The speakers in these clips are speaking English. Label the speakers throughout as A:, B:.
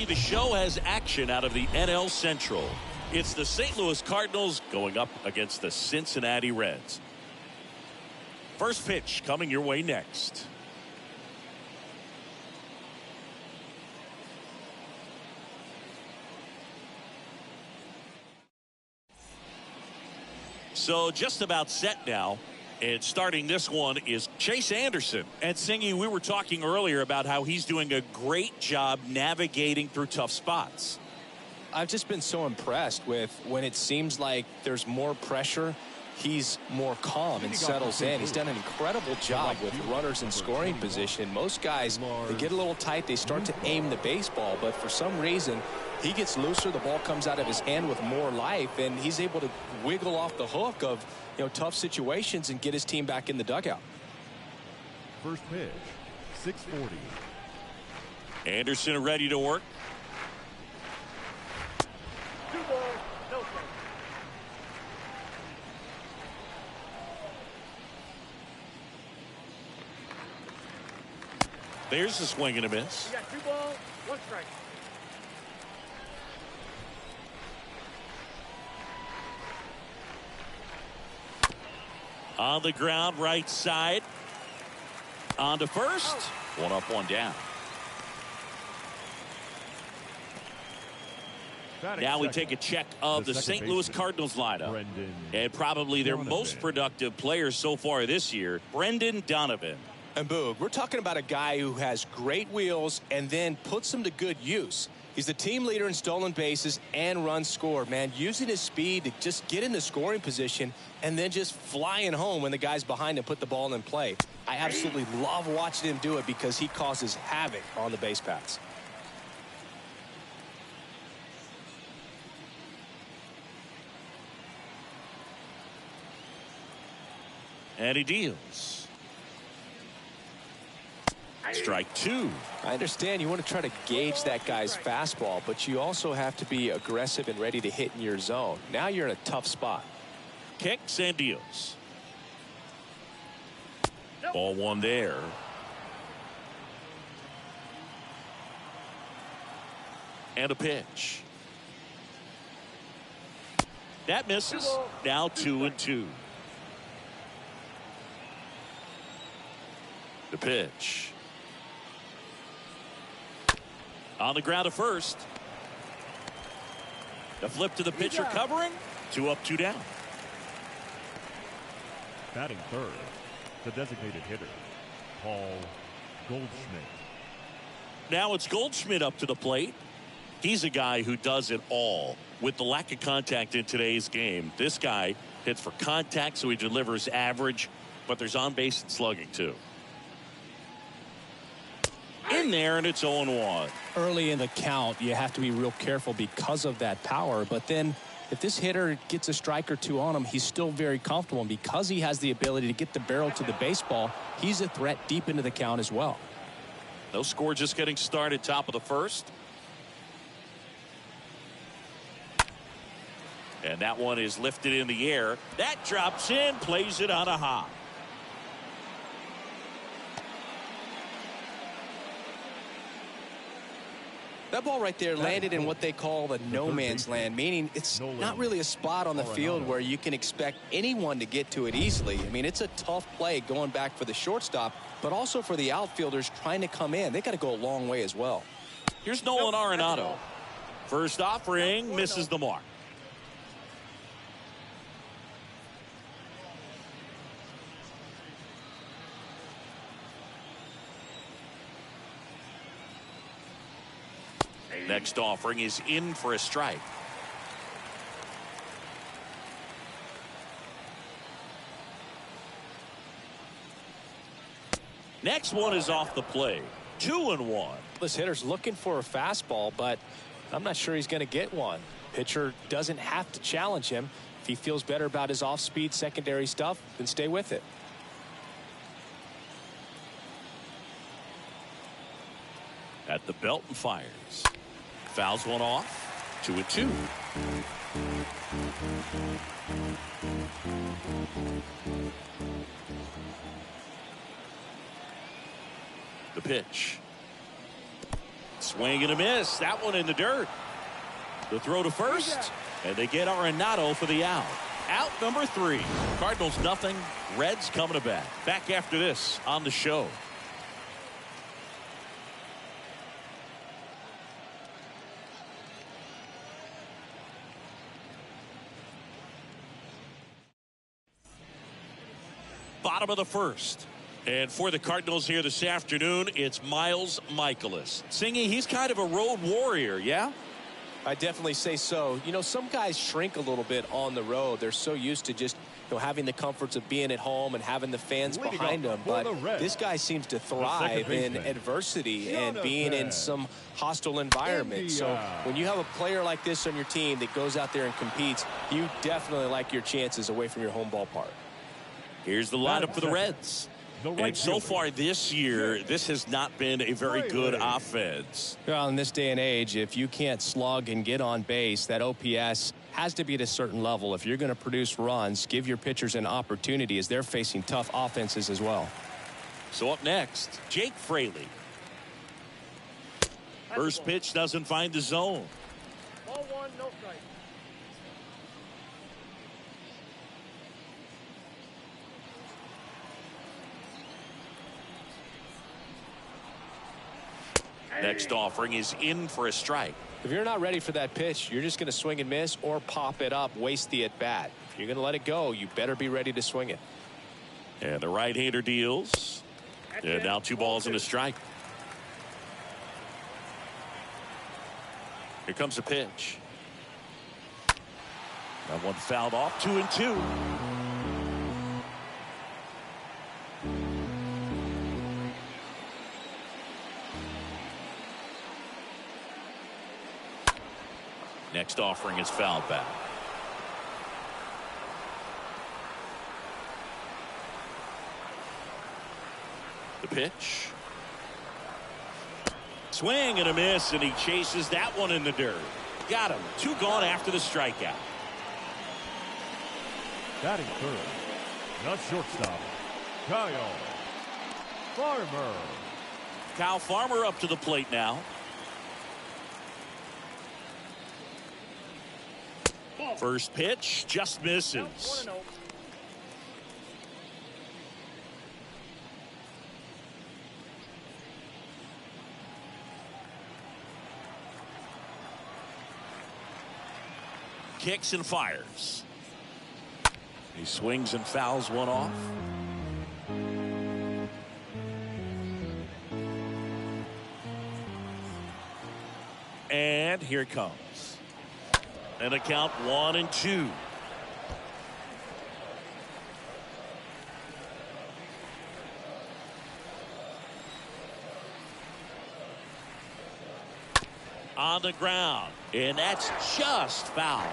A: The show has action out of the NL Central. It's the St. Louis Cardinals going up against the Cincinnati Reds. First pitch coming your way next. So just about set now. And starting this one is Chase Anderson. And Singy, we were talking earlier about how he's doing a great job navigating through tough spots.
B: I've just been so impressed with when it seems like there's more pressure, he's more calm and settles in. He's done an incredible job with runners in scoring position. Most guys, they get a little tight, they start to aim the baseball, but for some reason, he gets looser, the ball comes out of his hand with more life, and he's able to wiggle off the hook of tough situations and get his team back in the dugout.
C: First pitch, 640.
A: Anderson ready to work. There's a swing and a miss.
D: You got 2 balls, 1 strike.
A: On the ground, right side. On to first. 1 up, 1 down. Now we take a check of the St. Louis Cardinals lineup. And probably their most productive player so far this year, Brendan Donovan.
B: And Boog, we're talking about a guy who has great wheels and then puts them to good use. He's the team leader in stolen bases and runs scored, man. Using his speed to just get into scoring position and then just flying home when the guys behind him put the ball in play. I absolutely love watching him do it because he causes havoc on the base paths.
A: And he deals. Strike 2.
B: I understand you want to try to gauge that guy's fastball, but you also have to be aggressive and ready to hit in your zone. Now you're in a tough spot.
A: Kicks and deals. Ball 1 there. And a pitch. That misses. Now 2-2. The pitch. On the ground to first. The flip to the pitcher covering. 2 up, 2 down.
C: Batting third, the designated hitter, Paul Goldschmidt.
A: Now it's Goldschmidt up to the plate. He's a guy who does it all. With the lack of contact in today's game, this guy hits for contact, so he delivers average, but there's on base and slugging too. In there, and it's 0-1.
B: Early in the count, you have to be real careful because of that power. But then if this hitter gets a strike or 2 on him, he's still very comfortable. And because he has the ability to get the barrel to the baseball, he's a threat deep into the count as well.
A: No score, just getting started, top of the first. And that one is lifted in the air. That drops in, plays it on a hop.
B: That ball right there landed in what they call the no man's land, meaning it's not really a spot on the field where you can expect anyone to get to it easily. I mean, it's a tough play going back for the shortstop, but also for the outfielders trying to come in. They got to go a long way as well.
A: Here's Nolan Arenado. First offering, misses the mark. Next offering is in for a strike. Next one is off the plate. 2-1.
B: This hitter's looking for a fastball, but I'm not sure he's going to get one. Pitcher doesn't have to challenge him. If he feels better about his off-speed secondary stuff, then stay with it.
A: At the belt and fires. Fouls one off. 2-2. The pitch. Swing and a miss. That one in the dirt. The throw to first. And they get Arenado for the out. Out number 3. Cardinals nothing. Reds coming to bat. Back after this on the show. Bottom of the first. And for the Cardinals here this afternoon, it's Miles Michaelis. Singy, he's kind of a road warrior, yeah?
B: I definitely say so. You know, some guys shrink a little bit on the road. They're so used to just, you know, having the comforts of being at home and having the fans behind them. But this guy seems to thrive in adversity and being in some hostile environment. So when you have a player like this on your team that goes out there and competes, you definitely like your chances away from your home ballpark.
A: Here's the lineup for the Reds. And so far this year, this has not been a very good offense.
B: Well, in this day and age, if you can't slug and get on base, that OPS has to be at a certain level. If you're going to produce runs, give your pitchers an opportunity as they're facing tough offenses as well.
A: So up next, Jake Fraley. First pitch doesn't find the zone.
D: Ball 1, no strike.
A: Next offering is in for a strike.
B: If you're not ready for that pitch, you're just going to swing and miss or pop it up, waste the at-bat. If you're going to let it go, you better be ready to swing it.
A: And the right-hander deals. And now 2 balls and a strike. Here comes a pitch. That one fouled off. 2-2. Next offering is fouled back. The pitch. Swing and a miss, and he chases that one in the dirt. Got him. 2 gone after the strikeout.
C: Batting third, the shortstop, Kyle Farmer.
A: Kyle Farmer up to the plate now. First pitch just misses. Kicks and fires. He swings and fouls one off. And here it comes. And a count 1-2. On the ground, and that's just foul.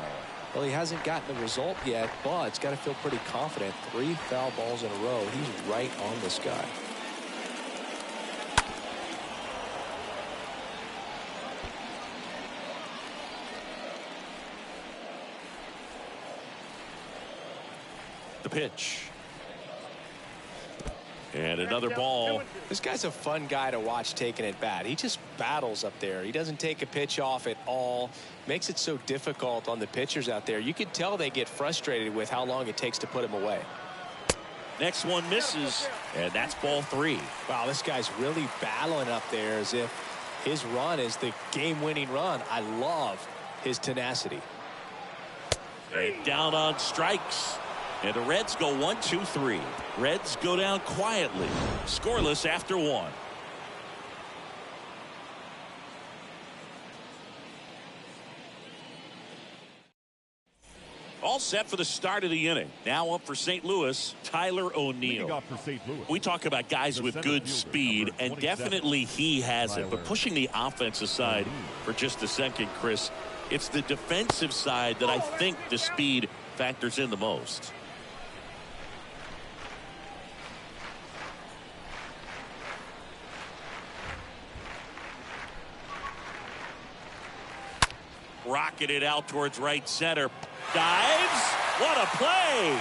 B: Well, he hasn't gotten the result yet, but it's got to feel pretty confident. 3 foul balls in a row. He's right on this guy.
A: The pitch. And another ball.
B: This guy's a fun guy to watch taking at bat. He just battles up there. He doesn't take a pitch off at all. Makes it so difficult on the pitchers out there. You can tell they get frustrated with how long it takes to put him away.
A: Next one misses, and that's ball 3.
B: Wow, this guy's really battling up there as if his run is the game-winning run. I love his tenacity.
A: And down on strikes. And the Reds go 1-2-3. Reds go down quietly. Scoreless after 1. All set for the start of the inning. Now up for St. Louis, Tyler O'Neill. We talk about guys with good speed, and definitely he has it. But pushing the offense aside for just a second, Chris, it's the defensive side that I think the speed factors in the most. Rocketed out towards right center. Dives. What a play.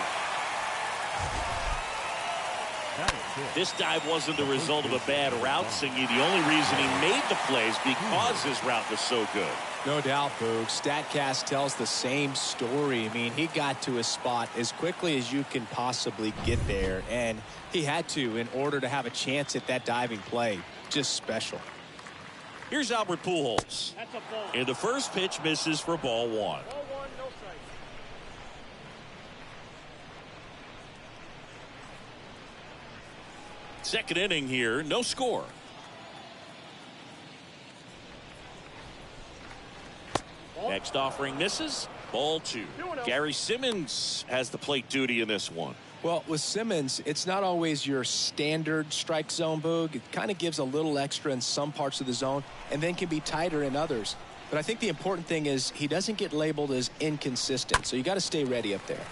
A: This dive wasn't the result of a bad route, Singy. The only reason he made the plays because his route was so good.
B: No doubt, Boog. StatCast tells the same story. I mean, he got to his spot as quickly as you can possibly get there, and he had to in order to have a chance at that diving play. Just special.
A: Here's Albert Pujols.
D: That's a ball.
A: And the first pitch misses for ball 1.
D: Ball 1, no strike.
A: Second inning here, no score. Next offering misses. Ball 2. Gary Simmons has the plate duty in this one.
B: Well, with Simmons, it's not always your standard strike zone, Boog. It kind of gives a little extra in some parts of the zone and then can be tighter in others. But I think the important thing is he doesn't get labeled as inconsistent, so you got to stay ready up there.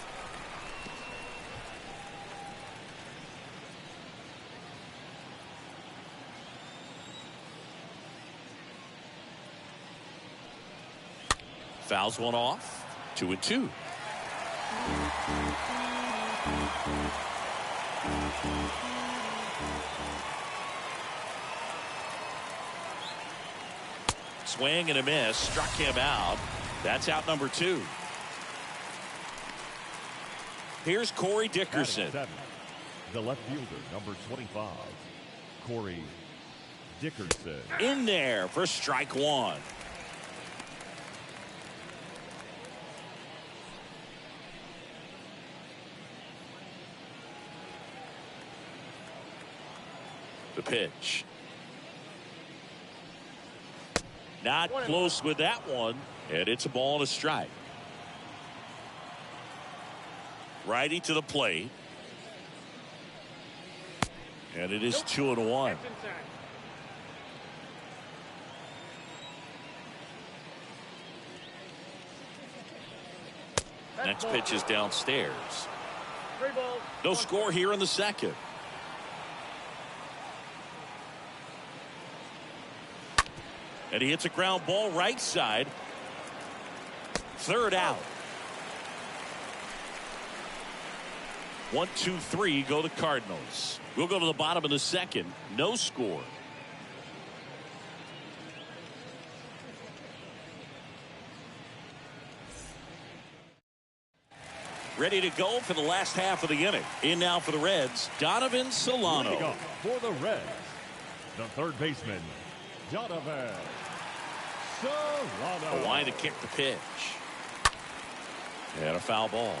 A: Fouls one off. 2-2. Swing and a miss. Struck him out. That's out number 2. Here's Corey Dickerson.
C: The left fielder, number 25, Corey Dickerson.
A: In there for strike 1. The pitch. Not close with that one, and it's a ball and a strike. Righty to the plate. And it is 2-1. Next pitch is downstairs. No score here in the second. And he hits a ground ball right side. Third out. 1, 2, 3 go the Cardinals. We'll go to the bottom of the second. No score. Ready to go for the last half of the inning. In now for the Reds, Donovan Solano.
C: For the Reds, the third baseman, Donovan Solano.
A: A line to kick the pitch. And a foul ball.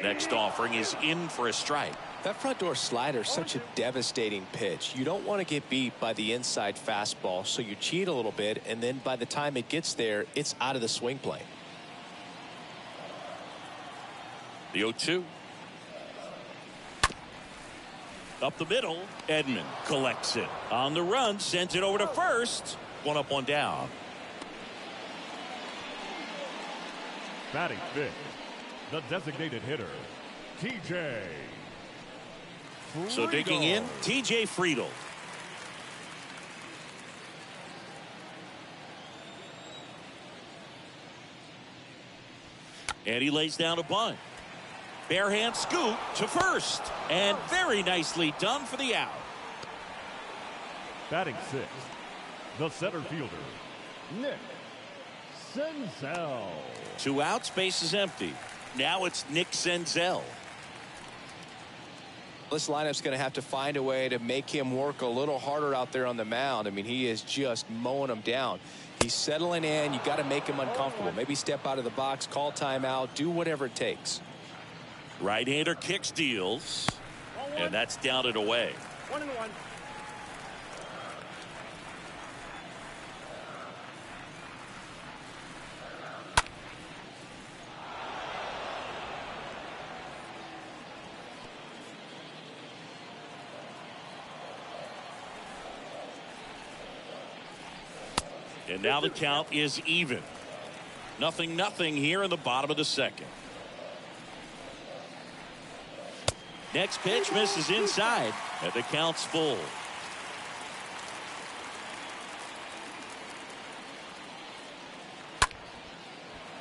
A: Next offering is in for a strike.
B: That front door slider is such a devastating pitch. You don't want to get beat by the inside fastball, so you cheat a little bit, and then by the time it gets there, it's out of the swing plane.
A: The 0-2. Up the middle, Edmond collects it. On the run, sends it over to first. 1 up, 1 down.
C: Batting fifth, the designated hitter, TJ.
A: So digging in, TJ Friedel. And he lays down a bunt. Bare hand scoop to first. And very nicely done for the out.
C: Batting sixth, the center fielder, Nick Senzel.
A: 2 outs, base is empty. Now it's Nick Senzel.
B: This lineup's going to have to find a way to make him work a little harder out there on the mound. I mean, he is just mowing them down. He's settling in. You got to make him uncomfortable. Maybe step out of the box, call timeout, do whatever it takes.
A: Right-hander kicks, deals, and that's down and away.
D: 1-1.
A: And now the count is even. 0-0 here in the bottom of the second. Next pitch misses inside, and the count's full.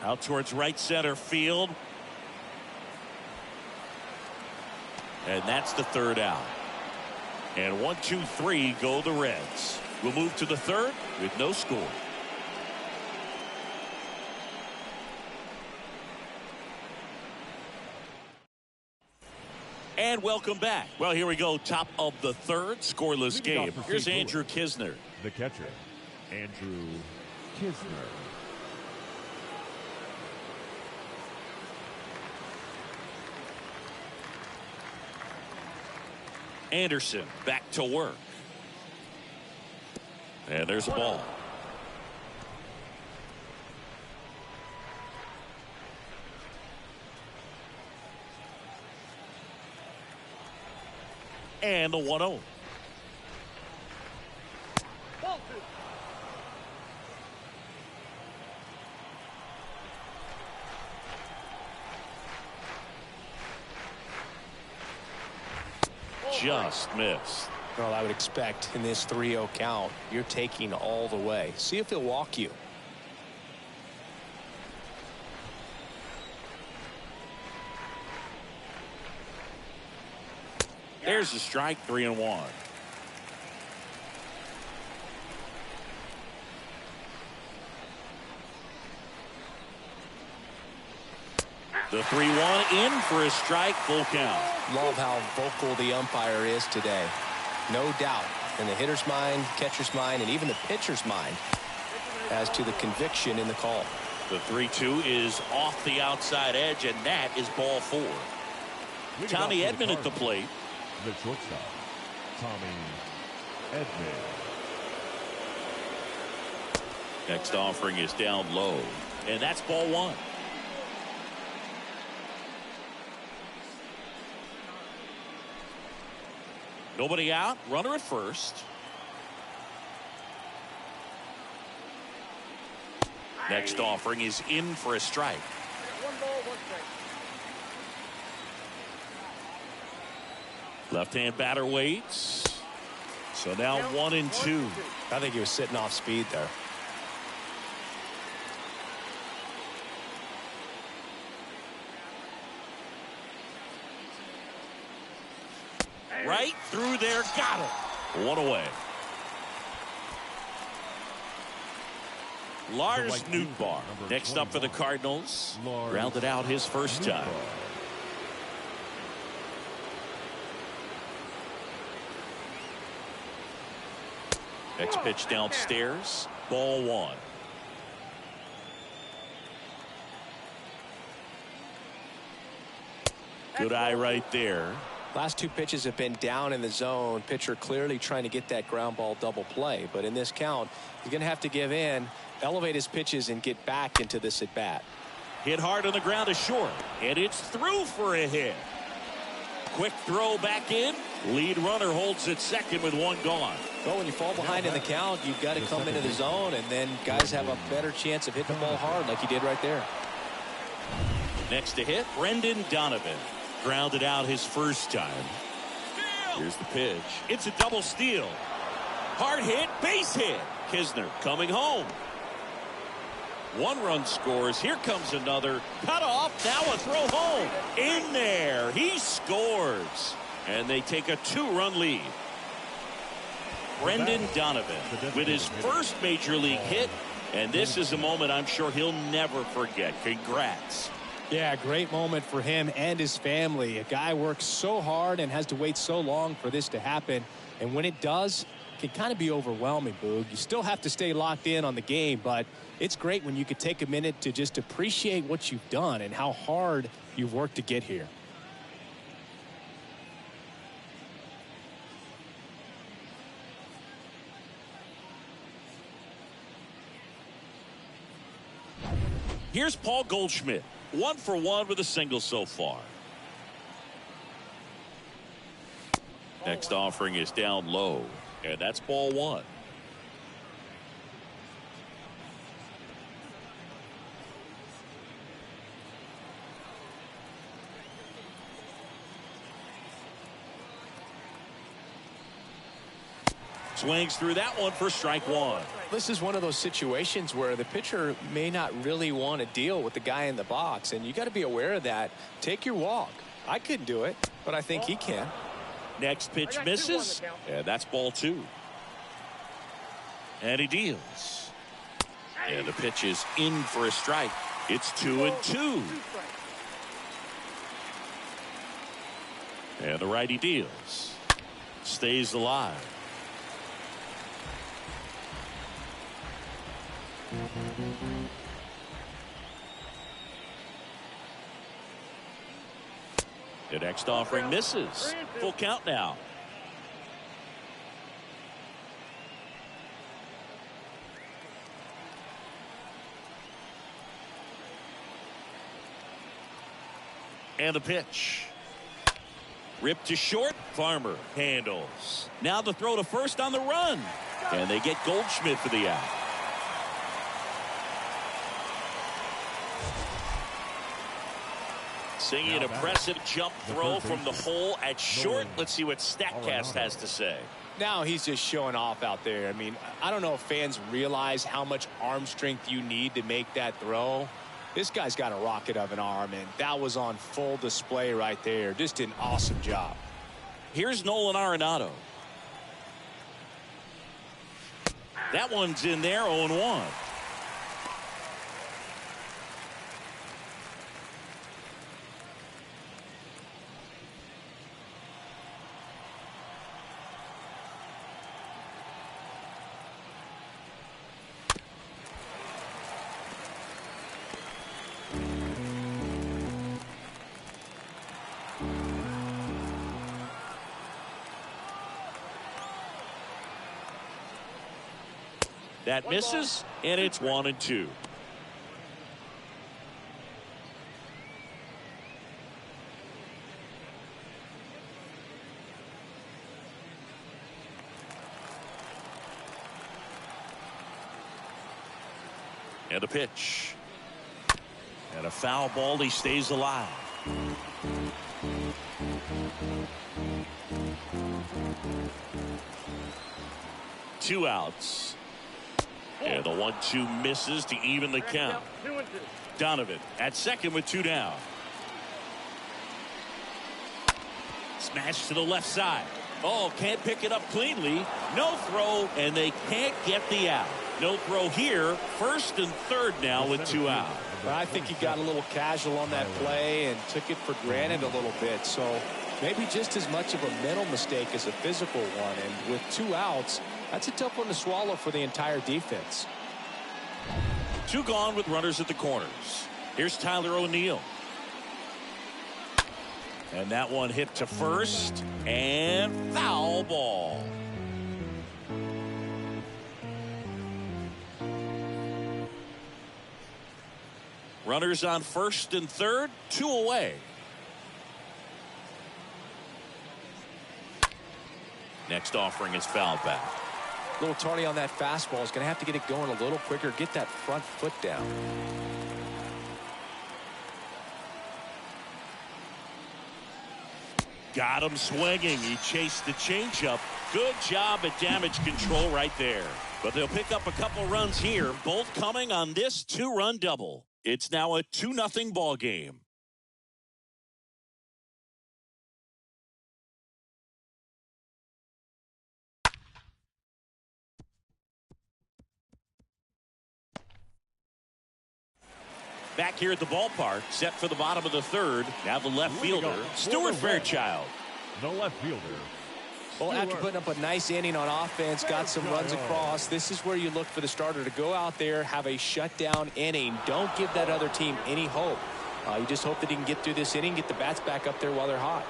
A: Out towards right center field. And that's the third out. And 1, 2, 3 go the Reds. We'll move to the third with no score. And welcome back. Well, here we go. Top of the third, scoreless game. Here's Andrew Knizner.
C: The catcher, Andrew Knizner.
A: Anderson back to work. And there's a ball. And the 1-0. Just missed.
B: Well, I would expect in this 3-0 count, you're taking all the way. See if he'll walk you.
A: There's a strike, 3-1. The 3-1 in for a strike, full count.
B: Love how vocal the umpire is today. No doubt in the hitter's mind, catcher's mind, and even the pitcher's mind as to the conviction in the call.
A: The 3-2 is off the outside edge, and that is ball 4. Tommy Edmond at the plate.
C: The shortstop, Tommy Edmond.
A: Next offering is down low, and that's ball 1. Nobody out, runner at first. Next offering is in for a strike.
D: 1 ball, 1 strike.
A: Left-hand batter waits. So now 1-2.
B: I think he was sitting off speed there.
A: Right through there, got it. 1 away. Lars Nootbaar next up for the Cardinals. Rounded out his first time. Next pitch downstairs. Ball 1. Good eye right there.
B: Last 2 pitches have been down in the zone. Pitcher clearly trying to get that ground ball double play. But in this count, he's going to have to give in, elevate his pitches, and get back into this at bat.
A: Hit hard on the ground is short. And it's through for a hit. Quick throw back in. Lead runner holds at second with 1 gone.
B: Well, when you fall behind in the count, you've got to come into the zone, and then guys have a better chance of hitting the ball hard like he did right there.
A: Next to hit, Brendan Donovan. Grounded out his first time. Here's the pitch. It's a double steal. Hard hit, base hit. Knizner coming home. 1 run scores. Here comes another. Cut off. Now a throw home. In there. He scores. And they take a 2-run lead. Brendan Donovan with his first major league hit. And this is a moment I'm sure he'll never forget. Congrats.
E: Yeah, great moment for him and his family. A guy works so hard and has to wait so long for this to happen. And when it does, it can kind of be overwhelming, Boog. You still have to stay locked in on the game, but it's great when you could take a minute to just appreciate what you've done and how hard you've worked to get here.
A: Here's Paul Goldschmidt. 1 for 1 with a single so far. Next offering is down low, and that's ball 1. Swings through that one for strike one.
B: This is one of those situations where the pitcher may not really want to deal with the guy in the box, and you got to be aware of that. Take your walk. I couldn't do it, but I think he can.
A: Next pitch misses, and that's ball two. And he deals. And the pitch is in for a strike. It's 2-2. And the righty deals. Stays alive. The next offering misses. Full count now. And the pitch. Ripped to short. Farmer handles. Now the throw to first on the run. And they get Goldschmidt for the out. Seeing an impressive jump throw from the hole at short. Let's see what StatCast has to say.
E: Now he's just showing off out there. I mean, I don't know if fans realize how much arm strength you need to make that throw. This guy's got a rocket of an arm, and that was on full display right there. Just an awesome job.
A: Here's Nolan Arenado. That one's in there, 0-1. That misses, and it's 1-2. And a pitch. And a foul ball. He stays alive. Two outs. And the 1-2 misses to even the count. Donovan at second with two down. Smash to the left side. Oh, can't pick it up cleanly. No throw, and they can't get the out. No throw here. First and third now with two out.
E: But I think he got a little casual on that play and took it for granted a little bit. So maybe just as much of a mental mistake as a physical one. And with two outs, that's a tough one to swallow for the entire defense.
A: Two gone with runners at the corners. Here's Tyler O'Neill. And that one hit to first. And foul ball. Runners on first and third. Two away. Next offering is fouled back.
B: A little tardy on that fastball. Is going to have to get it going a little quicker. Get that front foot down.
A: Got him swinging. He chased the changeup. Good job at damage control right there. But they'll pick up a couple runs here, both coming on this two-run double. It's now a 2-0 ball game. Back here at the ballpark, set for the bottom of the third. Now the left fielder, Stuart Fairchild.
C: The left fielder.
B: Well, after putting up a nice inning on offense, got some runs across, this is where you look for the starter to go out there, have a shutdown inning. Don't give that other team any hope. You just hope that he can get through this inning, get the bats back up there while they're hot.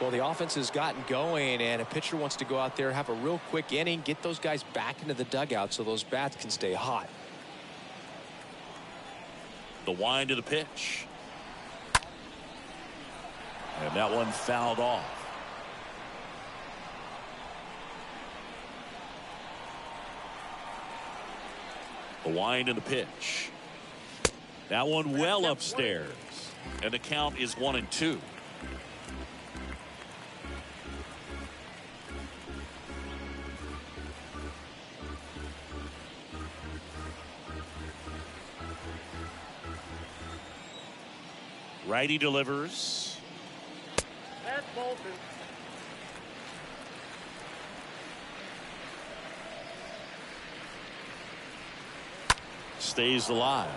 B: Well, the offense has gotten going, and a pitcher wants to go out there, have a real quick inning, get those guys back into the dugout so those bats can stay hot.
A: The wind to the pitch. And that one fouled off. The wind and the pitch. That one well upstairs. And the count is 1-2. Righty delivers.
D: That's ball 2.
A: Stays alive.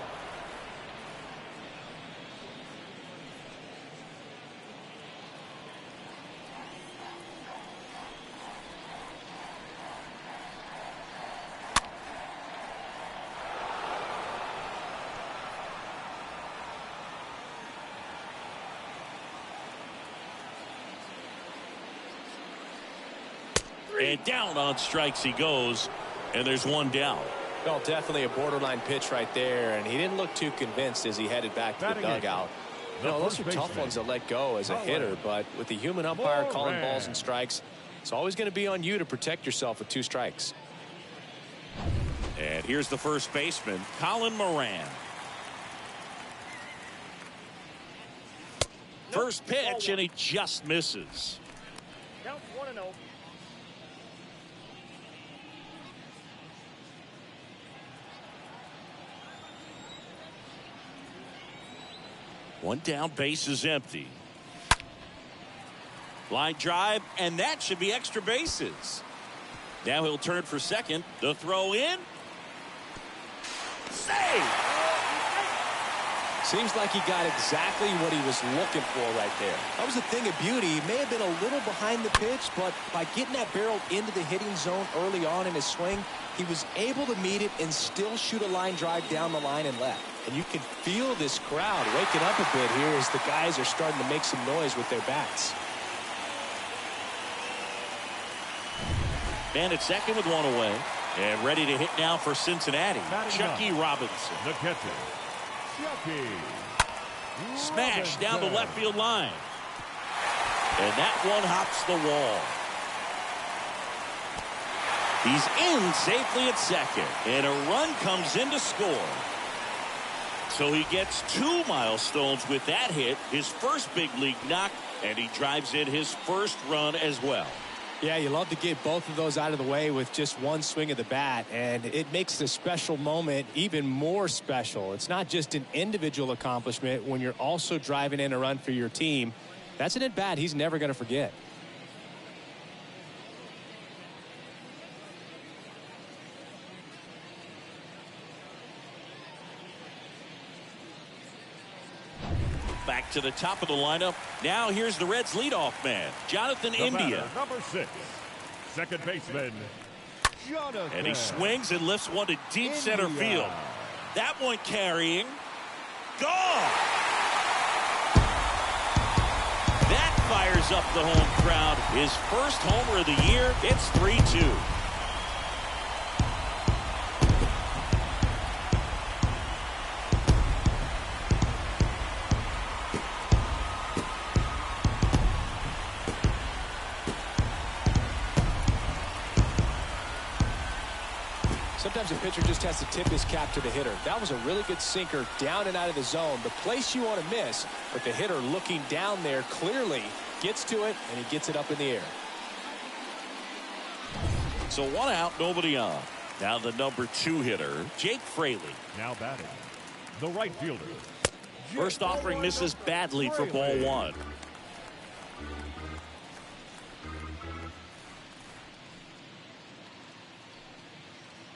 A: And down on strikes he goes, and there's one down.
B: Well, definitely a borderline pitch right there, and he didn't look too convinced as he headed back to the dugout. You know, those are tough ones to let go as a hitter, but with the human umpire calling balls and strikes, it's always going to be on you to protect yourself with 2 strikes.
A: And here's the first baseman, Colin Moran. First pitch, and he just misses.
D: Counts 1-0.
A: One down, base is empty. Line drive, and that should be extra bases. Now he'll turn for second. The throw in. Save!
B: Seems like he got exactly what he was looking for right there. That was a thing of beauty. He may have been a little behind the pitch, but by getting that barrel into the hitting zone early on in his swing, he was able to meet it and still shoot a line drive down the line and left. And you can feel this crowd waking up a bit here as the guys are starting to make some noise with their bats.
A: Man at second with one away. And ready to hit now for Cincinnati. Chucky Robinson.
C: The catcher, Chucky.
A: Smash down the left field line. And that one hops the wall. He's in safely at second. And a run comes in to score. So he gets 2 milestones with that hit. His first big league knock. And he drives in his first run as well.
E: Yeah, you love to get both of those out of the way with just one swing of the bat, and it makes the special moment even more special. It's not just an individual accomplishment when you're also driving in a run for your team. That's an at-bat he's never going to forget.
A: Back to the top of the lineup. Now here's the Reds leadoff man, Jonathan India.
C: Number 6, second baseman, Jonathan.
A: And he swings and lifts one to deep center field. That one carrying. Gone! That fires up the home crowd. His first homer of the year. It's 3-2.
B: Sometimes a pitcher just has to tip his cap to the hitter. That was a really good sinker down and out of the zone. The place you want to miss, but the hitter looking down there clearly gets to it, and he gets it up in the air.
A: So 1 out, nobody on. Now the number 2 hitter, Jake Fraley.
C: Now batting, the right fielder.
A: First offering misses badly for ball 1.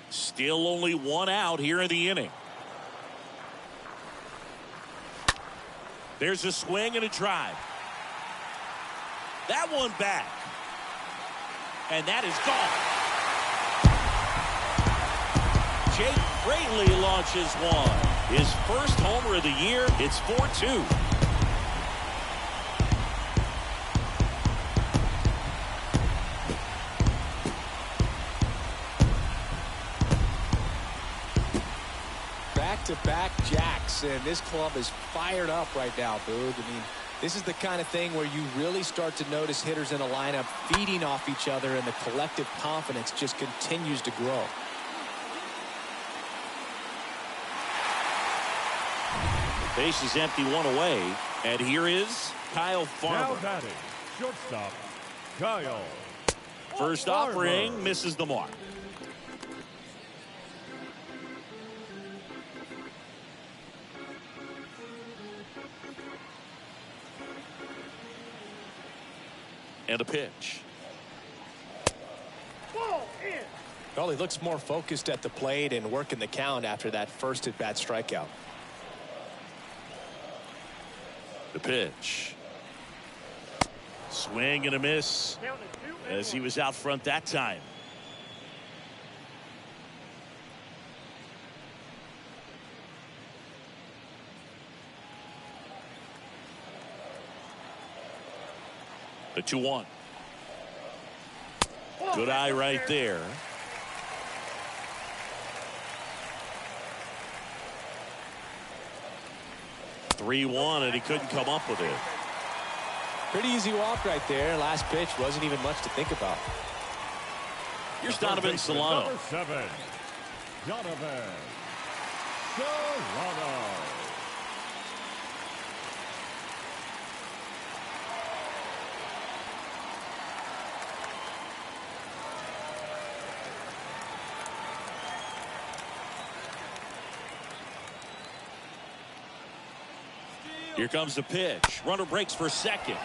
A: Still only 1 out here in the inning. There's a swing and a drive. That one back. And that is gone. Jake Fraley launches one. His first homer of the year. It's 4-2.
E: Back-to-back jacks, and this club is fired up right now, Boog. I mean, this is the kind of thing where you really start to notice hitters in a lineup feeding off each other, and the collective confidence just continues to grow.
A: The base is empty, 1 away, and here is Kyle Farmer.
C: Now batting, shortstop, Kyle.
A: First offering misses the mark. And a pitch.
D: Ball in.
B: Well, he looks more focused at the plate and working the count after that first at-bat strikeout.
A: The pitch. Swing and a miss
D: Count is 2-1.
A: as he was out front that time. The 2-1. Good eye right there. (3-1) and he couldn't come up with it.
B: Pretty easy walk right there. Last pitch wasn't even much to think about.
A: Here's Donovan Solano.
C: Number 7, Donovan Solano.
A: Here comes the pitch. Runner breaks for second.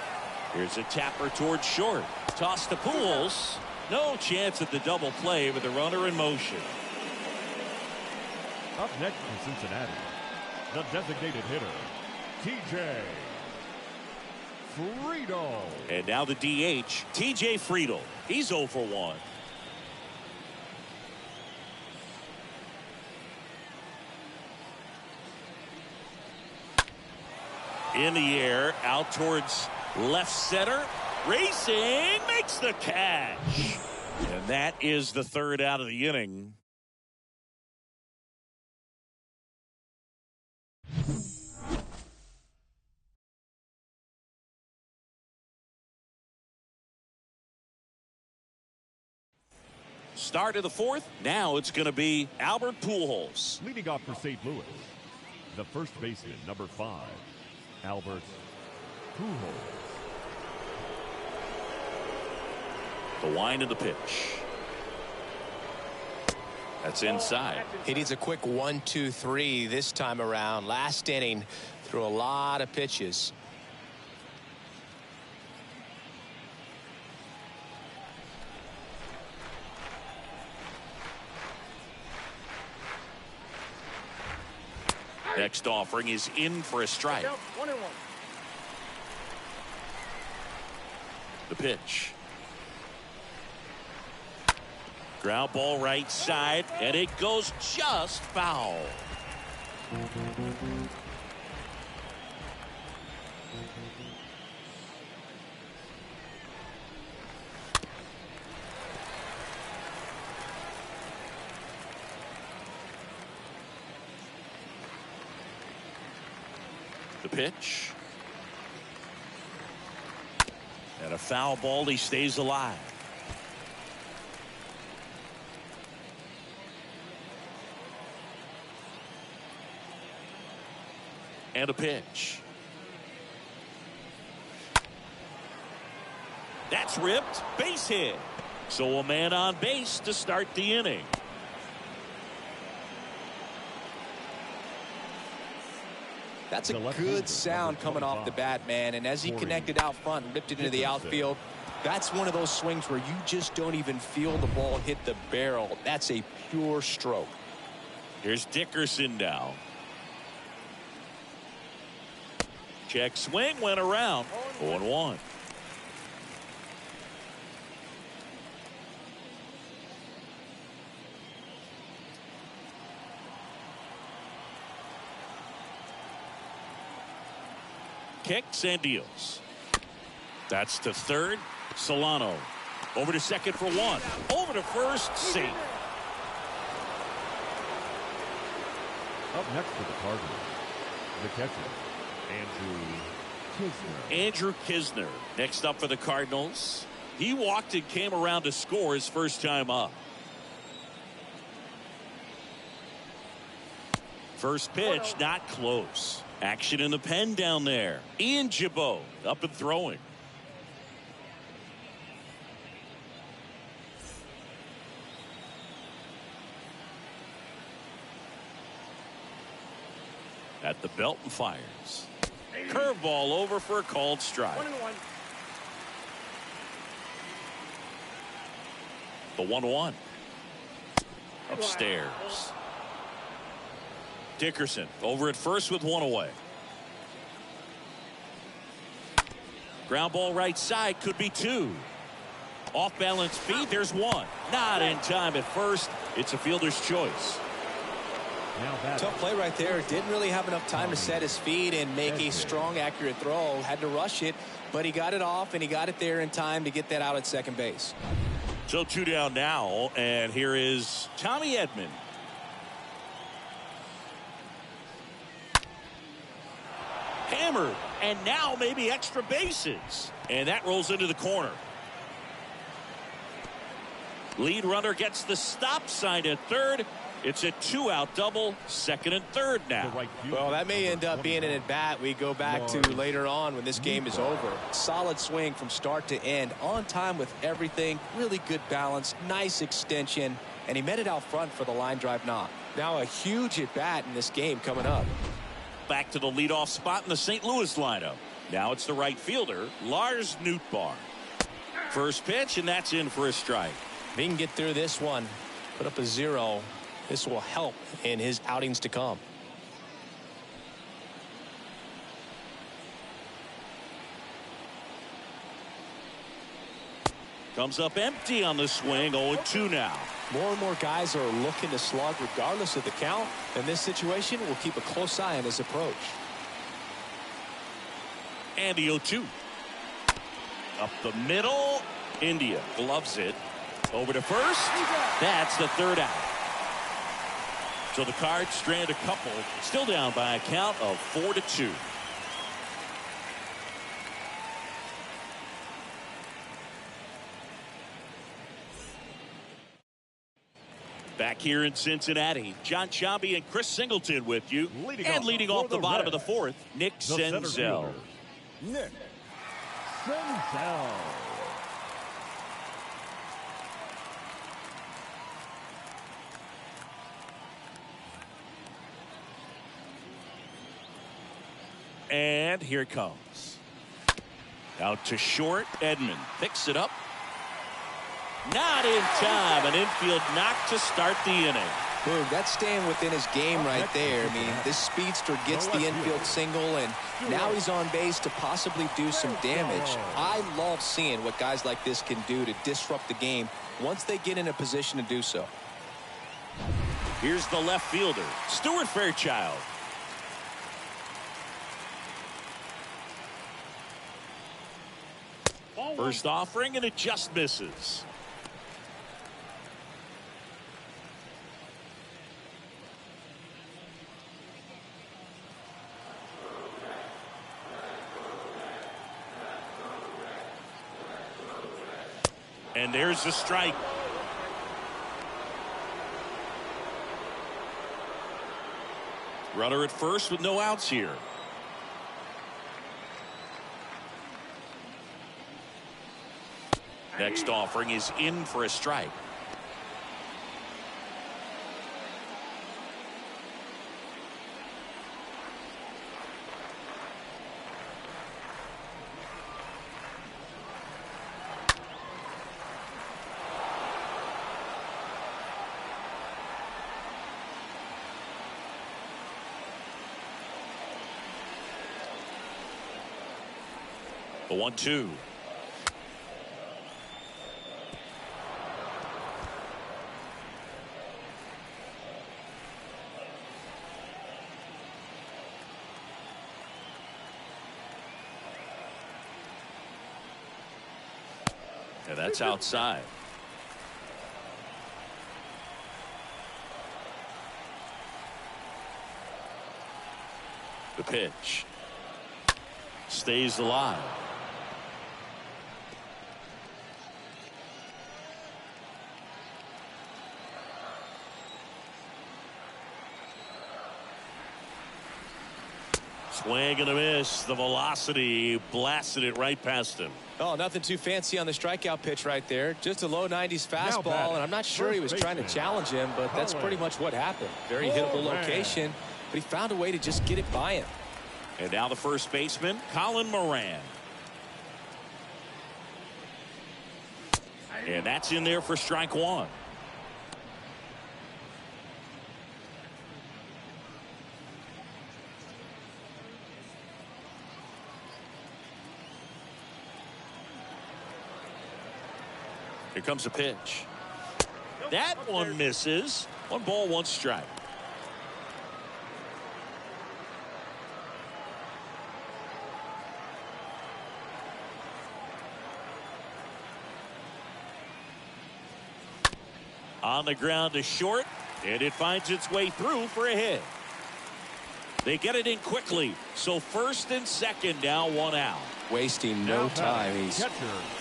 A: Here's a tapper towards short. Toss to Pujols. No chance at the double play with the runner in motion.
C: Up next for Cincinnati, the designated hitter, TJ Friedel.
A: And now the DH, TJ Friedel. He's 0 for 1. In the air, out towards left center. Racing, makes the catch. And that is the third out of the inning. Start of the fourth. Now it's going to be Albert Pujols.
C: Leading off for St. Louis, the first baseman, number 5, Albert Pujols.
A: The wind of the pitch. That's inside.
B: He needs a quick 1-2-3 this time around. Last inning, threw a lot of pitches.
A: Next offering is in for a strike.
D: Count 1-1.
A: The pitch. Ground ball right side, and it goes just foul. The pitch. And a foul ball. He stays alive. And a pitch. That's ripped. Base hit. So a man on base to start the inning.
E: That's a good sound coming off the bat, man. And as he connected out front and ripped it into the outfield, that's one of those swings where you just don't even feel the ball hit the barrel. That's a pure stroke.
A: Here's Dickerson now. Check swing, went around. 0-1. Kicks and deals. That's to third. Solano over to second for 1. Over to first. Safe.
C: Up next for the Cardinals, the catcher,
A: Andrew Kisner. Next up for the Cardinals. He walked and came around to score his first time up. First pitch, not close. Action in the pen down there. Ian Gibaut up and throwing. At the belt and fires. Curveball over for a called strike.
D: 1-1.
A: The 1-1. Upstairs. Dickerson over at first with one away. Ground ball right side, could be two. Off balance feet, there's one. Not in time at first. It's a fielder's choice.
B: Tough play right there. Didn't really have enough time to set his feet and make a strong, accurate throw. Had to rush it, but he got it off, and he got it there in time to get that out at second base.
A: So 2 down now, and here is Tommy Edmond. Hammered, and now maybe extra bases. And that rolls into the corner. Lead runner gets the stop sign at third. It's a 2-out double, second and third now.
B: Well, that may end up being an at-bat we go back to later on when this game is over. Solid swing from start to end, on time with everything, really good balance, nice extension, and he met it out front for the line drive knock. Now a huge at-bat in this game coming up.
A: Back to the leadoff spot in the St. Louis lineup. Now it's the right fielder, Lars Nootbaar. First pitch, and that's in for a strike.
B: If he can get through this one, put up a 0, this will help in his outings to come.
A: Comes up empty on the swing, 0-2 now.
B: More and more guys are looking to slug regardless of the count. In this situation, we'll keep a close eye on his approach.
A: And the 0-2. Up the middle. India gloves it. Over to first. That's the third out. So the Cards strand a couple. Still down by a count of 4-2. Back here in Cincinnati, John Sciambi and Chris Singleton with you. Leading off the bottom of the fourth, Nick Senzel.
C: Nick Senzel.
A: And here it comes. Out to short. Edmond picks it up. Not in time. An infield knock to start the inning.
B: Boom, that's staying within his game right there. I mean, this speedster gets the infield single, and now he's on base to possibly do some damage. I love seeing what guys like this can do to disrupt the game once they get in a position to do so.
A: Here's the left fielder, Stuart Fairchild. First offering, and it just misses. And there's the strike. Runner at first with no outs here. Next offering is in for a strike. The 1-2. Yeah, that's outside. The pitch stays alive. Swing and a miss. The velocity blasted it right past him.
B: Oh, nothing too fancy on the strikeout pitch right there. Just a low 90s fastball, and I'm not sure he was trying to challenge him, but that's pretty much what happened. Very hittable location, but he found a way to just get it by him.
A: And now the first baseman, Colin Moran. And that's in there for strike one. Here comes a pitch. That one misses. 1 ball, 1 strike. On the ground to short, and it finds its way through for a hit. They get it in quickly, so first and second now, 1 out.
B: Wasting no time. He's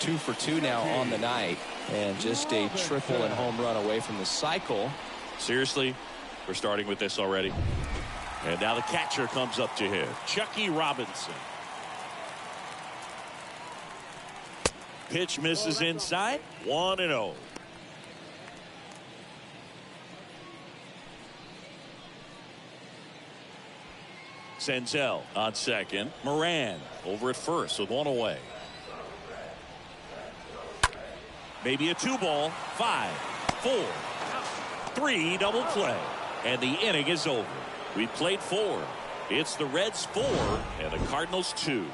B: 2 for 2 now on the night, and just a triple and home run away from the cycle.
A: Seriously, we're starting with this already. And now the catcher comes up to him, Chucky Robinson. Pitch misses inside, 1-0. Senzel on second. Moran over at first with 1 away. Maybe a 2-ball. 5, 4, 3 double play. And the inning is over. We played 4. It's the Reds 4 and the Cardinals 2.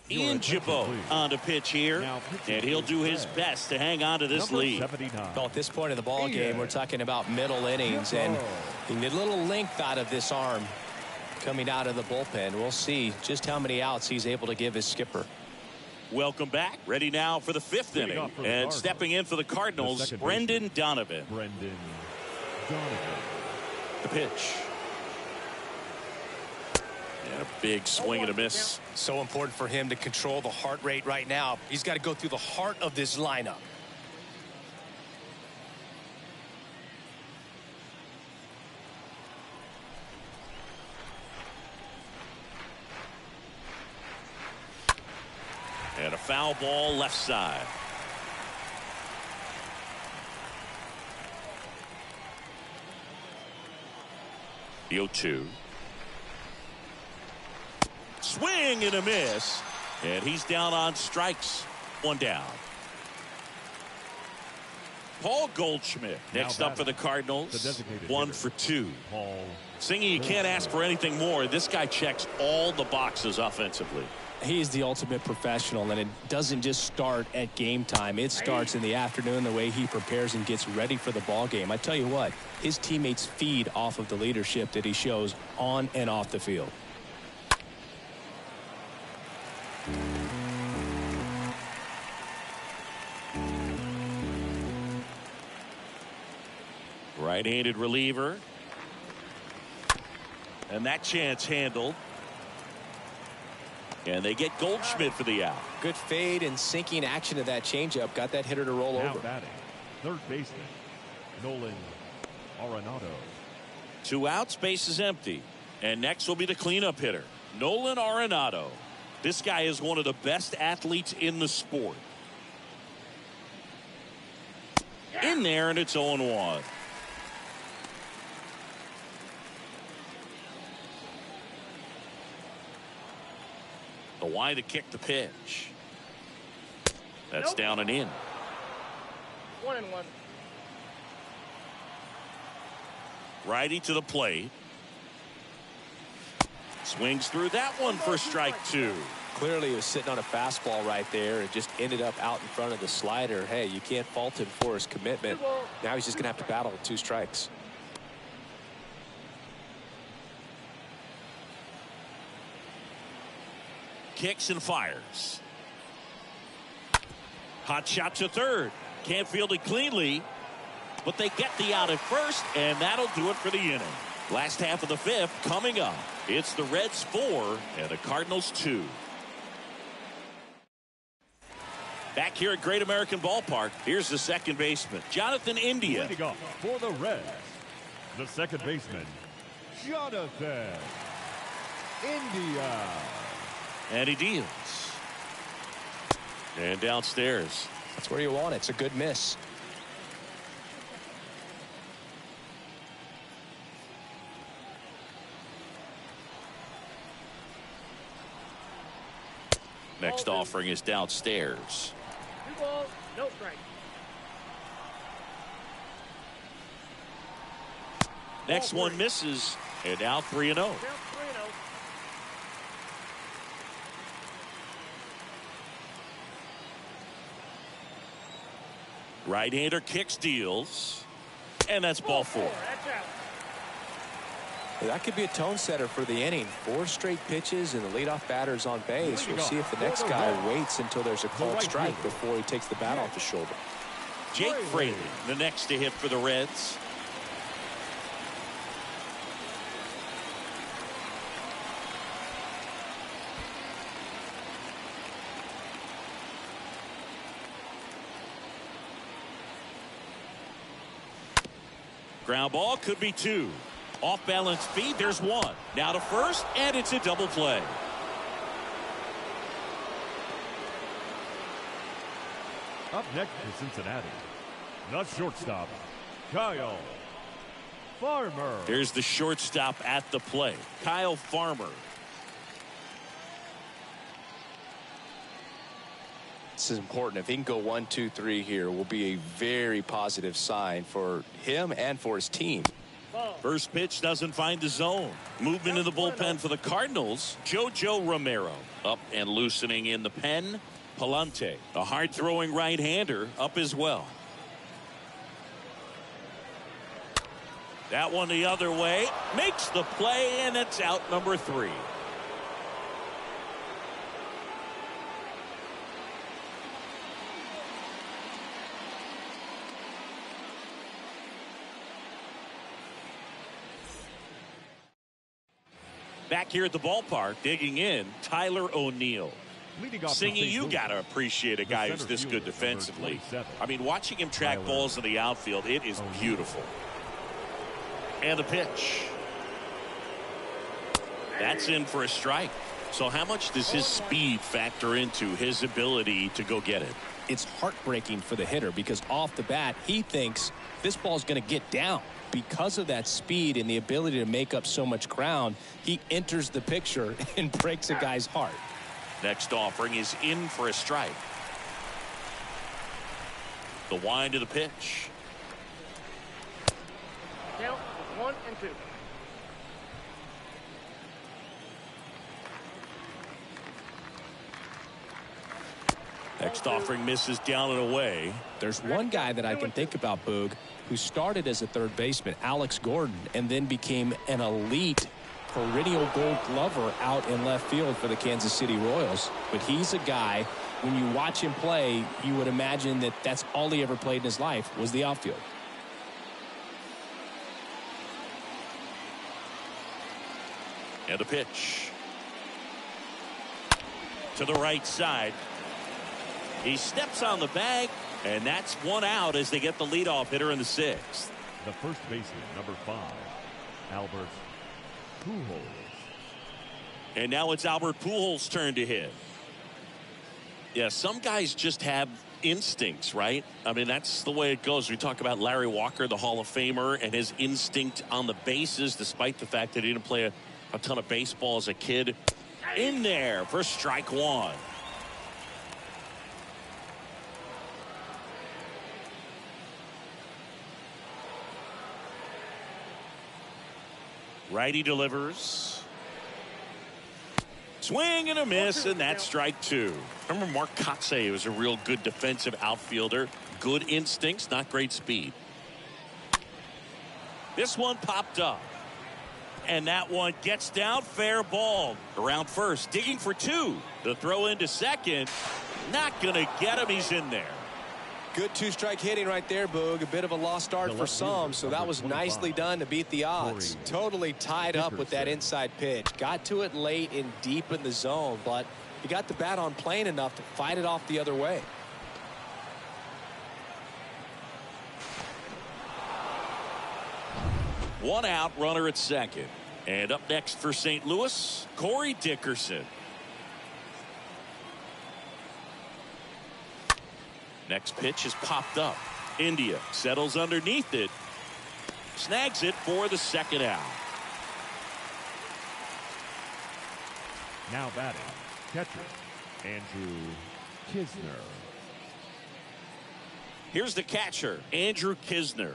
A: Ian Jibbo on the pitch here, and he'll do his best to hang on to this lead.
B: Well, at this point of the ball game, we're talking about middle innings, and he need a little length out of this arm coming out of the bullpen. We'll see just how many outs he's able to give his skipper.
A: Welcome back. Ready now for the 5th inning, and stepping in for the Cardinals, Brendan Donovan. The pitch. And a big swing and a miss.
B: So important for him to control the heart rate right now. He's got to go through the heart of this lineup.
A: And a foul ball left side. The 0-2. Swing and a miss, and he's down on strikes. 1 down. Paul Goldschmidt next up for the Cardinals. 1 for 2. Singy, you can't ask for anything more. This guy checks all the boxes offensively.
E: He's the ultimate professional, and it doesn't just start at game time. It starts in the afternoon, the way he prepares and gets ready for the ball game. I tell you what, his teammates feed off of the leadership that he shows on and off the field.
A: Right-handed reliever. And that chance handled. And they get Goldschmidt for the out.
B: Good fade and sinking action of that changeup. Got that hitter to roll
C: Now
B: over.
C: batting, third baseman, Nolan Arenado.
A: 2 outs, base is empty. And next will be the cleanup hitter, Nolan Arenado. This guy is one of the best athletes in the sport. In there, and it's 0-1. The wide to kick the pitch. That's down and in.
D: 1-1.
A: Righty to the plate. Swings through that one for strike 2.
B: Clearly he was sitting on a fastball right there and just ended up out in front of the slider. Hey, you can't fault him for his commitment. Now he's just going to have to battle with 2 strikes.
A: Kicks and fires. Hot shot to third. Can't field it cleanly, but they get the out at first, and that'll do it for the inning. Last half of the 5th coming up. It's the Reds 4 and the Cardinals 2. Back here at Great American Ballpark, here's the second baseman, Jonathan India.
C: Leading off for the Reds, the second baseman, Jonathan India.
A: And he deals. And downstairs.
B: That's where you want it. It's a good miss.
A: Next offering is downstairs.
D: 2 balls, no strike.
A: Next one misses, and now 3-0.
D: Count 3-0.
A: Right-hander kicks, deals, and that's ball 4.
D: That's out.
B: That could be a tone setter for the inning. 4 straight pitches and the leadoff batter's on base. We'll see if the next guy waits until there's a called strike before he takes the bat off the shoulder.
A: Jake Fraley, the next to hit for the Reds. Ground ball, could be 2. Off balance feed, there's 1. Now to first, and it's a double play.
C: Up next is Cincinnati. The shortstop, Kyle Farmer.
A: Here's the shortstop at the plate, Kyle Farmer.
B: This is important. If he can go 1, 2, 3 here, will be a very positive sign for him and for his team.
A: First pitch doesn't find the zone. Movement in the bullpen for the Cardinals, Jojo Romero. Up and loosening in the pen, Palante. A hard-throwing right-hander up as well. That one the other way. Makes the play, and it's out number 3. Back here at the ballpark, digging in, Tyler O'Neill. Singing, you got to appreciate a guy who's this good defensively. I mean, watching him track balls in the outfield, it is beautiful. And the pitch. That's in for a strike. So how much does his speed factor into his ability to go get it?
E: It's heartbreaking for the hitter because off the bat, he thinks this ball's going to get down. Because of that speed and the ability to make up so much ground, he enters the picture and breaks a guy's heart.
A: Next offering is in for a strike. The wind of the pitch.
D: Count 1 and 2.
A: Next offering misses down and away.
E: There's one guy that I can think about, Boog, who started as a third baseman, Alex Gordon, and then became an elite perennial gold glover out in left field for the Kansas City Royals. But he's a guy, when you watch him play, you would imagine that that's all he ever played in his life was the outfield.
A: And a pitch. To the right side. He steps on the bag, and that's 1 out as they get the leadoff hitter in the 6th.
C: The first baseman, number 5, Albert Pujols.
A: And now it's Albert Pujols' turn to hit. Yeah, some guys just have instincts, right? I mean, that's the way it goes. We talk about Larry Walker, the Hall of Famer, and his instinct on the bases, despite the fact that he didn't play a ton of baseball as a kid. In there for strike 1. Righty delivers. Swing and a miss, and that's strike 2. Remember Mark Kotsay was a real good defensive outfielder. Good instincts, not great speed. This one popped up. And that one gets down, fair ball. Around first, digging for 2. The throw into second. Not going to get him, he's in there.
B: Good 2-strike hitting right there, Boog. A bit of a lost start for some, so that was nicely done to beat the odds. Totally tied up with that inside pitch. Got to it late and deep in the zone, but he got the bat on plane enough to fight it off the other way.
A: One out, runner at second. And up next for St. Louis, Corey Dickerson. Next pitch is popped up. India settles underneath it. Snags it for the 2nd out.
C: Now batting, catcher, Andrew Kisner.
A: Here's the catcher, Andrew Kisner.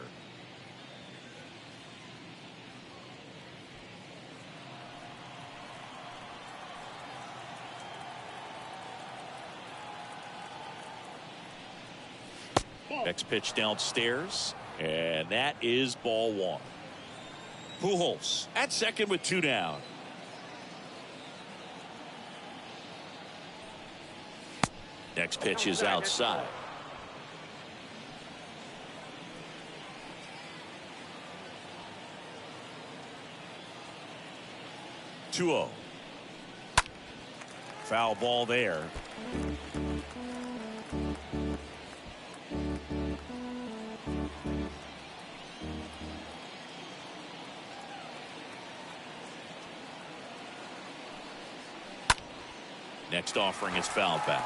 A: Next pitch downstairs, and that is ball one. Pujols at second with two down. Next pitch is outside. (2-0). Foul ball there. Next offering is fouled back.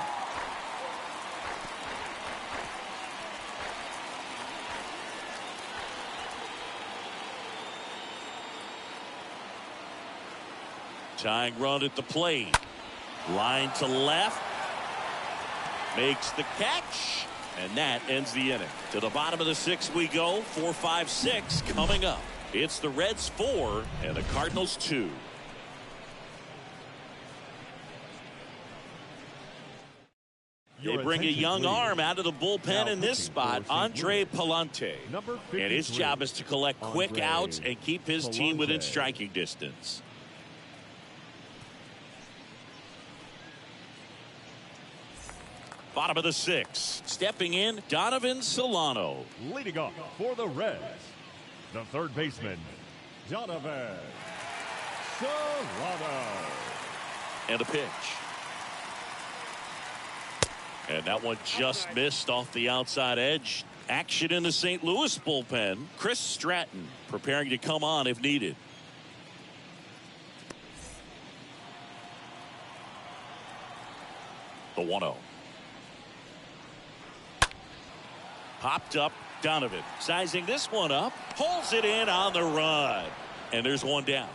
A: Tying run at the plate. Line to left. Makes the catch. And that ends the inning. To the bottom of the sixth we go. 4-5-6 coming up. It's the Reds 4 and the Cardinals 2. They bring a young arm out of the bullpen in this spot, Andre Palante. And his job is to collect quick outs and keep his team within striking distance. Bottom of the sixth. Stepping in, Donovan Solano.
C: Leading off for the Reds, the third baseman, Donovan Solano.
A: And a pitch. And that one just missed off the outside edge. Action in the St. Louis bullpen. Chris Stratton preparing to come on if needed. The 1-0. Popped up Donovan. Sizing this one up. Pulls it in on the run. And there's one down.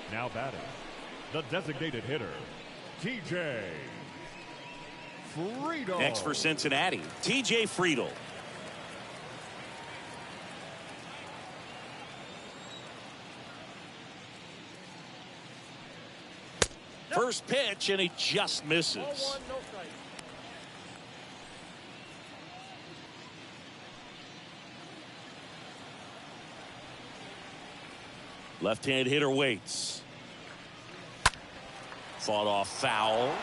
C: Now batting, the designated hitter, TJ Friedel.
A: Next for Cincinnati, TJ Friedel. First pitch, and he just misses.
D: 0-1, no strike.
A: Left-hand hitter waits. Fought off foul.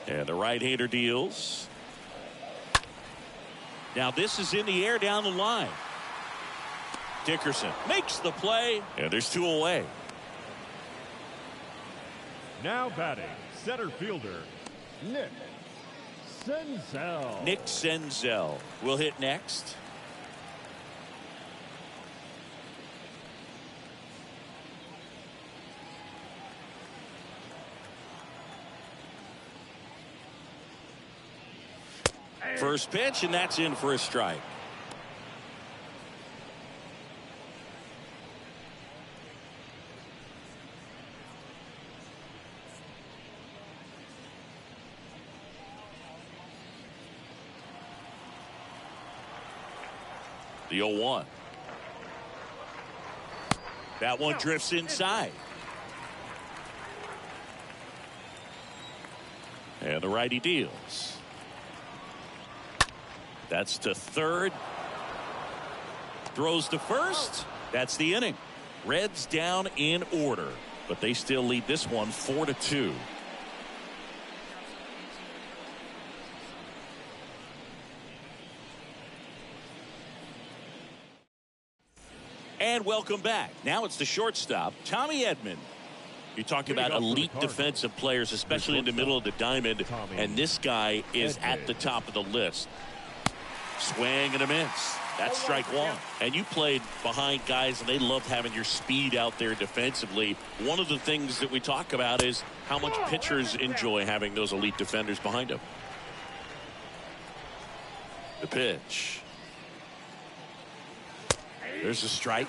A: And the right-hander deals. Now this is in the air down the line. Dickerson makes the play, and there's two away.
C: Now batting, center fielder, Nick Senzel.
A: Nick Senzel will hit next. First pitch, and that's in for a strike. The 0-1. That one drifts inside. And the righty deals. That's to third. Throws to first. That's the inning. Reds down in order, but they still lead this one 4-2. And welcome back. Now it's the shortstop, Tommy Edmond. You're talking about elite defensive players, especially in the middle of the diamond, and this guy is at the top of the list. Swing and a miss. That's strike one. And you played behind guys, and they loved having your speed out there defensively. One of the things that we talk about is how much pitchers enjoy having those elite defenders behind them. The pitch. There's a strike.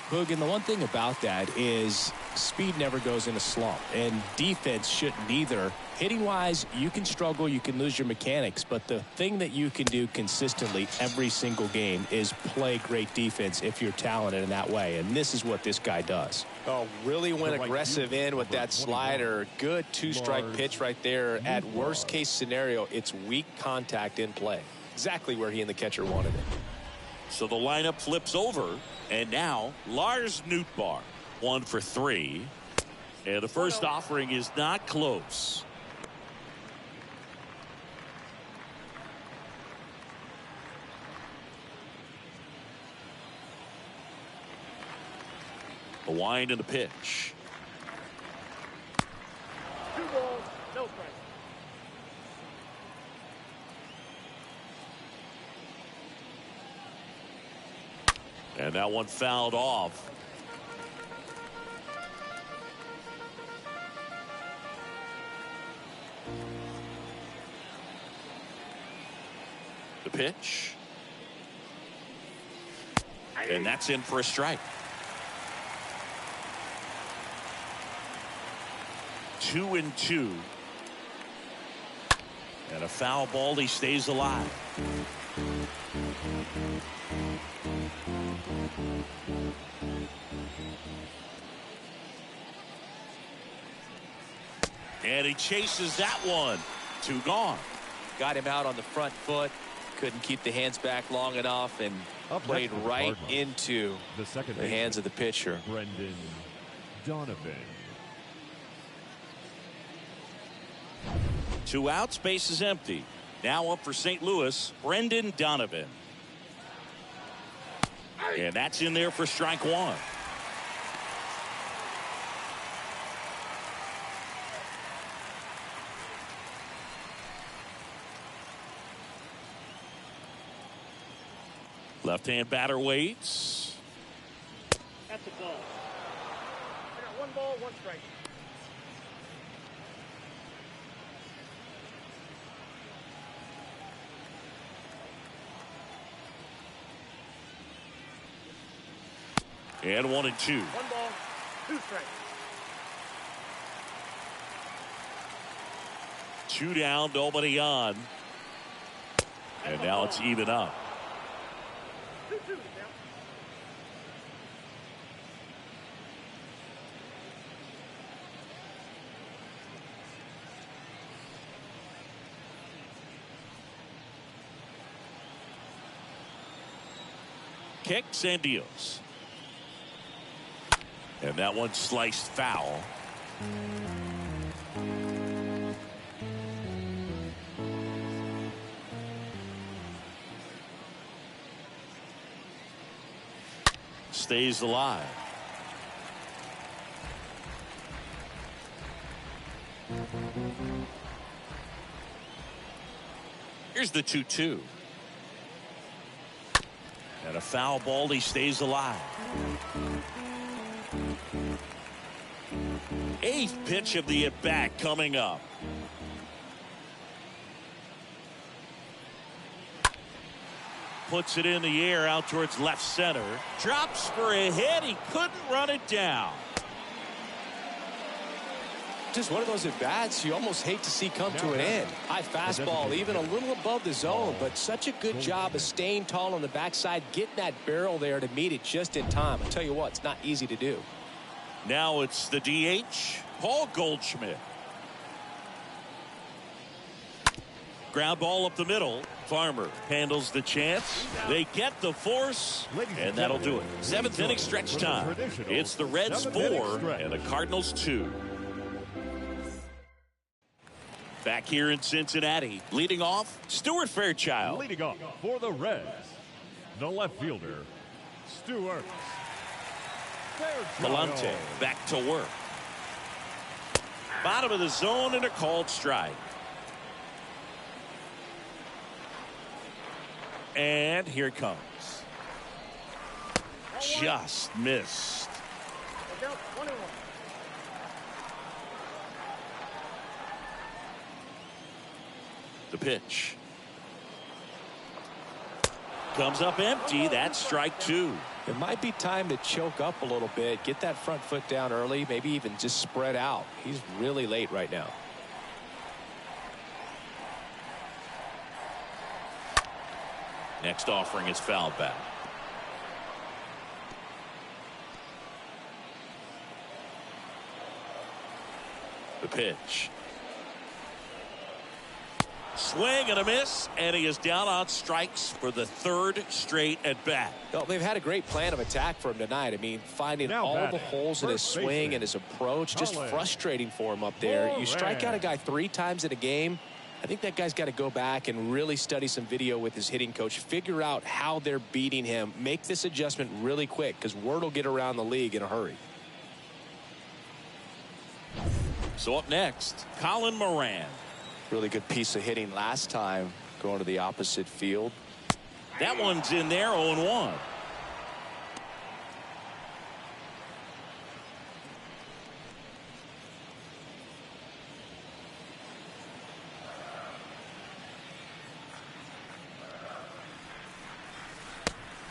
E: Boog, and the one thing about that is speed never goes in a slump, and defense shouldn't either. Hitting wise, you can struggle, you can lose your mechanics, but the thing that you can do consistently every single game is play great defense if you're talented in that way, and this is what this guy does.
B: Oh, really went aggressive in with that slider. Good two-strike pitch right there. At worst case scenario, it's weak contact in play. Exactly where he and the catcher wanted it.
A: So the lineup flips over, and now Lars Nootbaar, 1 for 3, and the first offering is not close. The wind and the pitch.
D: 2 balls, no strikes.
A: And that one fouled off. The pitch. And that's in for a strike. 2-2. And a foul ball. He stays alive. And he chases that one. 2 gone.
B: Got him out on the front foot. Couldn't keep the hands back long enough and played right into the hands of the pitcher.
C: Brendan Donovan.
A: 2 outs, base is empty. Now up for St. Louis, Brendan Donovan. And that's in there for strike 1. Left-hand batter waits.
D: That's a ball. I got 1 ball, 1 strike.
A: And 1-2.
D: 1 ball, 2 strikes.
A: 2 down, nobody on. And now it's even up.
D: 2-2 now.
A: Kicks and deals. And that one sliced foul. Stays alive. Here's the 2-2. And a foul ball. He stays alive. 8th pitch of the at-bat coming up. Puts it in the air out towards left center. Drops for a hit. He couldn't run it down.
B: Just one of those at-bats you almost hate to see come to an end. High fastball, even a little above the zone, but such a good job of staying tall on the backside, getting that barrel there to meet it just in time. I'll tell you what, it's not easy to do.
A: Now it's the DH, Paul Goldschmidt. Ground ball up the middle. Farmer handles the chance. They get the force, and that'll do it. 7th inning stretch time. It's the Reds 4 and the Cardinals 2. Back here in Cincinnati, leading off, Stuart Fairchild.
C: Leading off for the Reds, the left fielder, Stuart Fairchild.
A: Galante back to work. Bottom of the zone and a called strike. And here it comes. just missed.
D: Down 21.
A: The pitch. Comes up empty. That's strike 2.
B: It might be time to choke up a little bit, get that front foot down early, maybe even just spread out. He's really late right now.
A: Next offering is fouled back. The pitch. Swing and a miss, and he is down on strikes for the 3rd straight at bat.
B: Well, they've had a great plan of attack for him tonight. I mean, finding
C: Now
B: all
C: batting,
B: the holes in his
C: first
B: swing
C: baseman,
B: and his approach, just
C: Colin
B: frustrating for him up there. You strike out a guy 3 times in a game. I think that guy's got to go back and really study some video with his hitting coach, figure out how they're beating him, make this adjustment really quick, because word will get around the league in a hurry.
A: So up next, Colin Moran.
B: Really good piece of hitting last time, going to the opposite field.
A: That one's in there, 0-1.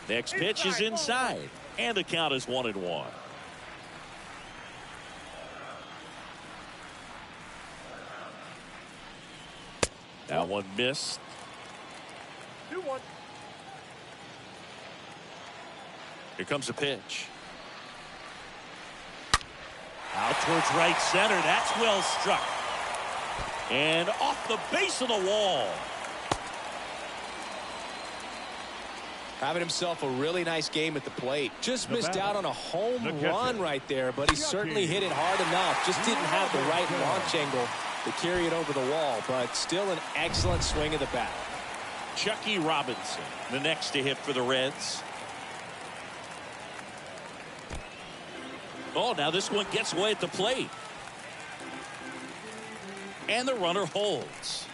A: Next pitch is inside, and the count is 1-1. That one missed.
D: 2-1.
A: Here comes the pitch. Out towards right center. That's well struck. And off the base of the wall.
B: Having himself a really nice game at the plate. Just missed out on a home run right there, but he certainly hit it hard enough. Just didn't have the right launch angle to carry it over the wall, but still an excellent swing of the bat.
A: Chucky Robinson, the next to hit for the Reds. Oh, now this one gets away at the plate. And the runner holds.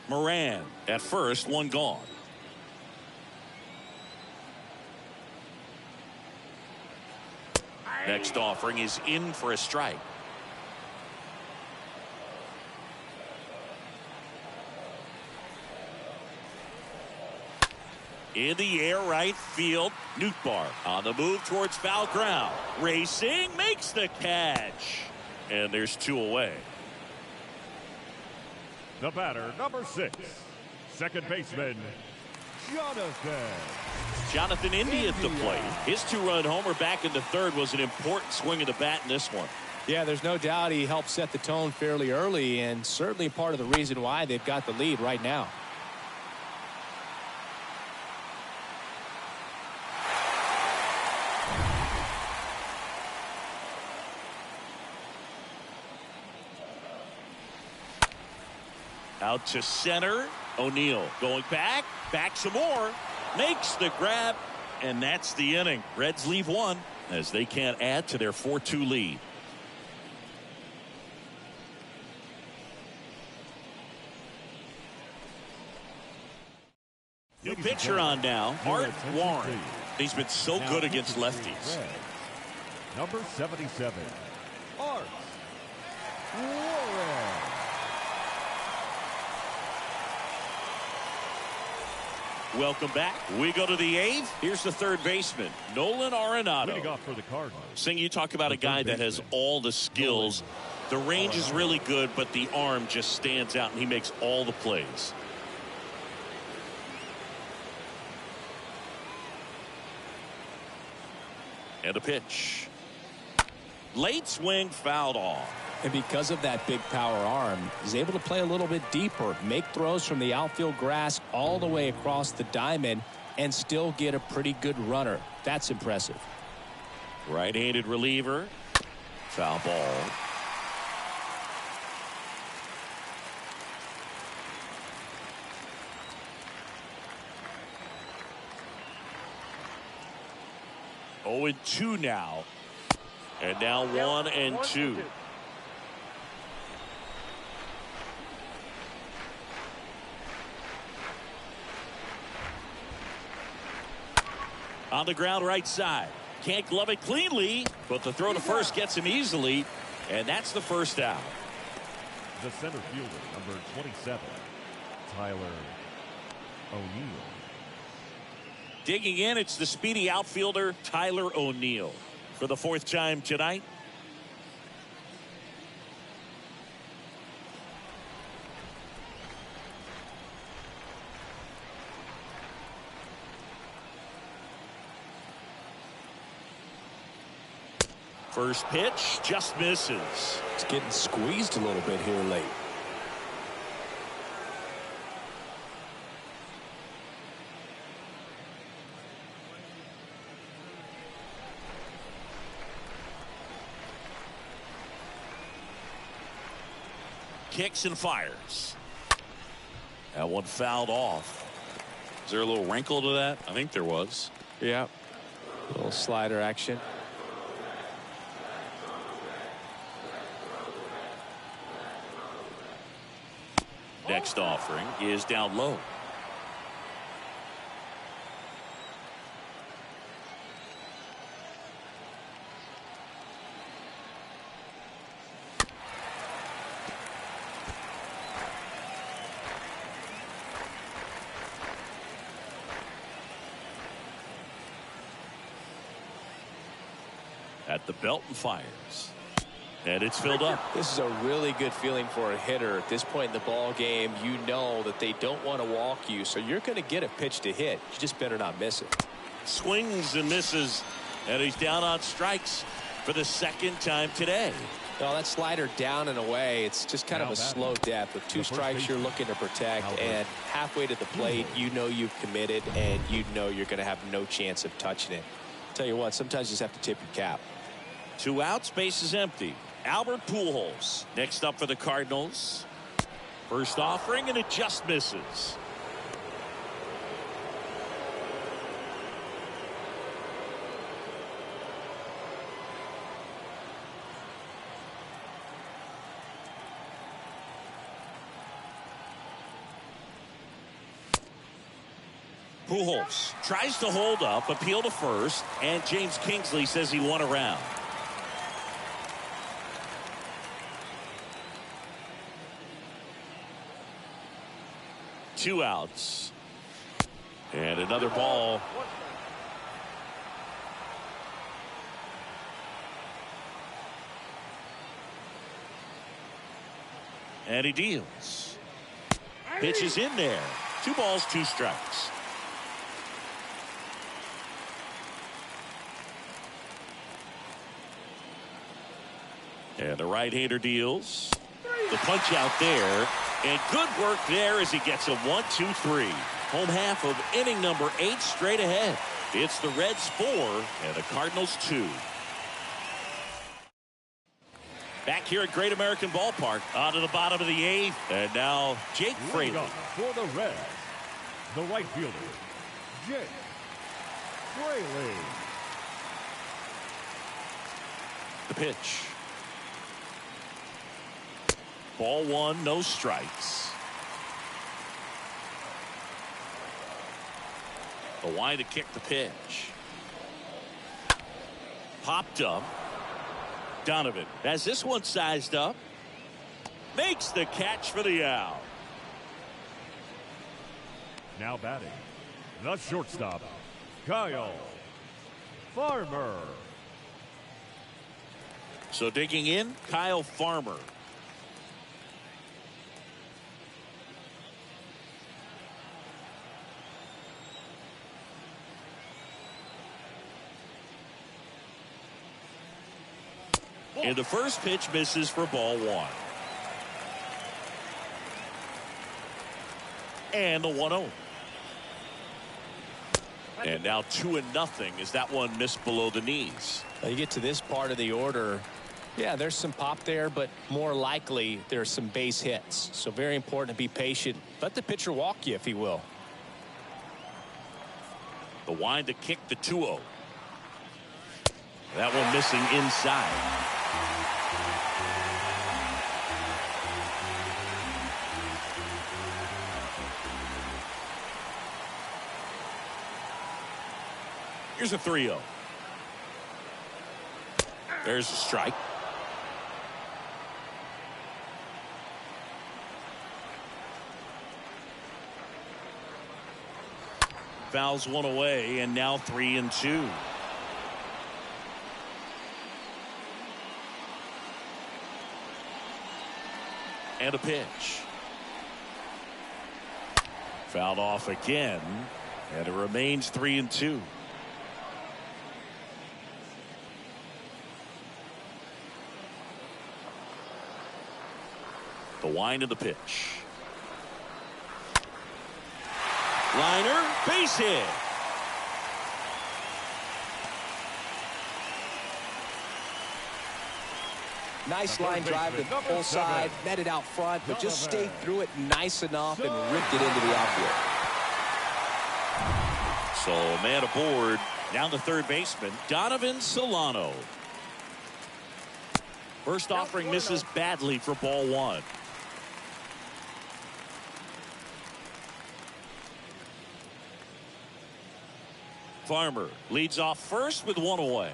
A: Moran at first, one gone. Next offering is in for a strike. In the air, right field. Nootbaar on the move towards foul ground. Racing, makes the catch. And there's 2 away.
C: The batter, number 6, second baseman,
A: Jonathan India at the plate. His 2-run homer back in the 3rd was an important swing of the bat in this one.
E: Yeah, there's no doubt he helped set the tone fairly early, and certainly part of the reason why they've got the lead right now.
A: Out to center. O'Neill going back some more, makes the grab, and that's the inning. Reds leave 1 as they can't add to their 4-2 lead. New pitcher on now, Art Warren. He's been so good against lefties.
C: Number 77, Art Warren.
A: Welcome back. We go to the 8th. Here's the 3rd baseman, Nolan Arenado.
C: Leading off for the Cardinals.
A: Sing, you talk about a guy that has all the skills. The range is really good, but the arm just stands out, and he makes all the plays. And a pitch. Late swing, fouled off.
E: And because of that big power arm, he's able to play a little bit deeper, make throws from the outfield grass all the way across the diamond, and still get a pretty good runner. That's impressive.
A: Right-handed reliever. Foul ball. Oh, and 2 now. And now 1-2. On the ground right side. Can't glove it cleanly, but the throw to first gets him easily, and that's the first out.
C: The center fielder, number 27, Tyler O'Neill.
A: Digging in, it's the speedy outfielder, Tyler O'Neill. For the fourth time tonight. First pitch just misses.
B: It's getting squeezed a little bit here late.
A: Kicks and fires. That one fouled off. Is there a little wrinkle to that? I think there was.
B: Yeah. A little slider action.
A: Next offering is down low. At the belt and fires. And it's filled up.
B: This is a really good feeling for a hitter at this point in the ball game. You know that they don't want to walk you, so you're going to get a pitch to hit. You just better not miss it.
A: Swings and misses, and he's down on strikes for the second time today.
B: No, that slider down and away. It's just kind of a slow death. With two strikes you're looking to protect, and halfway to the plate, you know you've committed, and you know you're going to have no chance of touching it. Tell you what, sometimes you just have to tip your cap.
A: 2 outs, base is empty. Albert Pujols next up for the Cardinals. First offering, and it just misses. Pujols tries to hold up, appeal to first, and James Kingsley says he won a round. Two outs. And another ball. And he deals. Pitch is in there. 2 balls, 2 strikes. And the right-hander deals. The punch out there. And good work there as he gets a 1-2-3. Home half of inning number 8 straight ahead. It's the Reds 4 and the Cardinals 2. Back here at Great American Ballpark. On to the bottom of the 8th. And now Jake Fraley.
C: For the Reds, the right fielder, Jake Fraley.
A: The pitch. Ball 1, no strikes. The wind to kick the pitch. Popped up. Donovan has this one sized up. Makes the catch for the out.
C: Now batting, the shortstop, Kyle Farmer.
A: So digging in, Kyle Farmer. And the first pitch misses for ball 1. And the 1-0. And now 2-0 as that one missed below the knees.
B: Now you get to this part of the order. Yeah, there's some pop there, but more likely there's some base hits. So very important to be patient. Let the pitcher walk you if he will.
A: The wind to kick the 2-0. That one missing inside. Here's a 3-0. There's a strike. Fouls one away, and now 3-2. And a pitch. Fouled off again, and it remains 3-2. The wind of the pitch. Liner, base hit.
B: Nice line drive to the full side, met it out front, but just stayed through it nice enough and ripped it into the outfield.
A: So man aboard. Down the third baseman, Donovan Solano. First offering misses badly for ball one. Farmer leads off first with one away.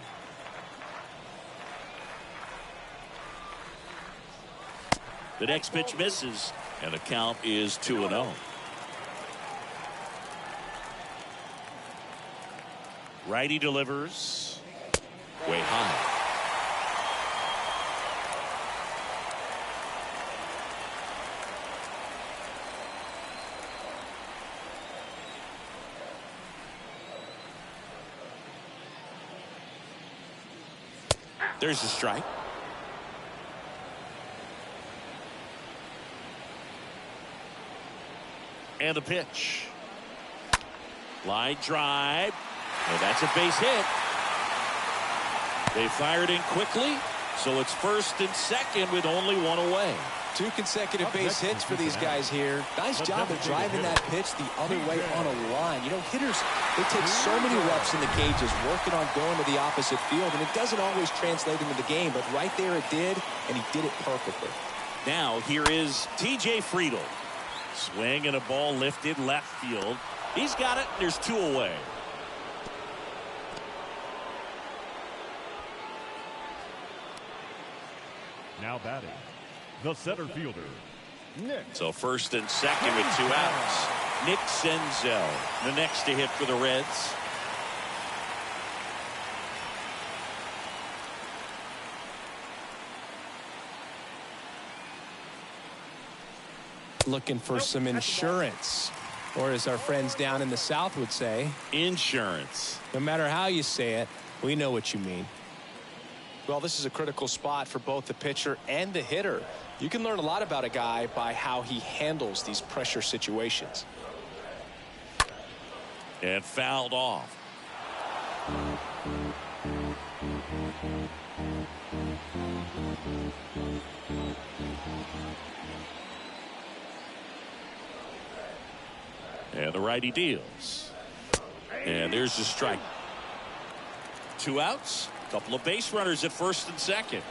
A: The next pitch misses, and the count is 2-0. Righty delivers way high. There's a strike. And a pitch. Line drive. And that's a base hit. They fired in quickly, so it's first and second with only one away.
B: 2 consecutive base hits for these guys here. Nice job of driving that pitch the other way on a line. You know, hitters, they take so many reps in the cages working on going to the opposite field, and it doesn't always translate into the game, but right there it did, and he did it perfectly.
A: Now here is T.J. Fraley. Swing and a ball lifted left field. He's got it. There's 2 away.
C: Now batting, the center fielder, Nick.
A: So first and second with 2 outs. Nick Senzel, the next to hit for the Reds.
E: Looking for some insurance, or as our friends down in the South would say,
A: insurance.
E: No matter how you say it, we know what you mean.
B: Well, this is a critical spot for both the pitcher and the hitter. You can learn a lot about a guy by how he handles these pressure situations.
A: And fouled off. And the righty deals. And there's the strike. 2 outs. Couple of base runners at first and second.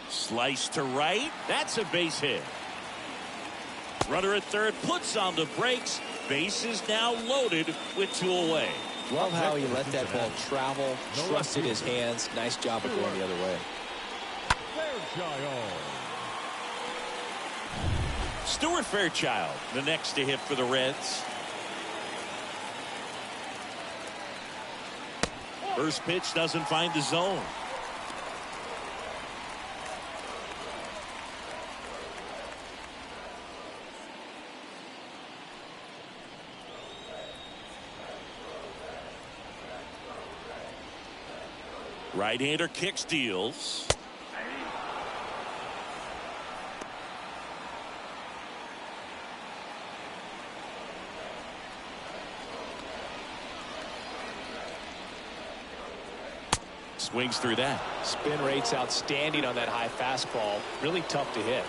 A: Slice to right. That's a base hit. Runner at third puts on the brakes. Base is now loaded with 2 away.
B: Love how he let that ball travel, trusted his hands. Nice job of going the other way.
A: Stuart Fairchild, the next to hit for the Reds. First pitch doesn't find the zone. Right-hander kicks, deals. Swings through that.
E: Spin rate's outstanding on that high fastball. Really tough to hit.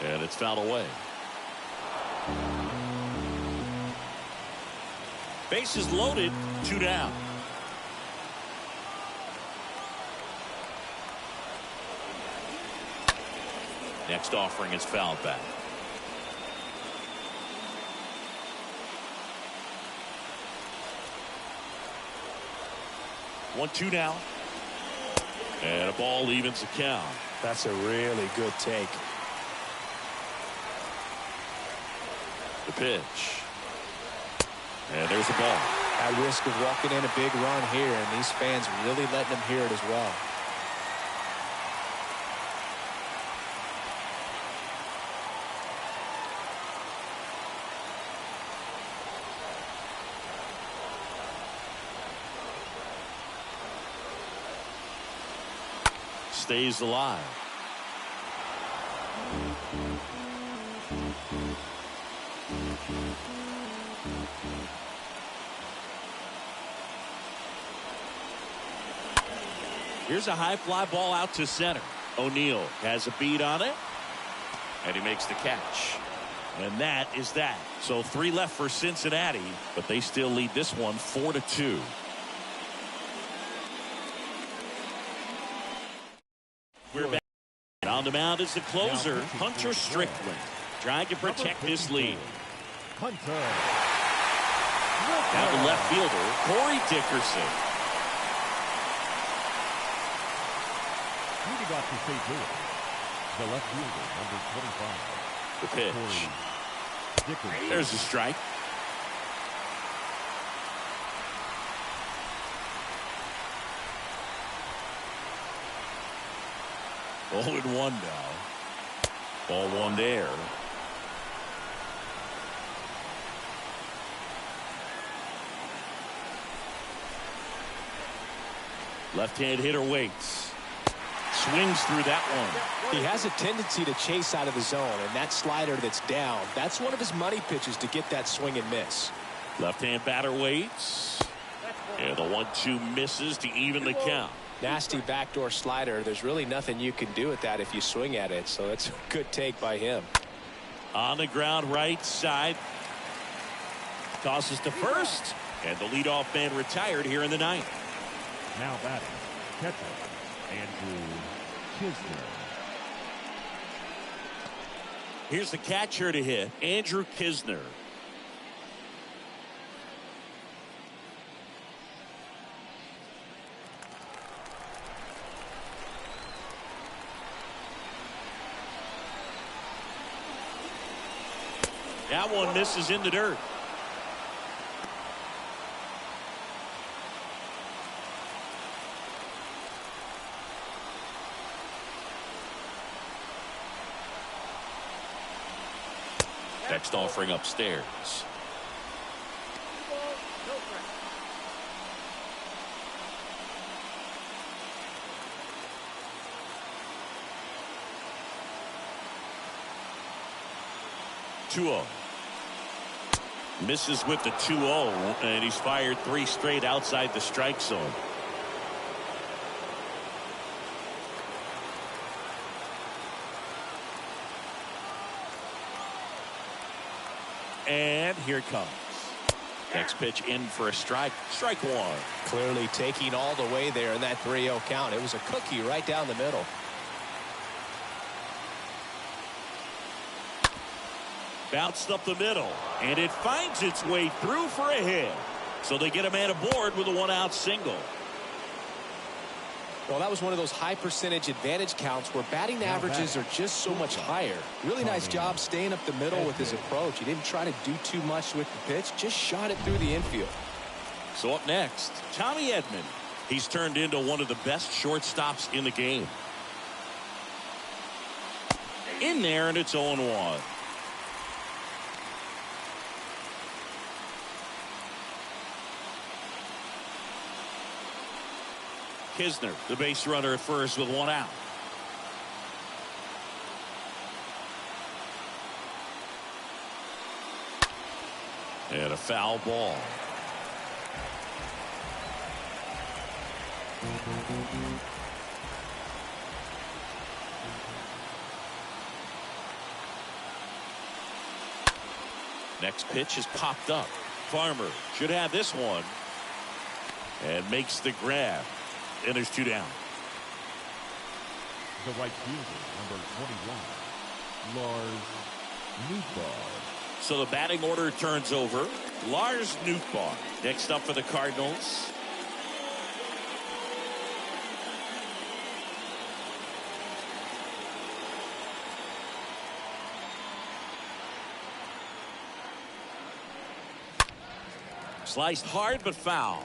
A: And it's fouled away. Bases loaded, 2 down. Next offering is fouled back. 1-2 now. And a ball evens the count.
B: That's a really good take.
A: The pitch. And there's the ball.
B: At risk of walking in a big run here, and these fans really letting them hear it as well.
A: Stays alive. Here's a high fly ball out to center. O'Neill has a beat on it, and he makes the catch. And that is that. So 3 left for Cincinnati, but they still lead this one 4-2. We're back. On the mound is the closer, Hunter Strickland, trying to protect this lead.
C: Hunter.
A: Now the left fielder, Corey Dickerson.
C: He got to stay good. The left fielder, number 25.
A: The pitch.
C: Dickerson.
A: There's a strike. Oh, and 1 now. Ball 1 there. Left-hand hitter waits. Swings through that one.
B: He has a tendency to chase out of the zone, and that slider that's down, that's one of his money pitches to get that swing and miss.
A: Left-hand batter waits. And the 1-2 misses to even the count.
B: Nasty backdoor slider. There's really nothing you can do with that if you swing at it, so it's a good take by him.
A: On the ground right side. Tosses to first, and the leadoff man retired here in the 9th.
C: Now batting, catcher, Andrew Kisner.
A: Here's the catcher to hit, Andrew Kisner. That one misses in the dirt. Next offering upstairs. Misses with the 2-0, and he's fired 3 straight outside the strike zone. And here it comes. Next pitch in for a strike. Strike 1.
B: Clearly taking all the way there in that 3-0 count. It was a cookie right down the middle.
A: Bounced up the middle, and it finds its way through for a hit. So they get a man aboard with a 1-out single.
B: Well, that was one of those high percentage advantage counts where batting averages are just so much higher. Really nice job staying up the middle with his approach. He didn't try to do too much with the pitch, just shot it through the infield.
A: So up next, Tommy Edmond. He's turned into one of the best shortstops in the game. In there, and it's 0-1. Kisner, the base runner at first with 1 out. And a foul ball. Next pitch is popped up. Farmer should have this one. And makes the grab. And there's 2 down.
C: The right fielder, number 21, Lars Nootbaar.
A: So the batting order turns over. Lars Nootbaar next up for the Cardinals. Sliced hard but foul.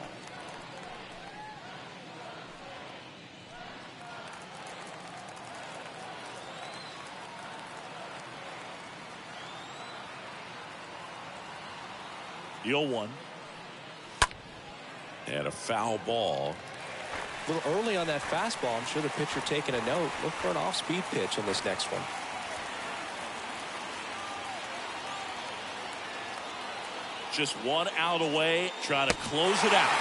A: The 0-1. And a foul ball.
B: A little early on that fastball. I'm sure the pitcher taking a note. Look for an off-speed pitch on this next one.
A: Just one out away, trying to close it out.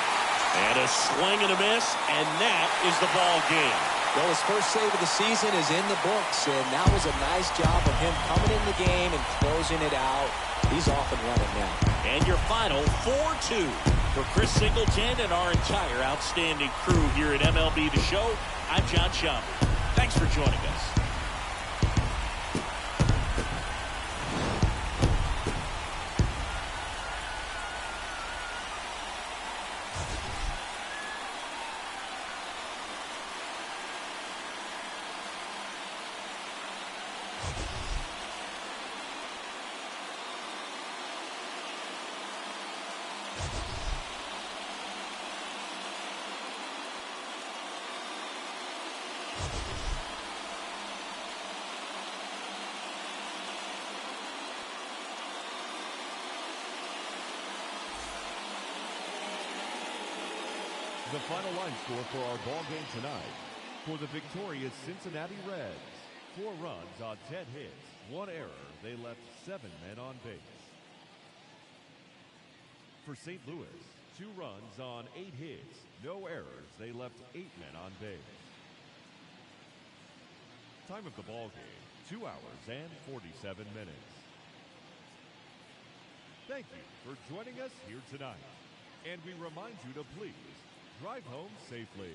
A: And a swing and a miss, and that is the ball game.
B: Well, his first save of the season is in the books, and that was a nice job of him coming in the game and closing it out. He's off and running now.
A: And your final 4-2 for Chris Singleton and our entire outstanding crew here at MLB The Show. I'm John Schaumburg. Thanks for joining us.
C: The final line score for our ball game tonight. For the victorious Cincinnati Reds, 4 runs on 10 hits, 1 error. They left 7 men on base. For St. Louis, 2 runs on 8 hits, no errors. They left 8 men on base. Time of the ball game, 2 hours and 47 minutes. Thank you for joining us here tonight. And we remind you to please drive home safely.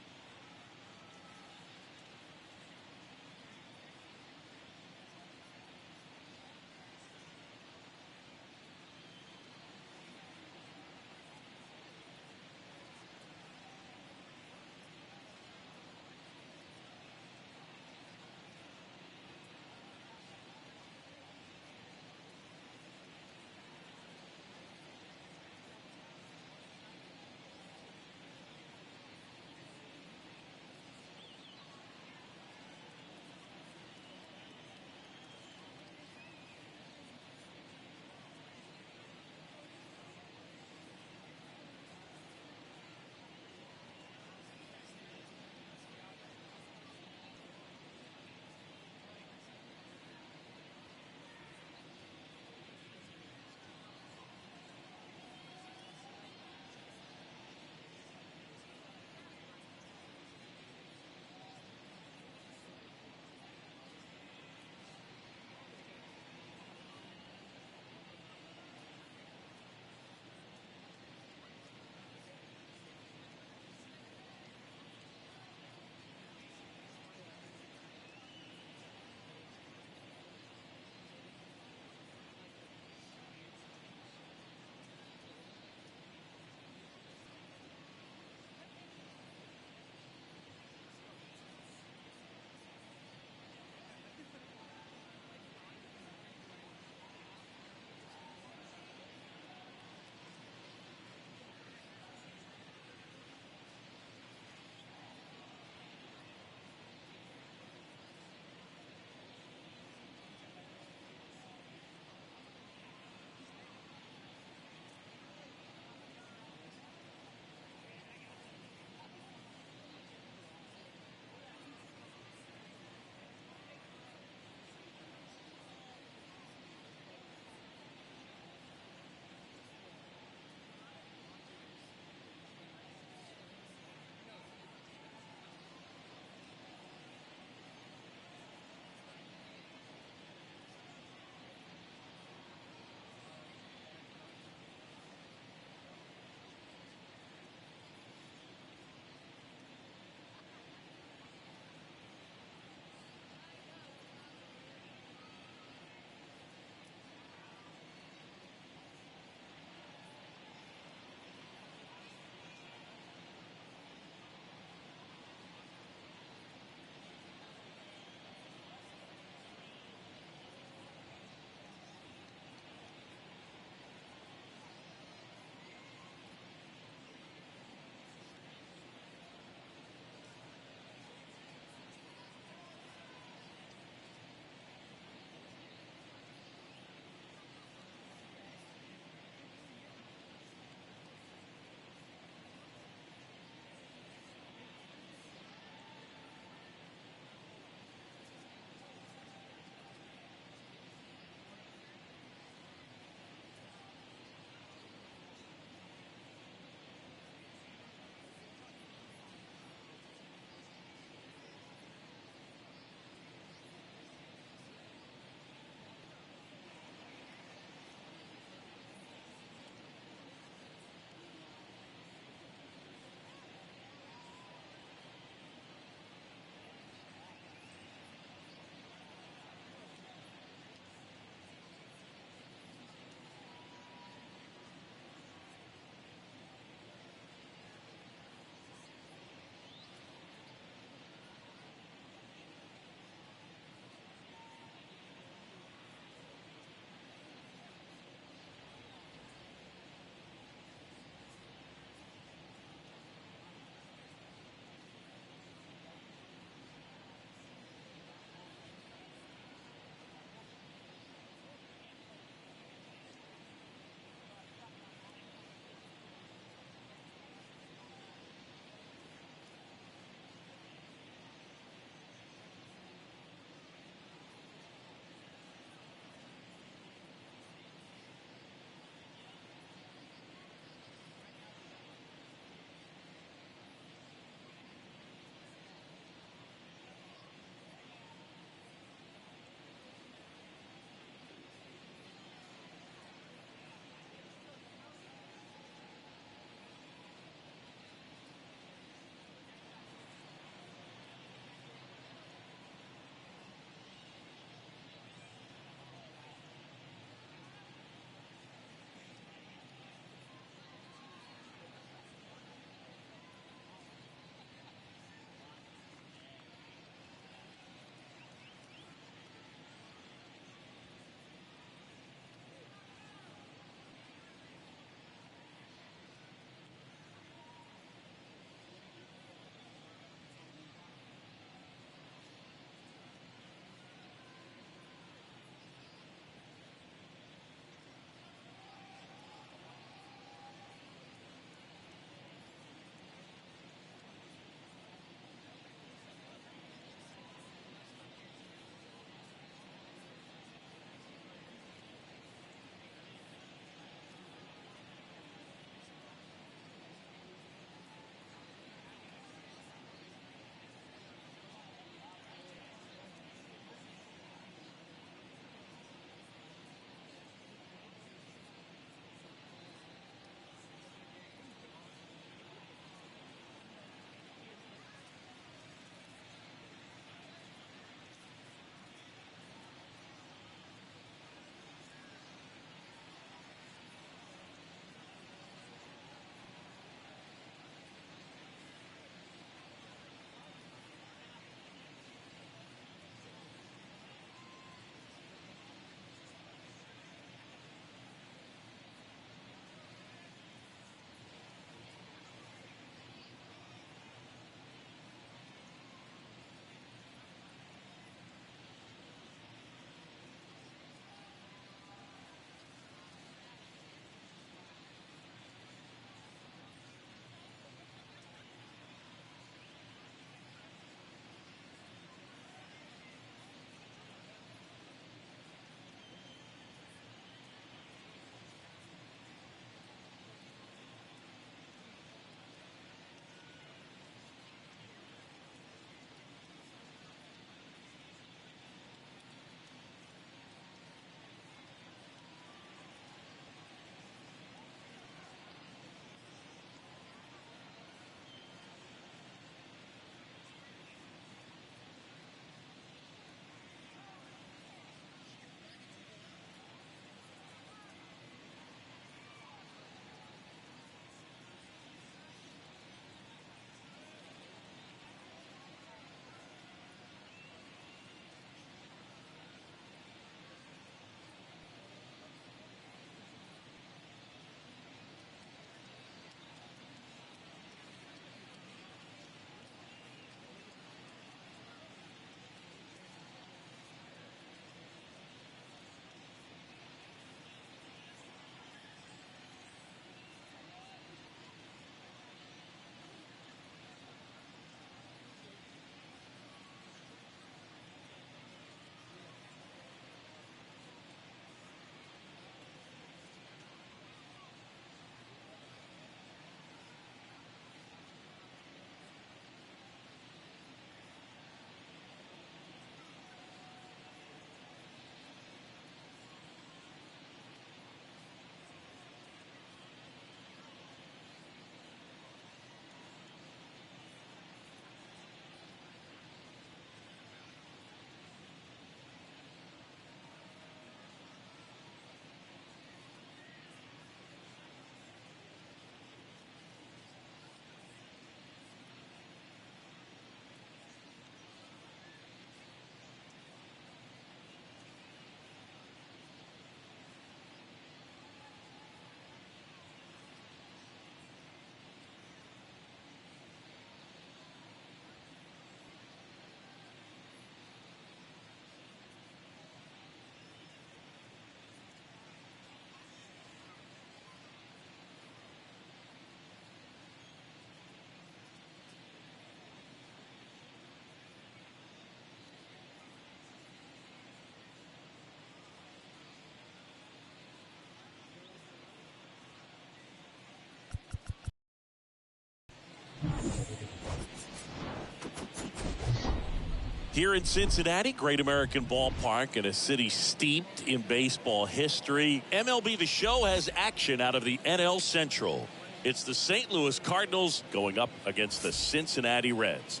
A: Here in Cincinnati, great American ballpark and a city steeped in baseball history. MLB The Show has action out of the NL Central. It's the St. Louis Cardinals going up against the Cincinnati Reds.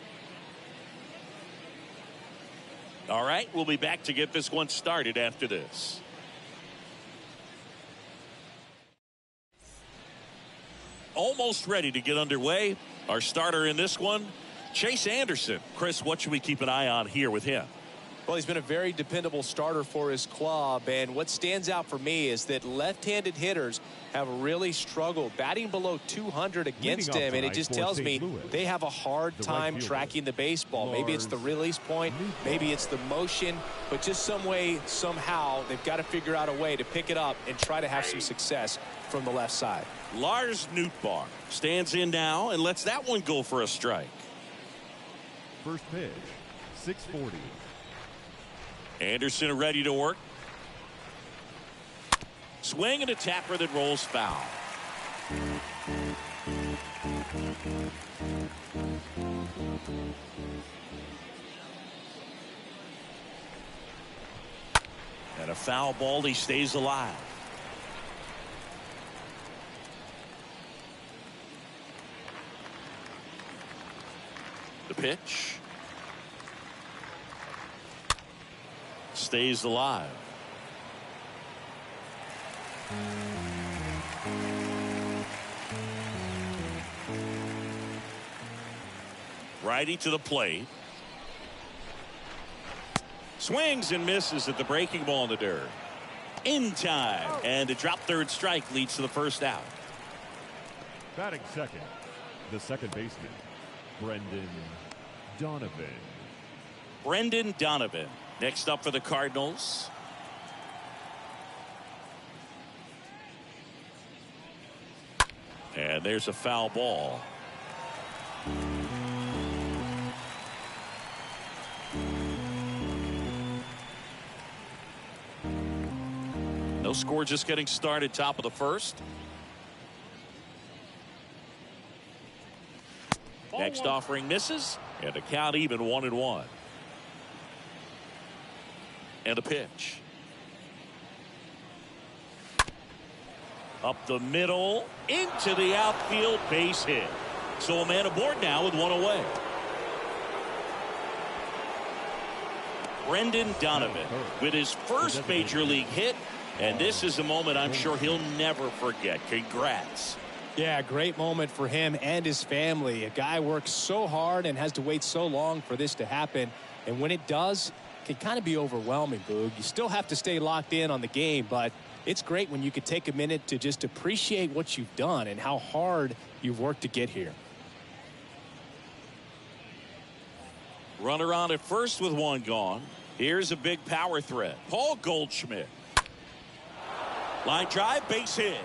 A: All right, we'll be back to get this one started after this. Almost ready to get underway. Our starter in this one, Chase Anderson. Chris, what should we keep an eye on here with him?
B: Well, he's been a very dependable starter for his club, and what stands out for me is that left-handed hitters have really struggled batting below 200 against him, and it just tells me they have a hard time tracking the baseball. Maybe it's the release point, maybe it's the motion, but just some way, somehow, they've got to figure out a way to pick it up and try to have some success from the left side.
A: Lars Nootbaar stands in now and lets that one go for a strike.
C: First pitch, 640.
A: Anderson ready to work. Swing and a tapper that rolls foul. And a foul ball, he stays alive. The pitch. Stays alive. Righty to the plate. Swings and misses at the breaking ball in the dirt. In time. And a drop third strike leads to the first out.
C: Batting second, the second baseman, Brendan Donovan.
A: Brendan Donovan. Next up for the Cardinals. And there's a foul ball. No score, just getting started, top of the first. Next offering misses, and a count even 1-1. And a pitch. Up the middle, into the outfield, base hit. So a man aboard now with one away. Brendan Donovan with his first major league hit, and this is a moment I'm sure he'll never forget. Congrats.
E: Yeah, great moment for him and his family. A guy works so hard and has to wait so long for this to happen, and when it does, it can kind of be overwhelming, Boog. You still have to stay locked in on the game, but it's great when you could take a minute to just appreciate what you've done and how hard you've worked to get here.
A: Runner on at first with one gone. Here's a big power threat. Paul Goldschmidt. Line drive, base hit.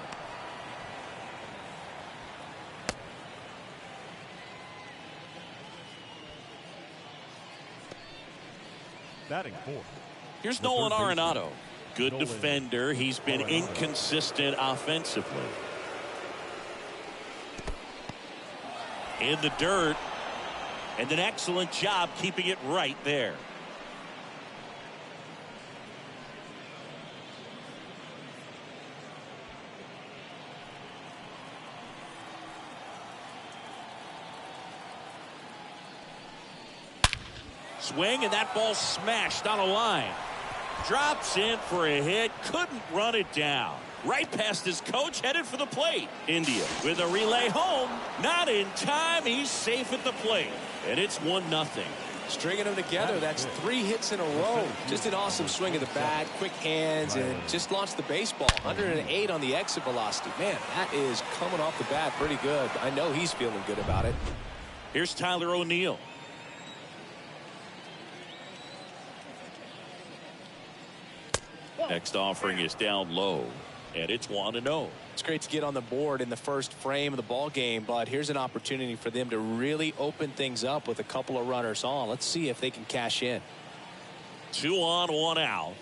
C: Batting fourth.
A: Here's Nolan Arenado. Good defender. He's been inconsistent offensively. In the dirt. And an excellent job keeping it right there. Swing, and that ball smashed on a line. Drops in for a hit. Couldn't run it down. Right past his coach, headed for the plate. India with a relay home. Not in time. He's safe at the plate. And it's 1-0.
B: Stringing them together, that's 3 hits in a row. Just an awesome swing of the bat, quick hands, and just launched the baseball. 108 on the exit velocity. Man, that is coming off the bat pretty good. I know he's feeling good about it.
A: Here's Tyler O'Neill. Next offering is down low, and it's 1-0.
B: It's great to get on the board in the first frame of the ball game, but here's an opportunity for them to really open things up with a couple of runners on. Let's see if they can cash in.
A: 2 on, 1 out.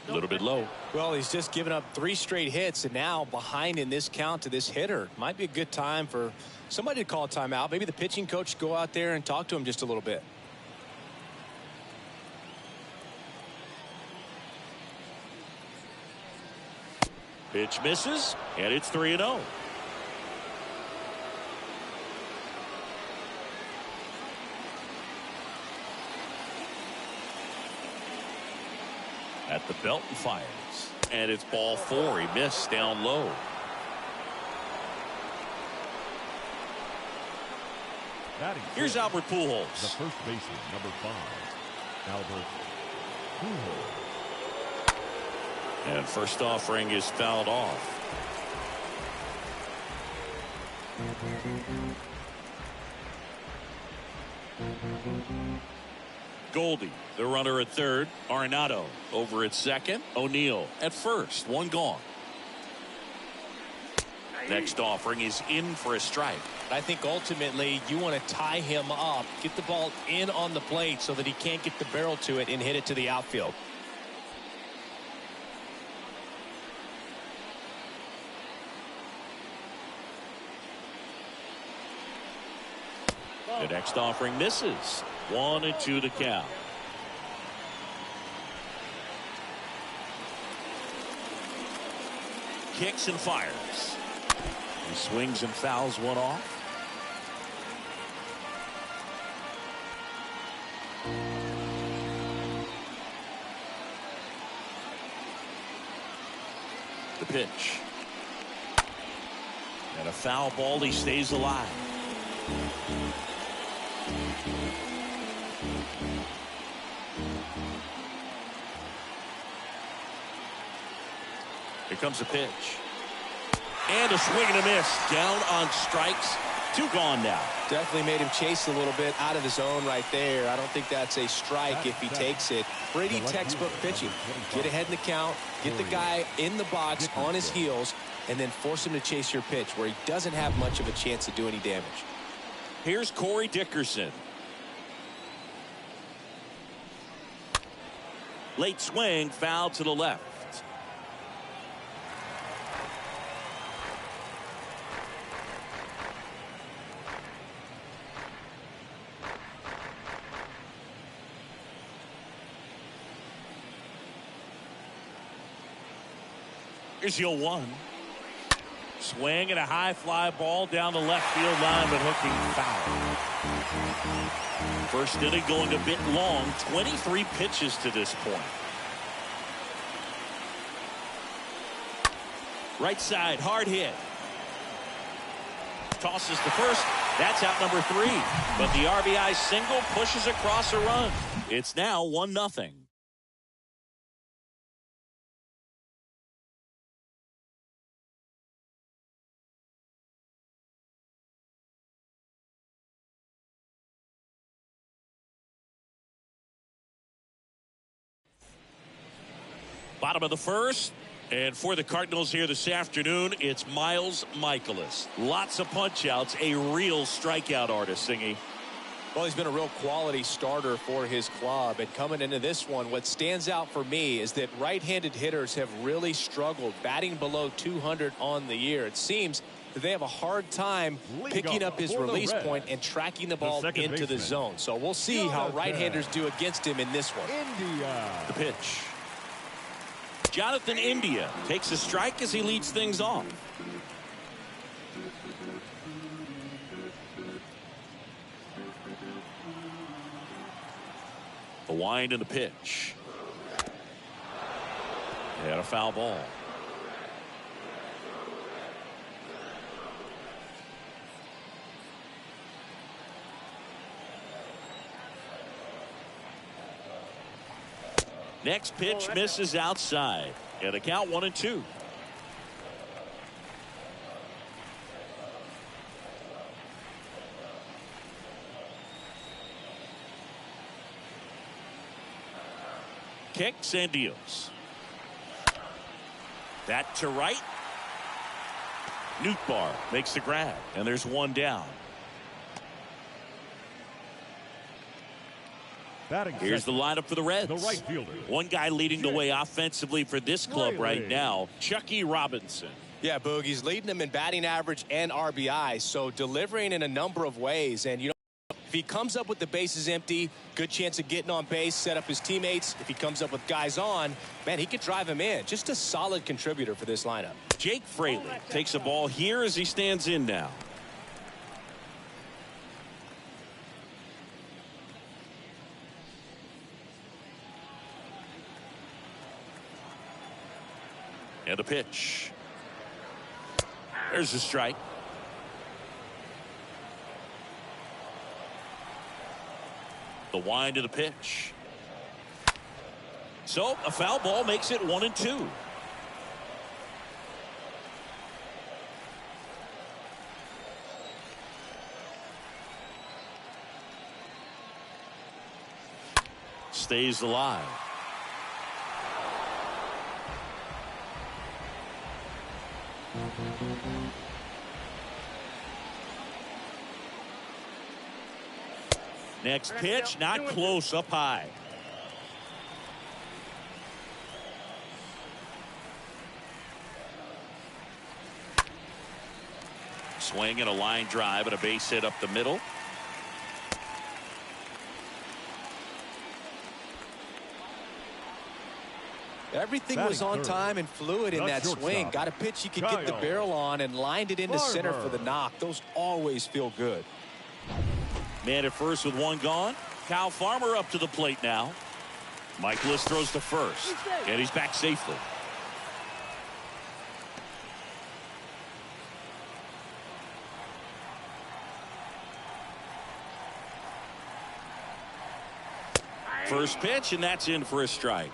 A: A little bit low.
B: Well, he's just given up 3 straight hits, and now behind in this count to this hitter. Might be a good time for somebody to call a timeout. Maybe the pitching coach go out there and talk to him just a little bit.
A: Pitch misses, and it's 3-0. At the belt and fires. And it's ball 4. He missed down low. Here's Albert Pujols.
C: The first baseman, number 5, Albert Pujols.
A: And first offering is fouled off. Goldie, the runner at third. Arenado over at second. O'Neill at first. One gone. Next offering is in for a strike.
B: I think ultimately you want to tie him up, get the ball in on the plate so that he can't get the barrel to it and hit it to the outfield.
A: The next offering misses. 1-2 to count. Kicks and fires. He swings and fouls one off. The pitch. And a foul ball. He stays alive. Here comes a pitch. And a swing and a miss. Down on strikes. 2 gone now.
B: Definitely made him chase a little bit out of the zone right there. I don't think that's a strike if he takes it. Pretty textbook pitching. Get ahead in the count, get the guy in the box on his heels, and then force him to chase your pitch where he doesn't have much of a chance to do any damage.
A: Here's Corey Dickerson. Late swing, foul to the left. Here's the 0-1. Swing and a high fly ball down the left field line, but hooking foul. First inning going a bit long. 23 pitches to this point. Right side, hard hit. Tosses to first. That's out number 3. But the RBI single pushes across a run. It's now 1-0. Bottom of the first, and for the Cardinals here this afternoon, it's Miles Michaelis. Lots of punch-outs, a real strikeout artist, Singy.
B: Well, he's been a real quality starter for his club, and coming into this one, what stands out for me is that right-handed hitters have really struggled, batting below 200 on the year. It seems that they have a hard time picking up his release point and tracking the ball into the zone. So we'll see how right-handers do against him in this one.
A: The pitch. Jonathan India takes a strike as he leads things off. The wind and the pitch. And a foul ball. Next pitch misses outside. And a count 1-2. Kicks and deals. That to right. Nootbaar makes the grab. And there's one down. Here's the lineup for the Reds.
C: The right fielder.
A: One guy leading the way offensively for this club right now, Chucky Robinson.
B: Yeah, Boog, he's leading them in batting average and RBI, so delivering in a number of ways. And, you know, If he comes up with the bases empty, good chance of getting on base, set up his teammates. If he comes up with guys on, man, he could drive him in. Just a solid contributor for this lineup.
A: Jake Fraley takes a ball here as he stands in now. And a pitch. There's a strike. The wind of the pitch. So a foul ball makes it 1-2. Stays alive. Next pitch, not close, up high. Swing and a line drive and a base hit up the middle.
B: Everything was on time and fluid in that swing. Got a pitch he could get the barrel on and lined it into center for the knock. Those always feel good.
A: Man at first with one gone. Kyle Farmer up to the plate now. Michaelis throws to first, and he's back safely. First pitch, and that's in for a strike.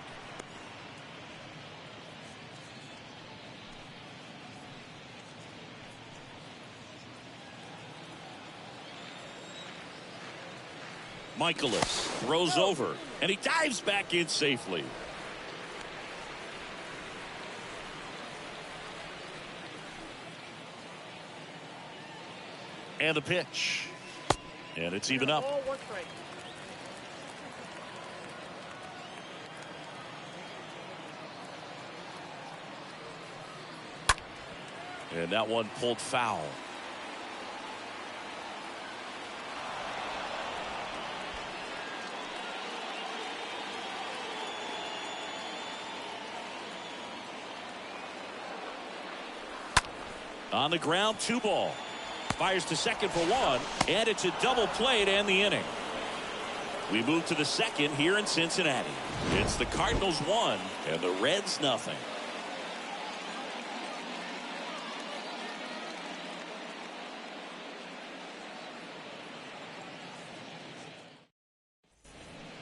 A: Michaelis throws over, and he dives back in safely. And the pitch. And it's even up. And that one pulled foul. On the ground, 2 ball. Fires to second for 1, and it's a double play to end the inning. We move to the second here in Cincinnati. It's the Cardinals 1 and the Reds nothing.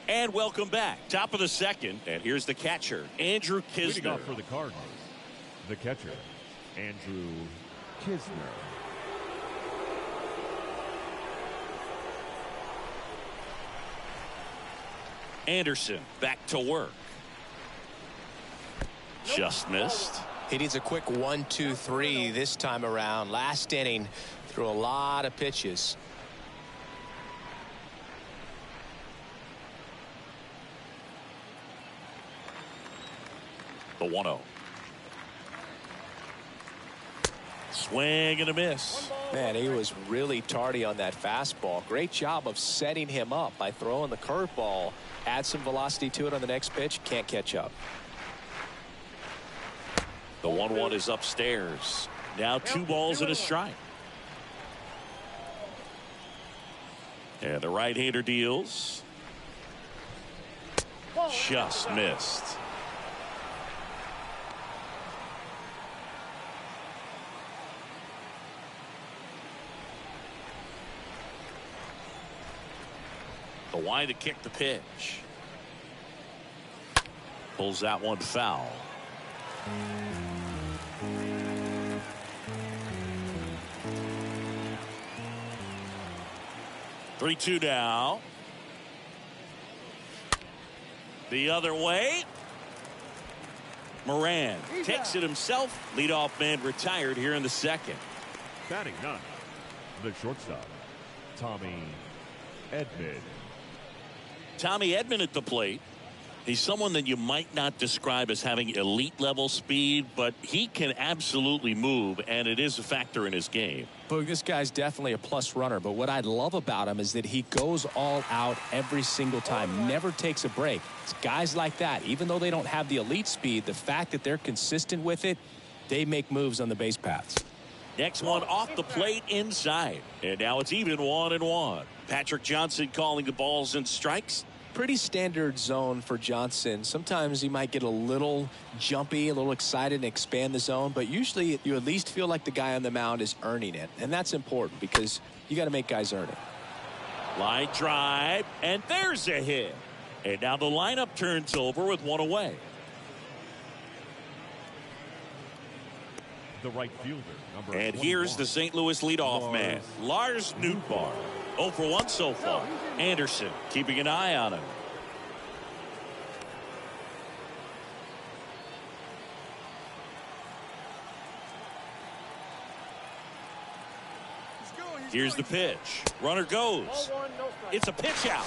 A: And welcome back. Top of the second, and here's the catcher, Andrew Kisner.
C: Leading off for the Cardinals, the catcher, Andrew Kisner.
A: Anderson back to work. Just missed.
B: He needs a quick 1-2-3 this time around. Last inning, threw a lot of pitches.
A: The 1-0. Swing and a miss.
B: Man, he was really tardy on that fastball. Great job of setting him up by throwing the curveball. Add some velocity to it on the next pitch. Can't catch up.
A: The 1-1 is upstairs. Now 2 balls and a strike. And the right-hander deals. Just missed. The wind to kick the pitch. Pulls that one foul. Three-two now. The other way. Moran takes it himself. Leadoff man retired here in the second.
C: Batting 9, the shortstop, Tommy Edmond.
A: Tommy Edmond at the plate. He's someone that you might not describe as having elite level speed, but he can absolutely move, and it is a factor in his game.
B: Boog, this guy's definitely a plus runner, but what I love about him is that he goes all out every single time, never takes a break. It's guys like that, even though they don't have the elite speed, the fact that they're consistent with it, they make moves on the base paths.
A: Next one off the plate inside, and now it's even 1-1. Patrick Johnson calling the balls and strikes.
B: Pretty standard zone for Johnson. Sometimes he might get a little jumpy, a little excited and expand the zone, but usually you at least feel like the guy on the mound is earning it, and that's important because you got to make guys earn it.
A: Line drive, and there's a hit. And now the lineup turns over with one away.
C: The right fielder, number
A: And here's the St. Louis leadoff man, Lars Nootbaar. 0 for 1 so far. Anderson keeping an eye on him. Here's the pitch. Runner goes. It's a pitch out.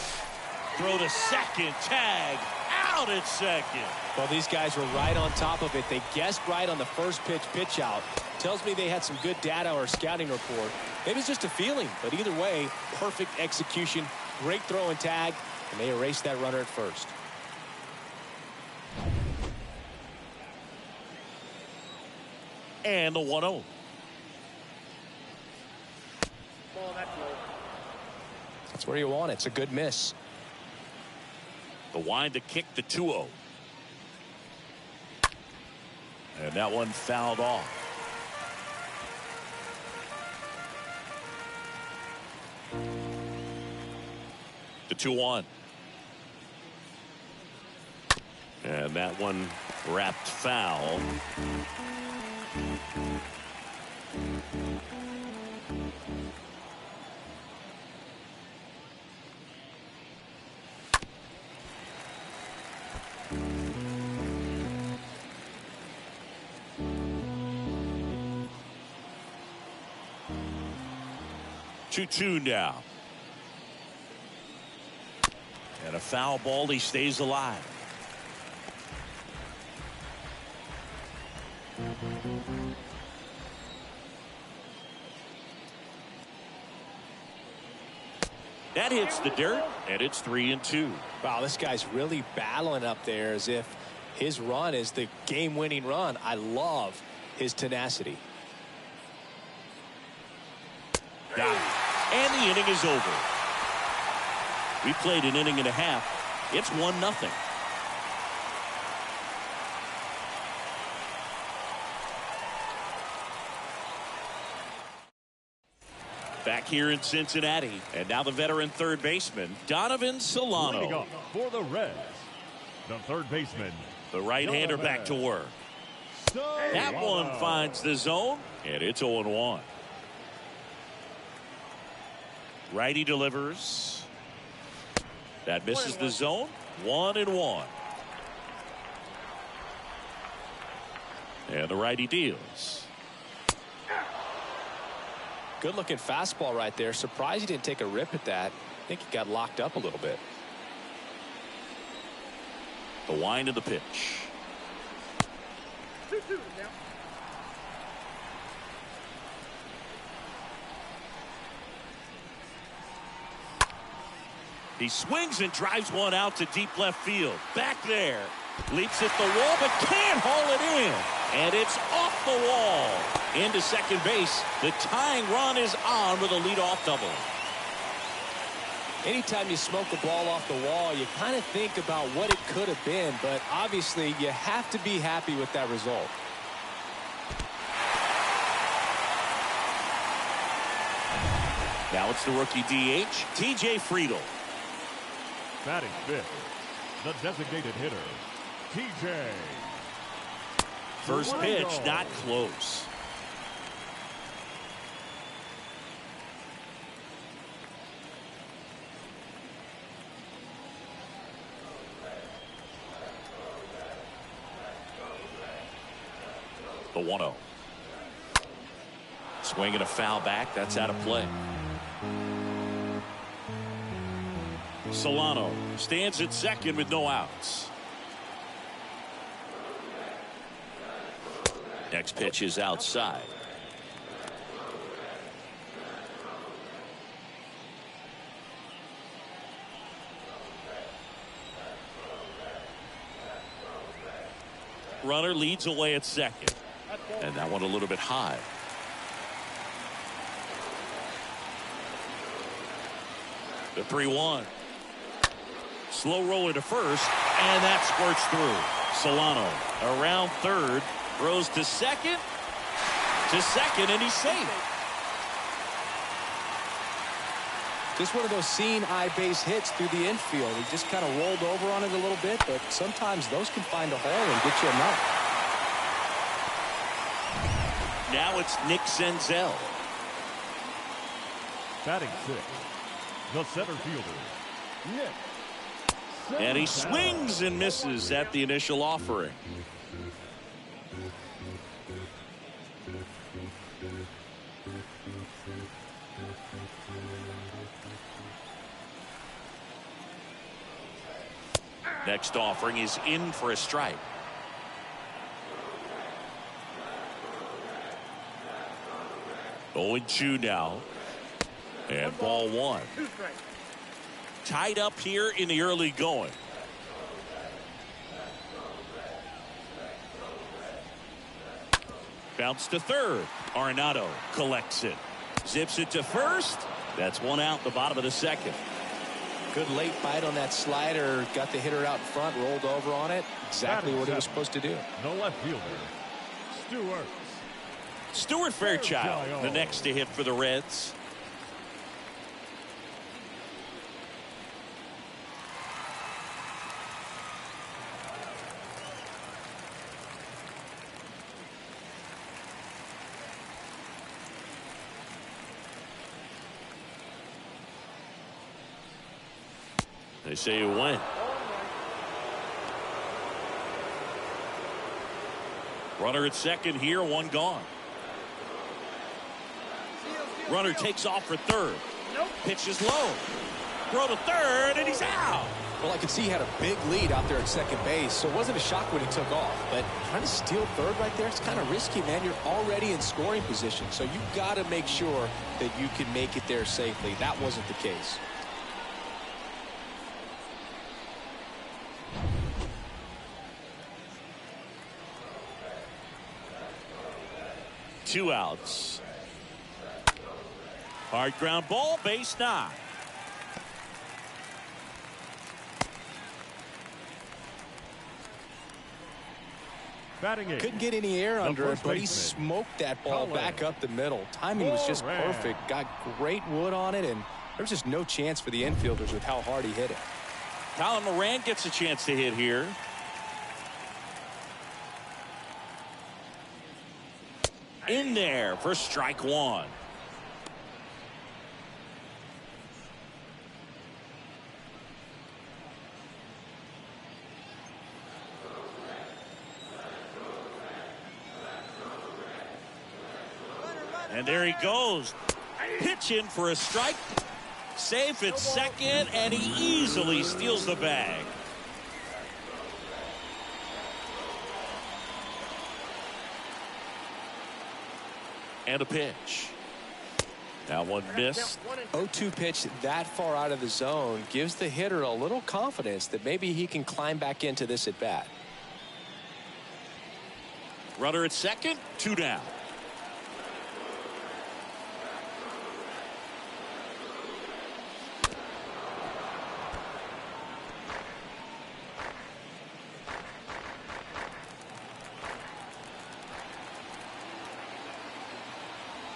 A: Throw to second. Tag out at second.
E: Well, these guys were right on top of it. They guessed right on the first pitch out. Tells me they had some good data or scouting report. Maybe it's just a feeling, but either way, perfect execution, great throw and tag, and they erased that runner at first.
A: And the 1-0.
B: That's where you want it. It's a good miss.
A: The wind to kick the 2-0. And that one fouled off. The 2-1. And that one wrapped foul. Two now. And a foul ball. He stays alive. That hits the dirt, and it's 3-2.
E: Wow, this guy's really battling up there as if his run is the game-winning run. I love his tenacity.
A: Got it. And the inning is over. We played an inning and a half. It's 1-0. Back here in Cincinnati, and now the veteran third baseman, Donovan Solano.
C: Leading up for the Reds, the third baseman,
A: The right-hander back to work. That one finds the zone, and it's 0-1. Righty delivers. That misses the zone. 1-1. And the righty deals.
E: Good looking fastball right there. Surprised he didn't take a rip at that. I think he got locked up a little bit.
A: The wind of the pitch. He swings and drives one out to deep left field. Back there. Leaps at the wall, but can't haul it in. And it's off the wall. Into second base. The tying run is on with a leadoff double.
E: Anytime you smoke the ball off the wall, you kind of think about what it could have been, but obviously you have to be happy with that result.
A: Now it's the rookie DH, TJ Friedl.
C: batting fifth, the designated hitter, TJ.
A: First pitch, not close. The 1-0. Swinging a foul back. That's out of play. Solano stands at second with no outs. Next pitch is outside. Runner leads away at second. And that one a little bit high. The 3-1. Slow roller to first, and that squirts through. Solano around third, throws to second, and he's safe.
E: Just one of those seeing eye base hits through the infield. He just kind of rolled over on it a little bit, but sometimes those can find a hole and get you a knock.
A: Now it's Nick Senzel.
C: Batting 6, the center fielder, Nick.
A: And he swings and misses at the initial offering. Next offering is in for a strike. Going 2 now. And ball 1. Tied up here in the early going. Bounce to third. Arenado collects it. Zips it to first. That's 1 out, the bottom of the second.
E: Good late bite on that slider. Got the hitter out in front, rolled over on it. Exactly what he was supposed to do.
C: The left fielder, Stewart.
A: Stuart Fairchild, the next to hit for the Reds. They say you win. Runner at second here, 1 gone. Runner takes off for third. Pitch is low. Throw to third, and he's out.
E: Well, I could see he had a big lead out there at second base, so it wasn't a shock when he took off. But trying to steal third right there, it's kind of risky, man. You're already in scoring position, so you got to make sure that you can make it there safely. That wasn't the case.
A: Two outs. Hard ground ball, base knock.
C: Batting 8.
E: Couldn't get any air under it,
C: first
E: but he
C: baseman,
E: smoked that ball
C: Colin
E: back up the middle. Timing was just
C: Moran.
E: perfect. Got great wood on it, and there was just no chance for the infielders with how hard he hit it.
A: Colin Moran gets a chance to hit here. In there for strike 1. And there he goes. Pitch in for a strike. Safe at second, and he easily steals the bag. And a pitch. That one missed.
E: 0-2 pitch that far out of the zone gives the hitter a little confidence that maybe he can climb back into this at bat.
A: Runner at second, 2 down.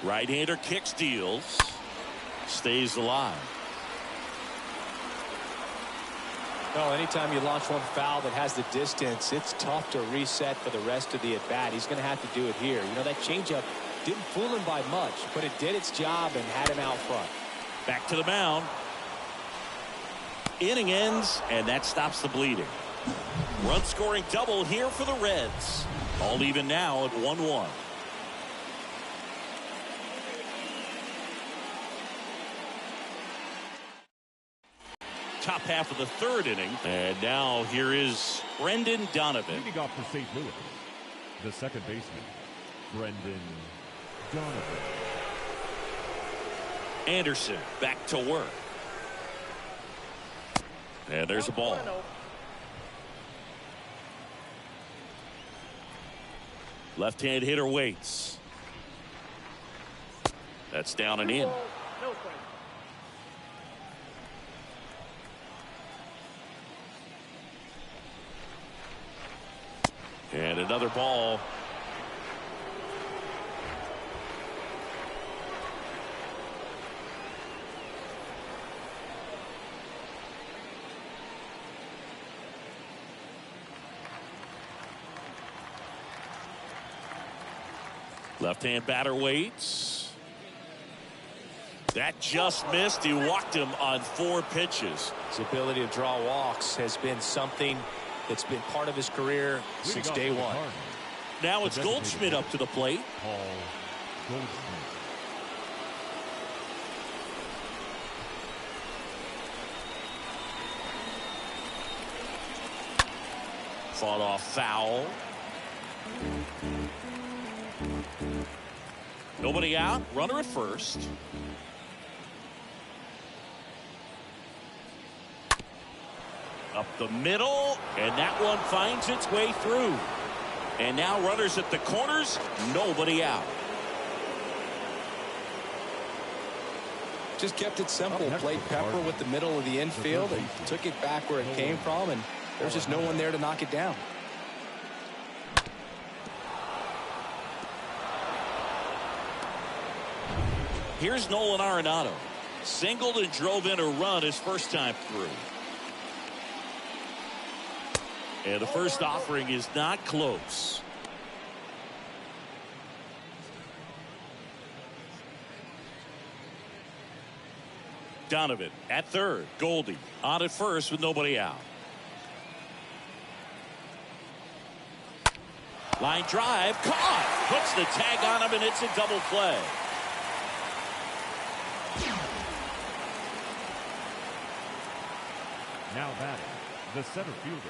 A: Right-hander kicks, deals, stays alive.
E: Well, anytime you launch one foul that has the distance, it's tough to reset for the rest of the at-bat. He's going to have to do it here. You know, that changeup didn't fool him by much, but it did its job and had him out front.
A: Back to the mound. Inning ends, and that stops the bleeding. Run-scoring double here for the Reds. All even now at 1-1. Top half of the third inning, and now here is Brendan Donovan.
C: Leading off for St. Louis, the second baseman, Brendan Donovan.
A: Anderson back to work. And there's a ball. Left-hand hitter waits. That's down and in. And another ball. Left-hand batter waits. That just missed. He walked him on 4 pitches.
B: His ability to draw walks has been something that's been part of his career since day one.
A: Now it's Goldschmidt up to the plate.
C: Paul Goldschmidt.
A: Fought off foul. Nobody out. Runner at first. Up the middle, and that one finds its way through. And now runners at the corners, nobody out.
B: Just kept it simple. Played pepper with the middle of the infield and took it back where it came from, and there's just no one there to knock it down.
A: Here's Nolan Arenado. Singled and drove in a run his first time through. And the first offering is not close. Donovan at third. Goldie on at first with nobody out. Line drive caught. Puts the tag on him, and it's a double play.
C: Now batting, the center fielder,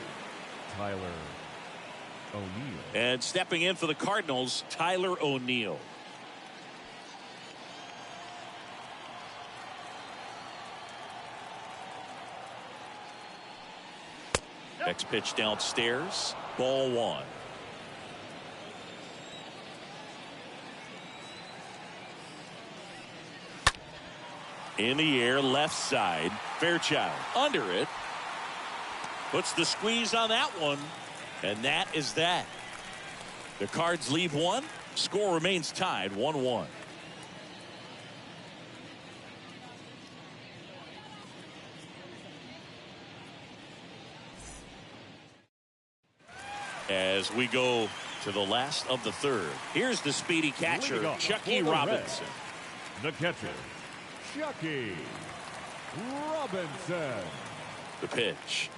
C: Tyler O'Neill.
A: And stepping in for the Cardinals, Tyler O'Neill. Next pitch downstairs. Ball 1. In the air, left side. Fairchild under it. Puts the squeeze on that one. And that is that. The Cards leave 1. Score remains tied 1-1. As we go to the last of the third. Here's the speedy catcher, Chucky Robinson.
C: The catcher, Chucky Robinson.
A: The pitch.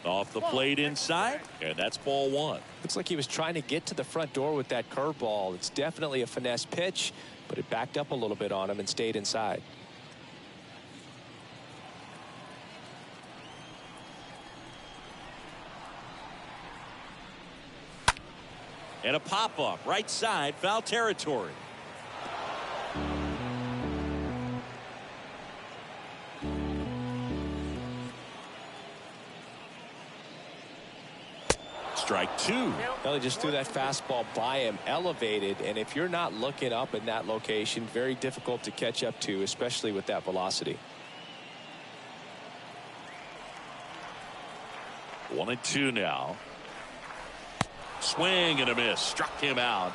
A: Off the plate inside, and that's ball 1.
B: Looks like he was trying to get to the front door with that curveball. It's definitely a finesse pitch, but it backed up a little bit on him and stayed inside.
A: And a pop-up, right side, foul territory. Strike 2.
B: Well, he just threw that fastball by him, elevated, and if you're not looking up in that location, very difficult to catch up to, especially with that velocity.
A: 1-2 now. Swing and a miss. Struck him out.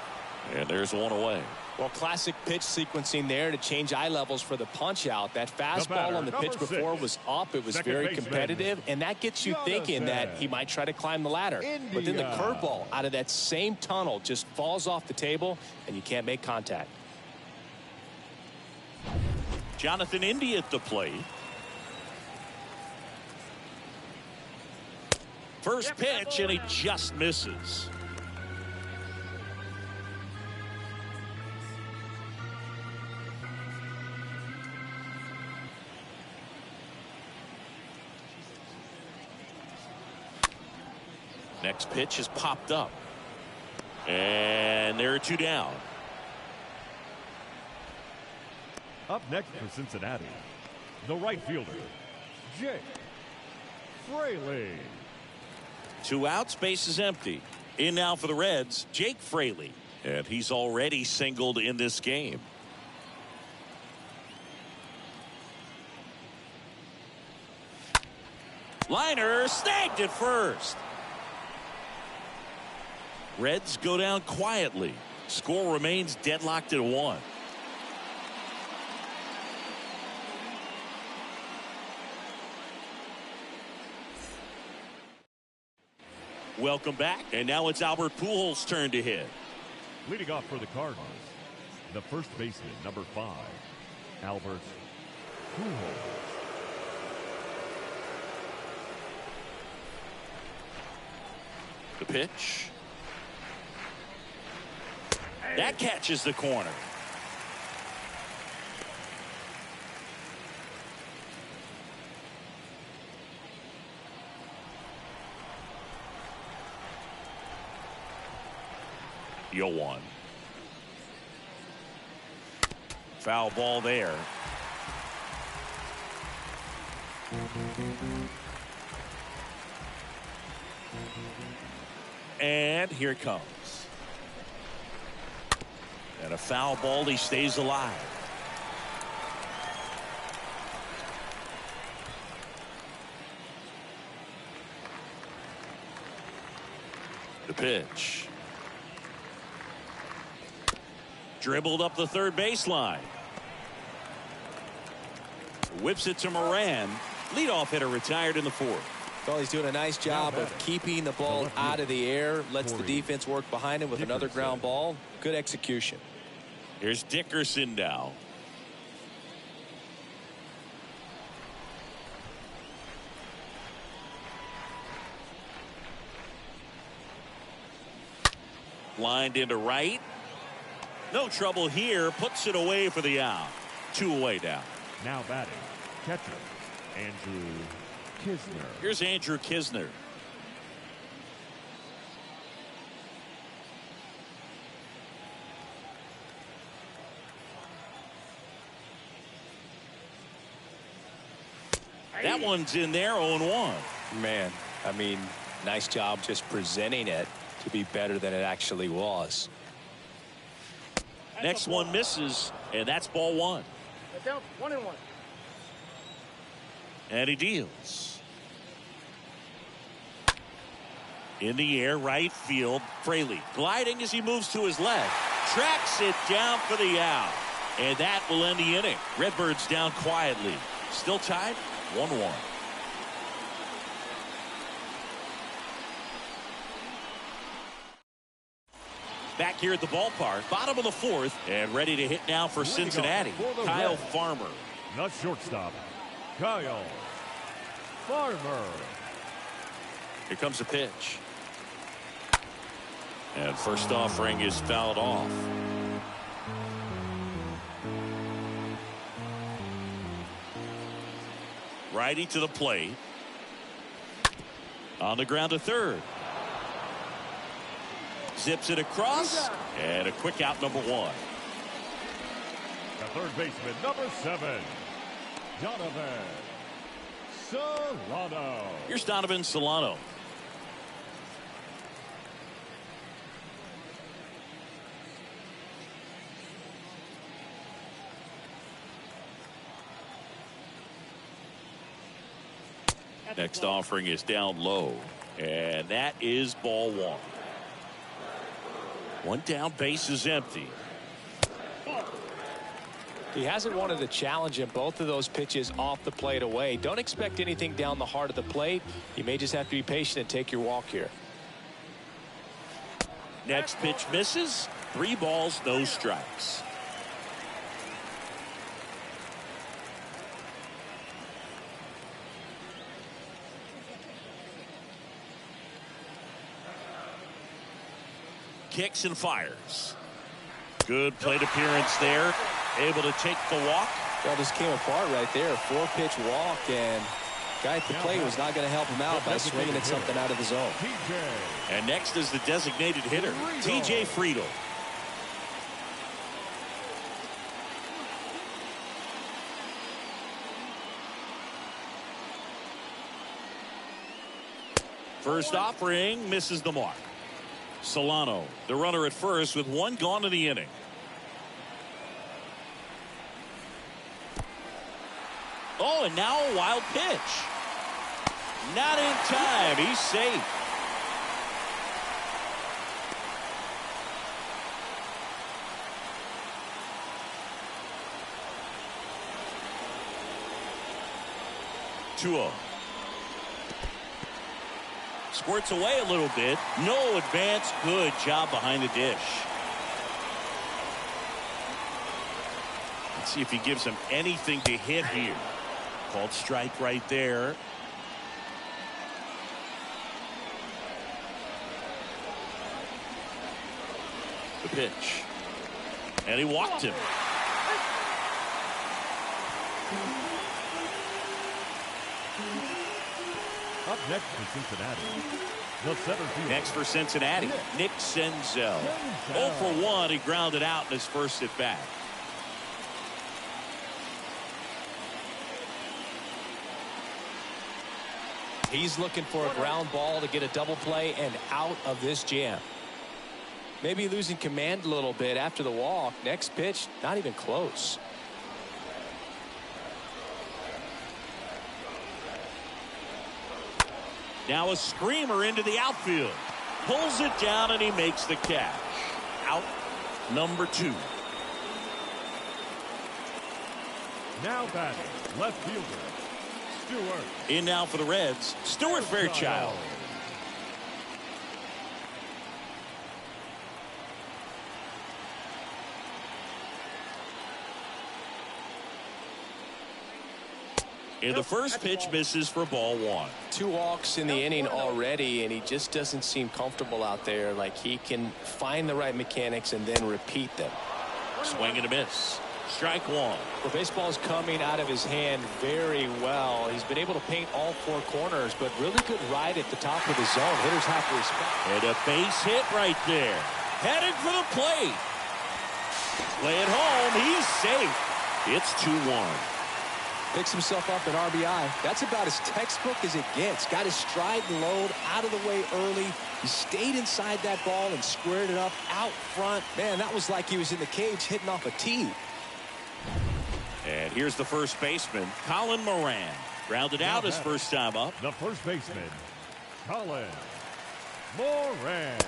A: And there's one away.
B: Well, classic pitch sequencing there to change eye levels for the punch out. That fastball on the pitch before was up. It was very competitive, and that gets you thinking that he might try to climb the ladder. But then the curveball out of that same tunnel just falls off the table, and you can't make contact.
A: Jonathan India at the plate. First pitch, and he just misses. Next pitch is popped up. And there are 2 down.
C: Up next for Cincinnati, the right fielder, Jake Fraley.
A: 2 outs, base is empty. In now for the Reds, Jake Fraley. And he's already singled in this game. Liner snagged at first. Reds go down quietly. Score remains deadlocked at 1. Welcome back, and now it's Albert Pujols' turn to hit.
C: Leading off for the Cardinals, the first baseman, number 5, Albert Pujols.
A: The pitch. That catches the corner. Yoan. Foul ball there. And here it comes. And a foul ball. He stays alive. The pitch. Dribbled up the third baseline. Whips it to Moran. Leadoff hitter retired in the 4th.
B: Well, he's doing a nice job of keeping the ball out of the air. Lets the defense work behind him with another ground ball. Good execution.
A: Here's Dickerson now. Lined into right. No trouble here. Puts it away for the out. 2 away now.
C: Now batting, catcher, Andrew Kisner.
A: Here's Andrew Kisner. That one's in there, 0-1.
B: Man, I mean, nice job just presenting it to be better than it actually was.
A: Next one misses, and that's ball 1.
D: Down 1-1.
A: And he deals. In the air, right field. Fraley gliding as he moves to his left. Tracks it down for the out. And that will end the inning. Redbirds down quietly. Still tied, 1-1. Back here at the ballpark, bottom of the 4th, and ready to hit now for Cincinnati. Kyle Farmer.
C: The shortstop, Kyle Farmer.
A: Here comes the pitch. And first offering is fouled off. Righty to the plate. On the ground to third. Zips it across. And a quick out, number 1.
C: The third baseman, number 7, Donovan Solano.
A: Here's Donovan Solano. Next offering is down low. And that is ball 1. 1 down, base is empty.
B: He hasn't wanted a challenge in both of those pitches off the plate away. Don't expect anything down the heart of the plate. You may just have to be patient and take your walk here.
A: Next pitch misses. 3 balls, no strikes. Kicks and fires. Good plate appearance there. Able to take the walk.
B: Well, this came apart right there. 4-pitch walk, and Guy at the plate was not going to help him out by swinging at something out of the zone.
A: And next is the designated hitter, TJ Friedl. First offering misses the mark. Solano, the runner at first with one gone in the inning. Oh, and now a wild pitch. Not in time. He's safe. Tua. Squirts away a little bit. No advance. Good job behind the dish. Let's see if he gives him anything to hit here. Called strike right there. The pitch. And he walked him.
C: Up next for Cincinnati, the center fielder.
A: Next for Cincinnati, Nick Senzel. 0 for 1. He grounded out in his first at bat.
B: He's looking for a ground ball to get a double play and out of this jam. Maybe losing command a little bit after the walk. Next pitch, not even close.
A: Now a screamer into the outfield. Pulls it down and he makes the catch. Out number 2.
C: Now batting, left fielder, Stewart.
A: In now for the Reds, Stuart Fairchild. And the first pitch misses for ball 1.
B: 2 walks in the inning already, and he just doesn't seem comfortable out there. Like he can find the right mechanics and then repeat them.
A: Swing and a miss. Strike 1.
B: Well, baseball's coming out of his hand very well. He's been able to paint all 4 corners, but really good ride at the top of the zone. Hitters have to respect.
A: And a base hit right there. Headed for the plate. Play it home. He's safe. It's 2-1.
B: Picks himself up an RBI. That's about as textbook as it gets. Got his stride and load out of the way early. He stayed inside that ball and squared it up out front. Man, that was like he was in the cage hitting off a tee.
A: And here's the first baseman, Colin Moran. Grounded out his first time up.
C: The first baseman, Colin Moran.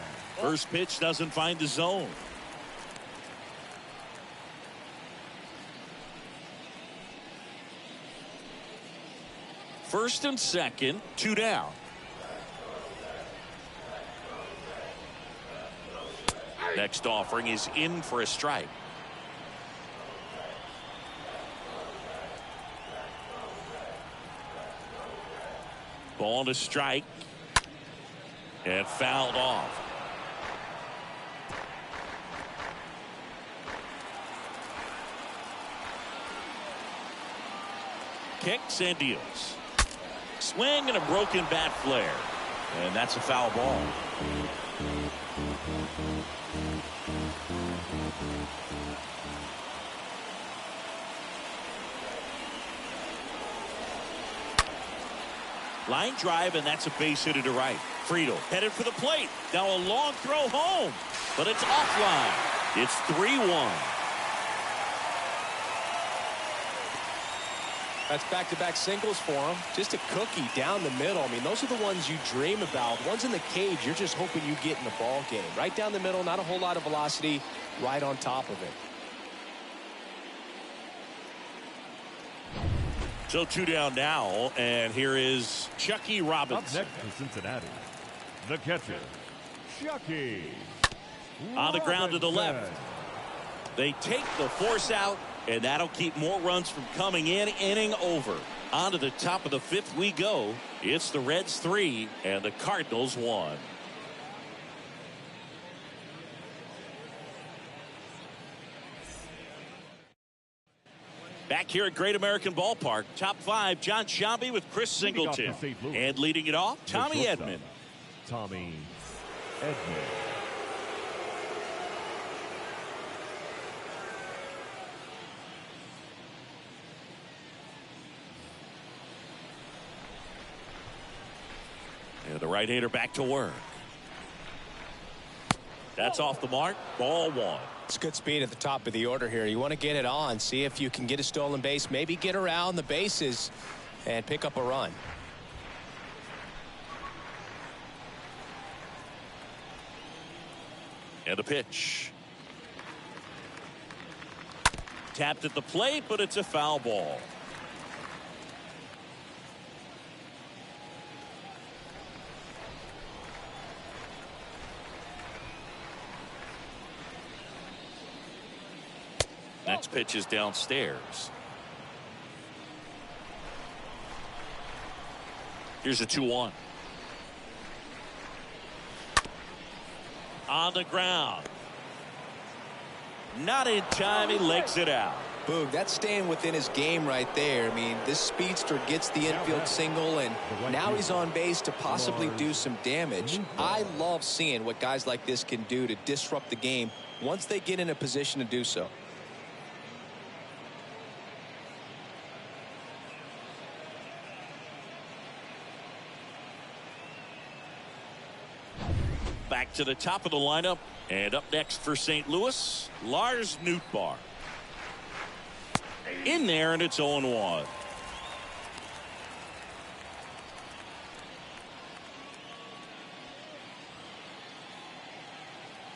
A: First pitch doesn't find the zone. First and second, 2 down. Next offering is in for a strike. Ball to strike. And fouled off. Kicks and deals. Swing and a broken bat flare. And that's a foul ball. Line drive, and that's a base hit to right. Friedl headed for the plate. Now a long throw home, but it's offline. It's 3-1.
B: That's back-to-back singles for him. Just a cookie down the middle. I mean, those are the ones you dream about. Ones in the cage, you're just hoping you get in the ball game. Right down the middle, not a whole lot of velocity, right on top of it.
A: So 2 down now, and here is Chucky Robinson.
C: Up next for Cincinnati, the catcher, Chucky.
A: On the ground to the left. They take the force out, and that'll keep more runs from coming in. Inning over. On to the top of the 5th we go. It's the Reds 3 and the Cardinals 1. Back here at Great American Ballpark, top 5, John Sciambi with Chris Singleton. And leading it off, Tommy Edmond.
C: Tommy Edmond.
A: And the right-hander back to work. That's off the mark. Ball 1.
B: It's good speed at the top of the order here. You want to get it on, see if you can get a stolen base, maybe get around the bases and pick up a run.
A: And the pitch. Tapped at the plate, but it's a foul ball. Next pitch is downstairs. Here's a 2-1. On the ground. Not in time. He legs it out.
B: Boog, that's staying within his game right there. I mean, this speedster gets the infield single, and now he's on base to possibly do some damage. I love seeing what guys like this can do to disrupt the game once they get in a position to do so.
A: Back to the top of the lineup, and up next for St. Louis, Lars Nootbaar. In there, and it's 0-1.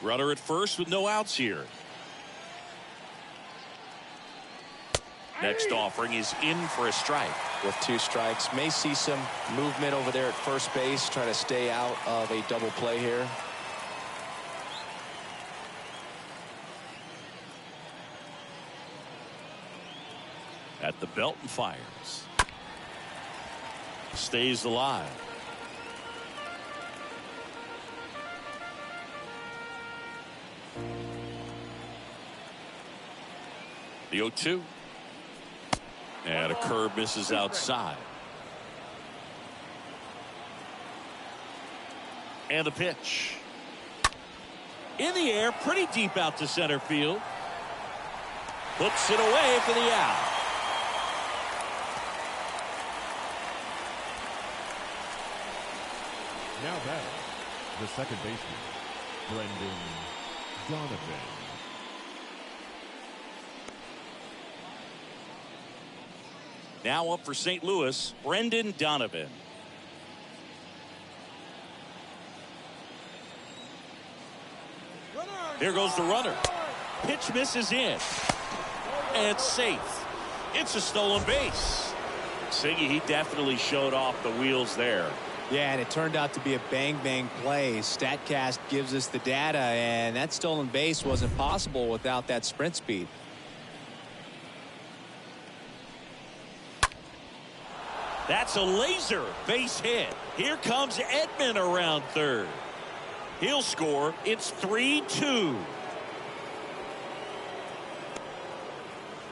A: Runner at first with no outs here. Next offering is in for a strike.
B: With 2 strikes, may see some movement over there at first base, trying to stay out of a double play here.
A: At the belt and fires. Stays alive. The 0-2. And a curve misses outside. And the pitch. In the air, pretty deep out to center field. Puts it away for the out.
C: Now batting, the second baseman, Brendan Donovan.
A: Now up for St. Louis, Brendan Donovan. Here goes the runner. Pitch misses in. And it's safe. It's a stolen base. Siggy, he definitely showed off the wheels there.
E: Yeah, and it turned out to be a bang-bang play. StatCast gives us the data, and that stolen base wasn't possible without that sprint speed.
A: That's a laser base hit. Here comes Edmond around third. He'll score. It's 3-2.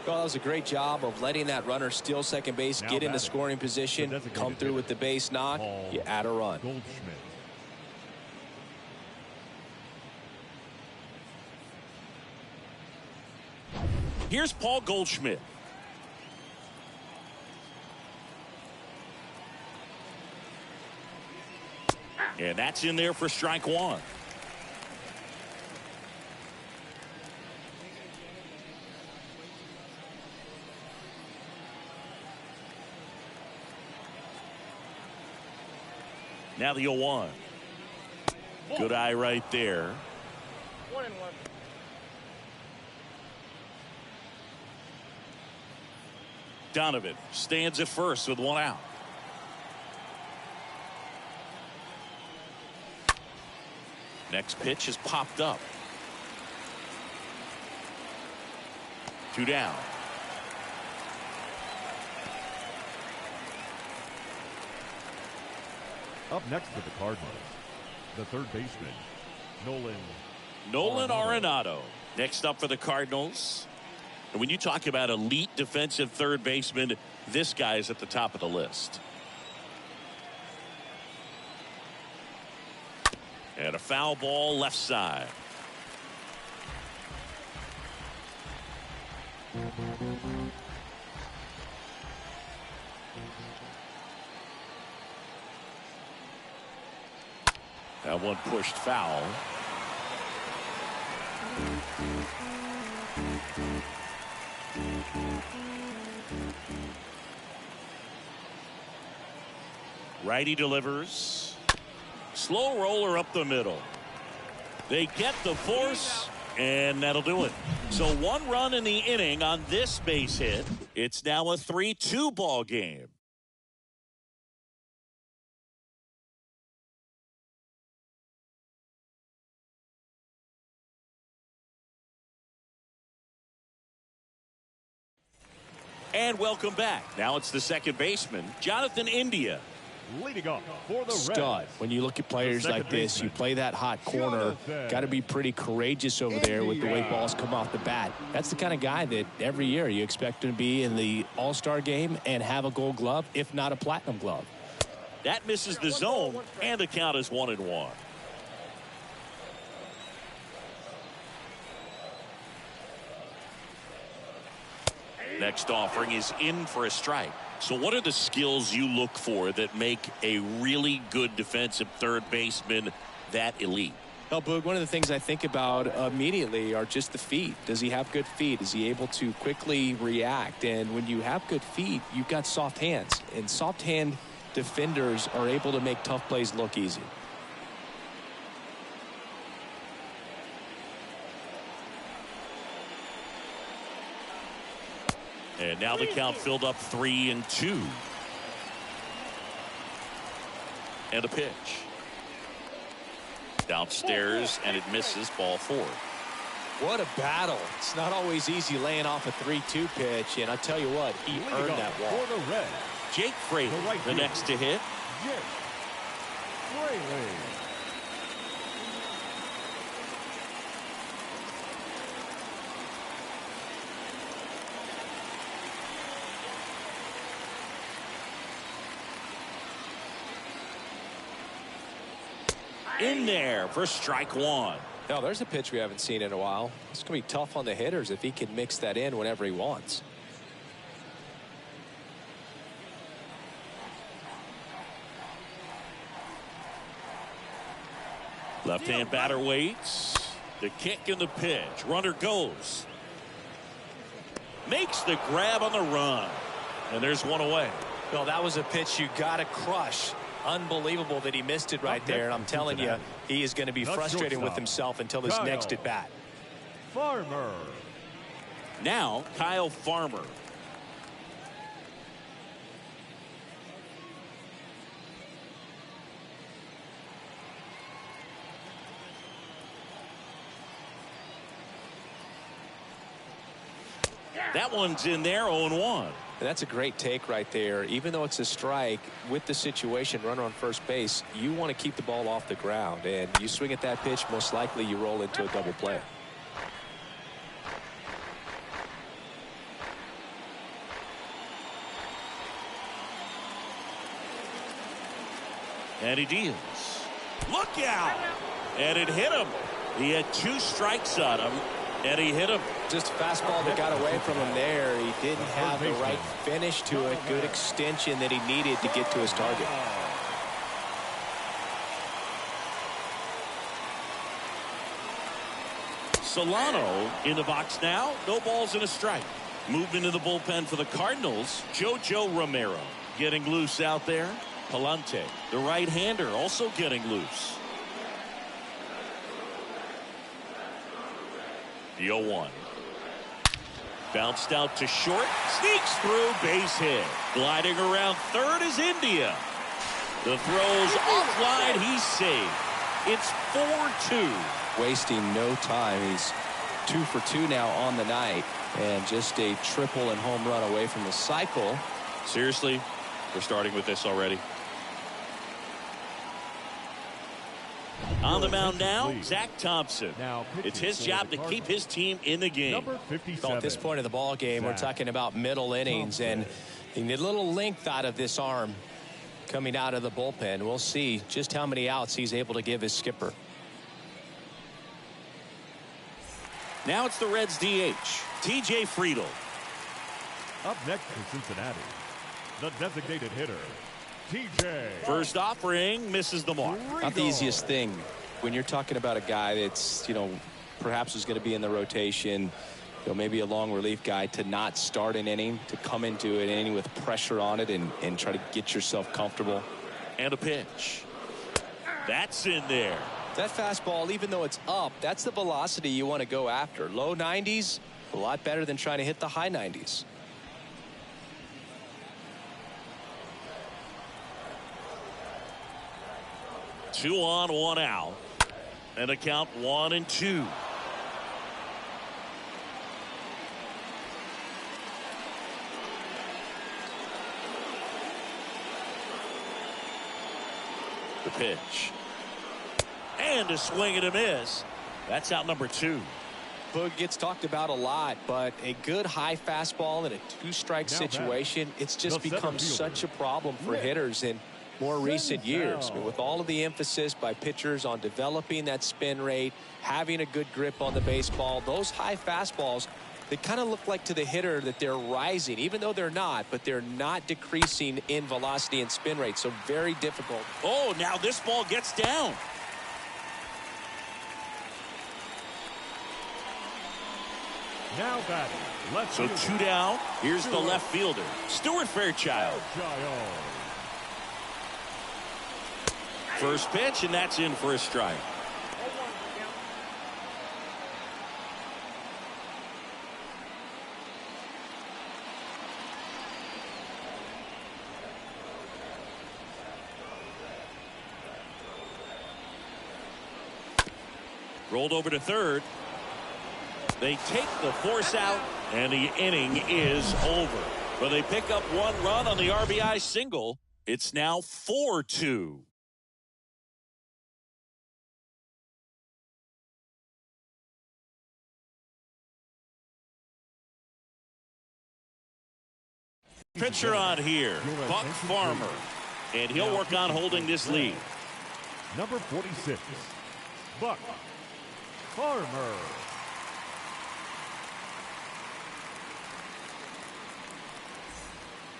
B: Well, that was a great job of letting that runner steal second base, get into scoring position, come through with the base knock, you add a run.
C: Goldschmidt.
A: Here's Paul Goldschmidt. And that's in there for strike 1. Now the 0-1. Good eye right there.
D: 1-1.
A: Donovan stands at first with 1 out. Next pitch is popped up. 2 down.
C: Up next for the Cardinals, the third baseman, Nolan
A: Arenado. Next up for the Cardinals, And when you talk about elite defensive third baseman, this guy is at the top of the list. And a foul ball left side. That one pushed foul. Righty delivers. Slow roller up the middle. They get the force, and that'll do it. So 1 run in the inning on this base hit. It's now a 3-2 ball game. And welcome back. Now it's the second baseman, Jonathan India.
C: Leading off for the
E: Stud.
C: Reds.
E: When you look at players like this, you play that hot corner, got to be pretty courageous over there with the way balls come off the bat. That's the kind of guy that every year you expect him to be in the All-Star game and have a Gold Glove, if not a Platinum Glove.
A: That misses the zone, and the count is 1-1. Next offering is in for a strike. So what are the skills you look for that make a really good defensive third baseman that elite?
E: Well, Boog, one of the things I think about immediately are just the feet. Does he have good feet? Is he able to quickly react? And when you have good feet, you've got soft hands. And soft hand defenders are able to make tough plays look easy.
A: And now the count filled up 3-2. And a pitch. Downstairs, and it misses, ball 4.
E: What a battle. It's not always easy laying off a 3-2 pitch, and I tell you what, he earned that walk.
C: For the Reds,
A: Jake Fraley, the next to hit.
C: Jake Fraley.
A: In there for strike 1.
B: Now, there's a pitch we haven't seen in a while. It's going to be tough on the hitters if he can mix that in whenever he wants.
A: Left-hand batter waits. The kick and the pitch. Runner goes. Makes the grab on the run. And there's one away.
E: Well, that was a pitch you got to crush. Unbelievable that he missed it right there. And I'm telling you, he is going to be frustrated with himself until his next at bat.
C: Farmer.
A: Now, Kyle Farmer. That one's in there, 0-1.
B: And that's a great take right there. Even though it's a strike, with the situation, runner on first base, you want to keep the ball off the ground. And you swing at that pitch, most likely you roll into a double play.
A: And he deals. Look out! And it hit him. He had 2 strikes on him, and he hit him.
B: Just a fastball that got away from him there. He didn't have the right finish to it. Good extension that he needed to get to his target.
A: Solano in the box now. No balls and a strike. Movement in the bullpen for the Cardinals. Jojo Romero getting loose out there. Palante, the right-hander, also getting loose. The 0-1. Bounced out to short. Sneaks through. Base hit. Gliding around third is India. The throw's offline. He's safe. It's 4-2.
B: Wasting no time. He's 2 for 2 now on the night. And just a triple and home run away from the cycle.
A: Seriously, we're starting with this already. On the mound now, Zach Thompson. It's his job to keep his team in the game.
C: Number 57.
B: At this point of the ball game, we're talking about middle innings, and you need a little length out of this arm coming out of the bullpen. We'll see just how many outs he's able to give his skipper.
A: Now it's the Reds DH, TJ Friedl.
C: Up next for Cincinnati, the designated hitter, TJ.
A: First offering misses the mark.
B: Not the easiest thing when you're talking about a guy that's, perhaps is going to be in the rotation, maybe a long relief guy, to not start an inning, to come into an inning with pressure on it and try to get yourself comfortable.
A: And a pitch. That's in there.
B: That fastball, even though it's up, that's the velocity you want to go after. Low 90s, a lot better than trying to hit the high 90s.
A: Two on, one out. And a count 1-2. The pitch. And a swing and a miss. That's out number 2.
B: Boog gets talked about a lot, but a good high fastball in a two-strike situation, it's just become such a problem for hitters in more recent years. I mean, with all of the emphasis by pitchers on developing that spin rate, having a good grip on the baseball, those high fastballs, they kind of look like to the hitter that they're rising, even though they're not, but they're not decreasing in velocity and spin rate. So very difficult.
A: Oh, now this ball gets down.
C: Now batting.
A: So 2 down. Here's the left fielder, Stuart Fairchild. First pitch, and that's in for a strike. Rolled over to third. They take the force out, and the inning is over. But they pick up 1 run on the RBI single. It's now 4-2. Pitcher on here, Buck Farmer, and he'll work on holding this lead.
C: Number 46, Buck Farmer.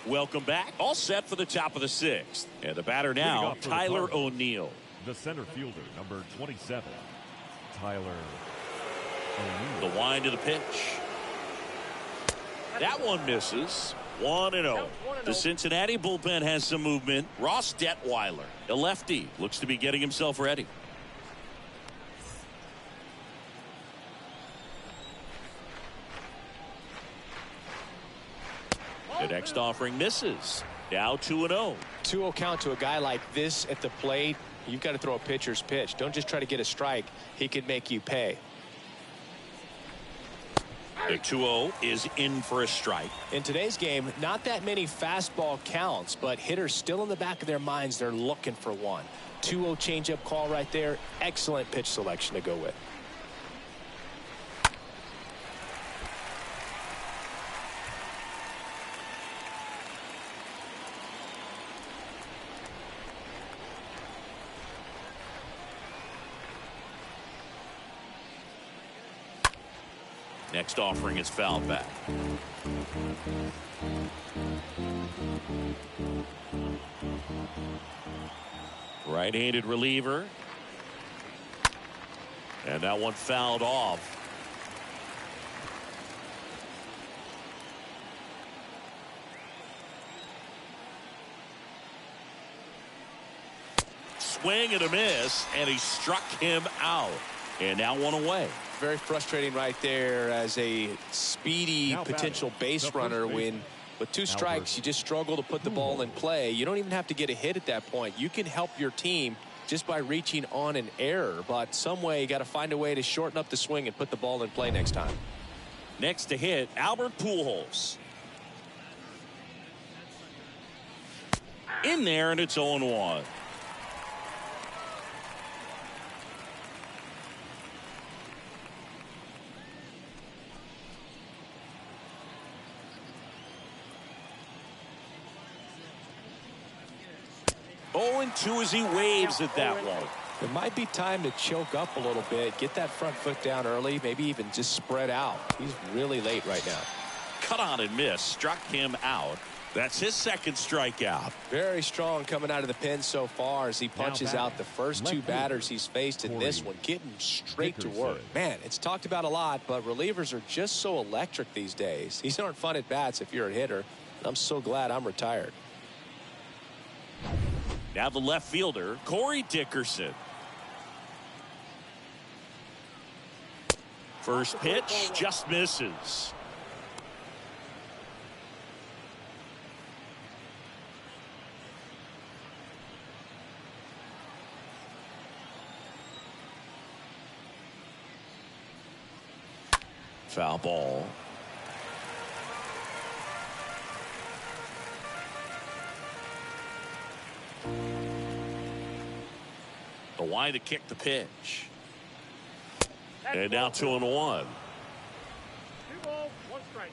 A: Welcome back. All set for the top of the 6th. And the batter now, Tyler O'Neill.
C: The center fielder, number 27, Tyler O'Neill.
A: The wind of the pitch. That one misses. 1-0. The Cincinnati bullpen has some movement. Ross Detweiler, a lefty, looks to be getting himself ready. The next offering misses. Now 2-0.
B: 2-0 count to a guy like this at the plate. You've got to throw a pitcher's pitch. Don't just try to get a strike. He could make you pay.
A: The 2-0 is in for a strike.
B: In today's game, not that many fastball counts, but hitters still in the back of their minds, they're looking for one. 2-0 changeup call right there. Excellent pitch selection to go with.
A: Next offering is fouled back. Right-handed reliever. And that one fouled off. Swing and a miss, and he struck him out. And now 1 away.
B: Very frustrating right there as a speedy potential base runner when with 2 strikes you just struggle to put the ball in play. You don't even have to get a hit at that point. You can help your team just by reaching on an error, but some way you got to find a way to shorten up the swing and put the ball in play next time.
A: Next to hit, Albert Pujols. In there, and it's 0-1. 0-2 as he waves at that one.
B: It might be time to choke up a little bit, get that front foot down early, maybe even just spread out. He's really late right now.
A: Cut on and miss, struck him out. That's his second strikeout.
B: Very strong coming out of the pen so far as he punches out the first two batters he's faced in this one, getting straight to work. Man, it's talked about a lot, but relievers are just so electric these days. These aren't fun at bats if you're a hitter. I'm so glad I'm retired.
A: Now the left fielder, Dickerson. First pitch just misses. Foul ball. The line to kick the pitch. And now 2-1.
D: 2 balls, 1 strike.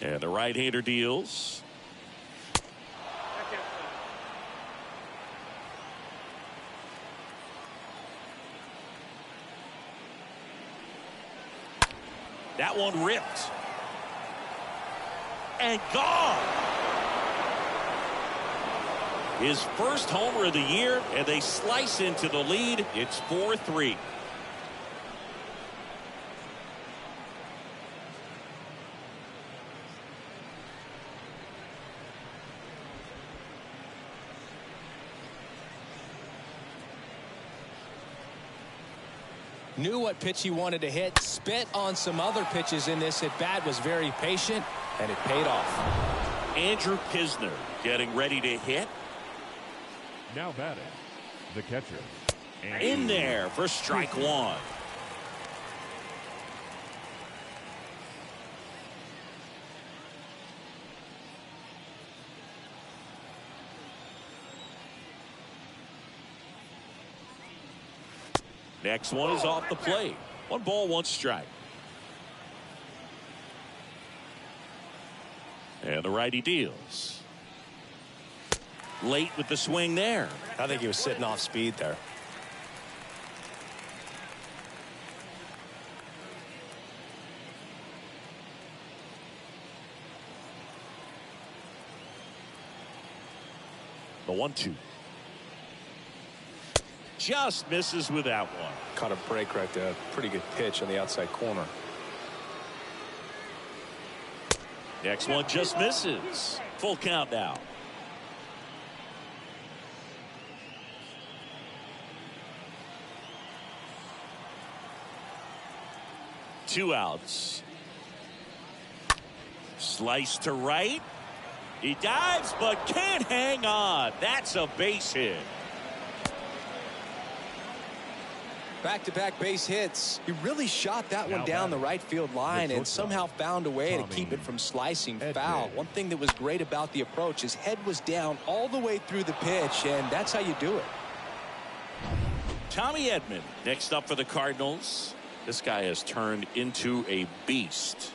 A: And the right-hander deals. That one ripped. And gone. His first homer of the year, and they slice into the lead. It's 4-3.
E: Knew what pitch he wanted to hit, spit on some other pitches in this at bat, was very patient, and it paid off.
A: Andrew Kisner getting ready to hit.
C: Now batting, the catcher.
A: In there for strike 1. Next one is off the plate. 1 ball, 1 strike. And the righty deals. Late with the swing there.
B: I think he was sitting off speed there.
A: The 1-2. Just misses with that one.
B: Caught a break right there. Pretty good pitch on the outside corner.
A: Next one just misses. Full count now. Two outs. Slice to right. He dives but can't hang on. That's a base hit.
B: Back-to-back base hits. He really shot that one down the right field line and somehow found a way to keep it from slicing foul. One thing that was great about the approach, his head was down all the way through the pitch, and that's how you do it.
A: Tommy Edmond next up for the Cardinals. This guy has turned into a beast.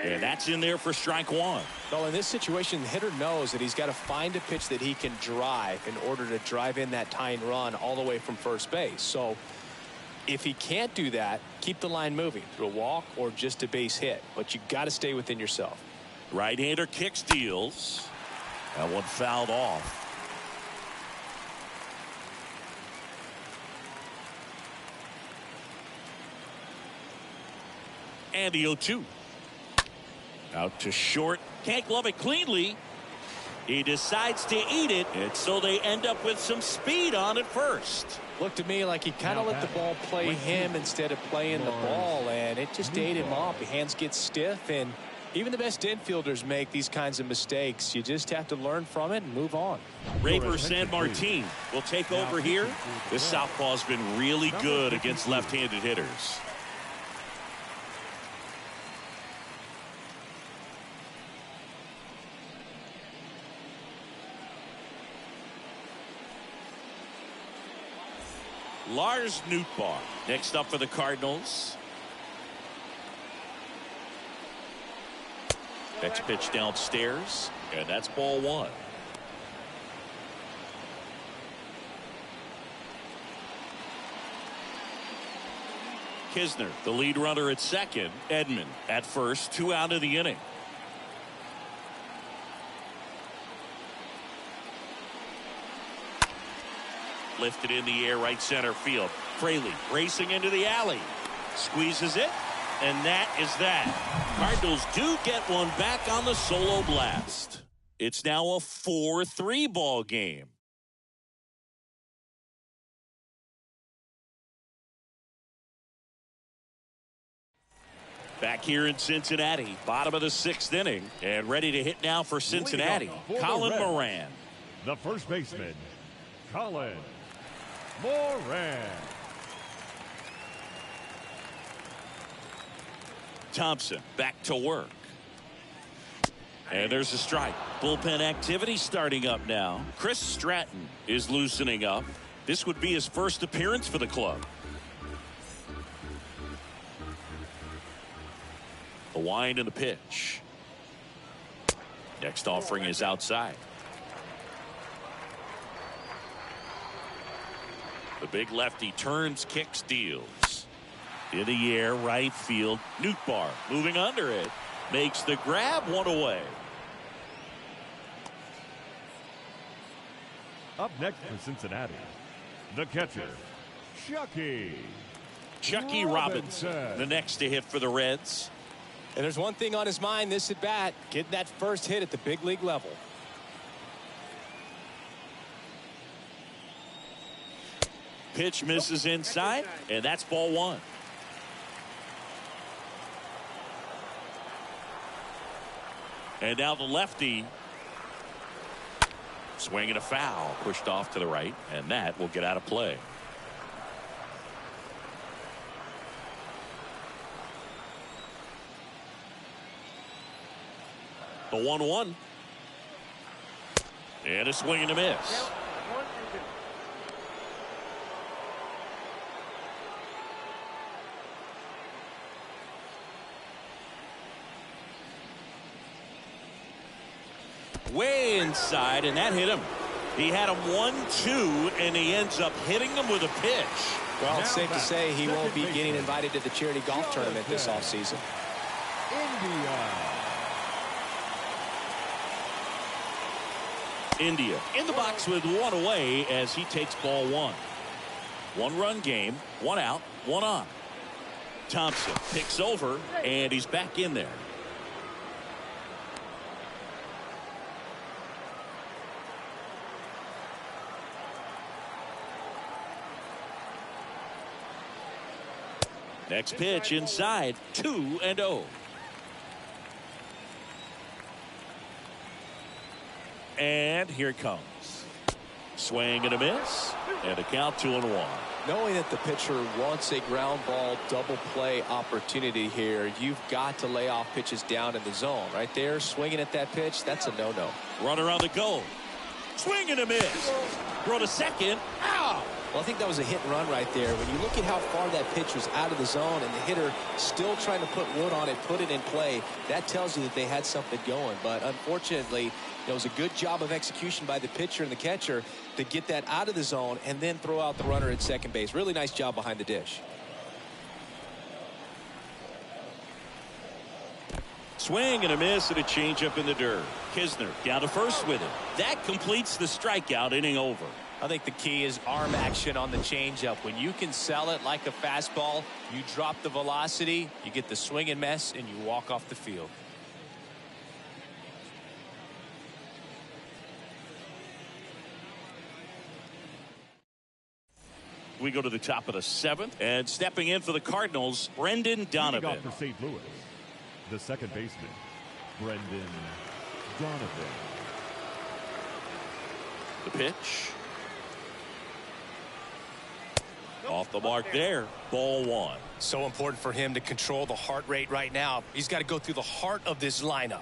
A: And that's in there for strike 1.
B: Well, in this situation, the hitter knows that he's got to find a pitch that he can drive in order to drive in that tying run all the way from first base. So if he can't do that, keep the line moving through a walk or just a base hit. But you got to stay within yourself.
A: Right-hander kicks, deals. That one fouled off. And the 0-2. Out to short. Can't glove it cleanly. He decides to eat it, and so they end up with some speed on at first.
E: Looked to me like he kind of let the ball play him instead of playing the ball, and it just ate him off. The hands get stiff, and even the best infielders make these kinds of mistakes. You just have to learn from it and move on.
A: Raver San Martin will take over here. This southpaw's been really good against left-handed hitters. Lars Nootbaar next up for the Cardinals. Next pitch downstairs, and that's ball one. Kisner, the lead runner at second. Edmond at first, 2 out of the inning. Lifted in the air, right center field. Fraley racing into the alley. Squeezes it, and that is that. Cardinals do get one back on the solo blast. It's now a 4-3 ball game. Back here in Cincinnati, bottom of the 6th inning, and ready to hit now for Cincinnati. Colin Moran.
C: The first baseman, Colin Moran.
A: Thompson back to work. And there's a strike. Bullpen activity starting up now. Chris Stratton is loosening up. This would be his first appearance for the club. The wind and the pitch. Next offering is outside. The big lefty turns, kicks, deals. In the air, right field. Nootbaar moving under it. Makes the grab, one away.
C: Up next for Cincinnati, the catcher,
A: Chucky Robinson, the next to hit for the Reds.
E: And there's one thing on his mind this at bat, getting that first hit at the big league level.
A: Pitch misses inside, and that's ball one. And now the lefty swinging a foul, pushed off to the right, and that will get out of play. The 1-1. And a swing and a miss. Way inside, and that hit him. He had him 1-2, and he ends up hitting him with a pitch.
E: Well, it's safe to say he won't be getting invited to the charity golf tournament this offseason.
A: India in the box with one away as he takes ball one. 1-run game, 1 out, 1 on. Thompson picks over, and he's back in there. Next pitch inside, 2-0. And here it comes. Swing and a miss, and a count 2-1.
B: Knowing that the pitcher wants a ground ball double play opportunity here, you've got to lay off pitches down in the zone. Right there, swinging at that pitch, that's a no-no.
A: Runner on the go. Swing and a miss. Throw to second. Ow!
B: Well, I think that was a hit and run right there. When you look at how far that pitch was out of the zone and the hitter still trying to put wood on it, put it in play, that tells you that they had something going. But unfortunately, it was a good job of execution by the pitcher and the catcher to get that out of the zone and then throw out the runner at second base. Really nice job behind the dish.
A: Swing and a miss and a changeup in the dirt. Kisner down to first with it. That completes the strikeout, inning over.
E: I think the key is arm action on the changeup. When you can sell it like a fastball, you drop the velocity, you get the swing and miss, and you walk off the field.
A: We go to the top of the 7th, and stepping in for the Cardinals, Brendan Donovan.
C: For St. Louis, the second baseman, Brendan Donovan.
A: The pitch. Off the mark there. Ball one.
E: So important for him to control the heart rate right now. He's got to go through the heart of this lineup.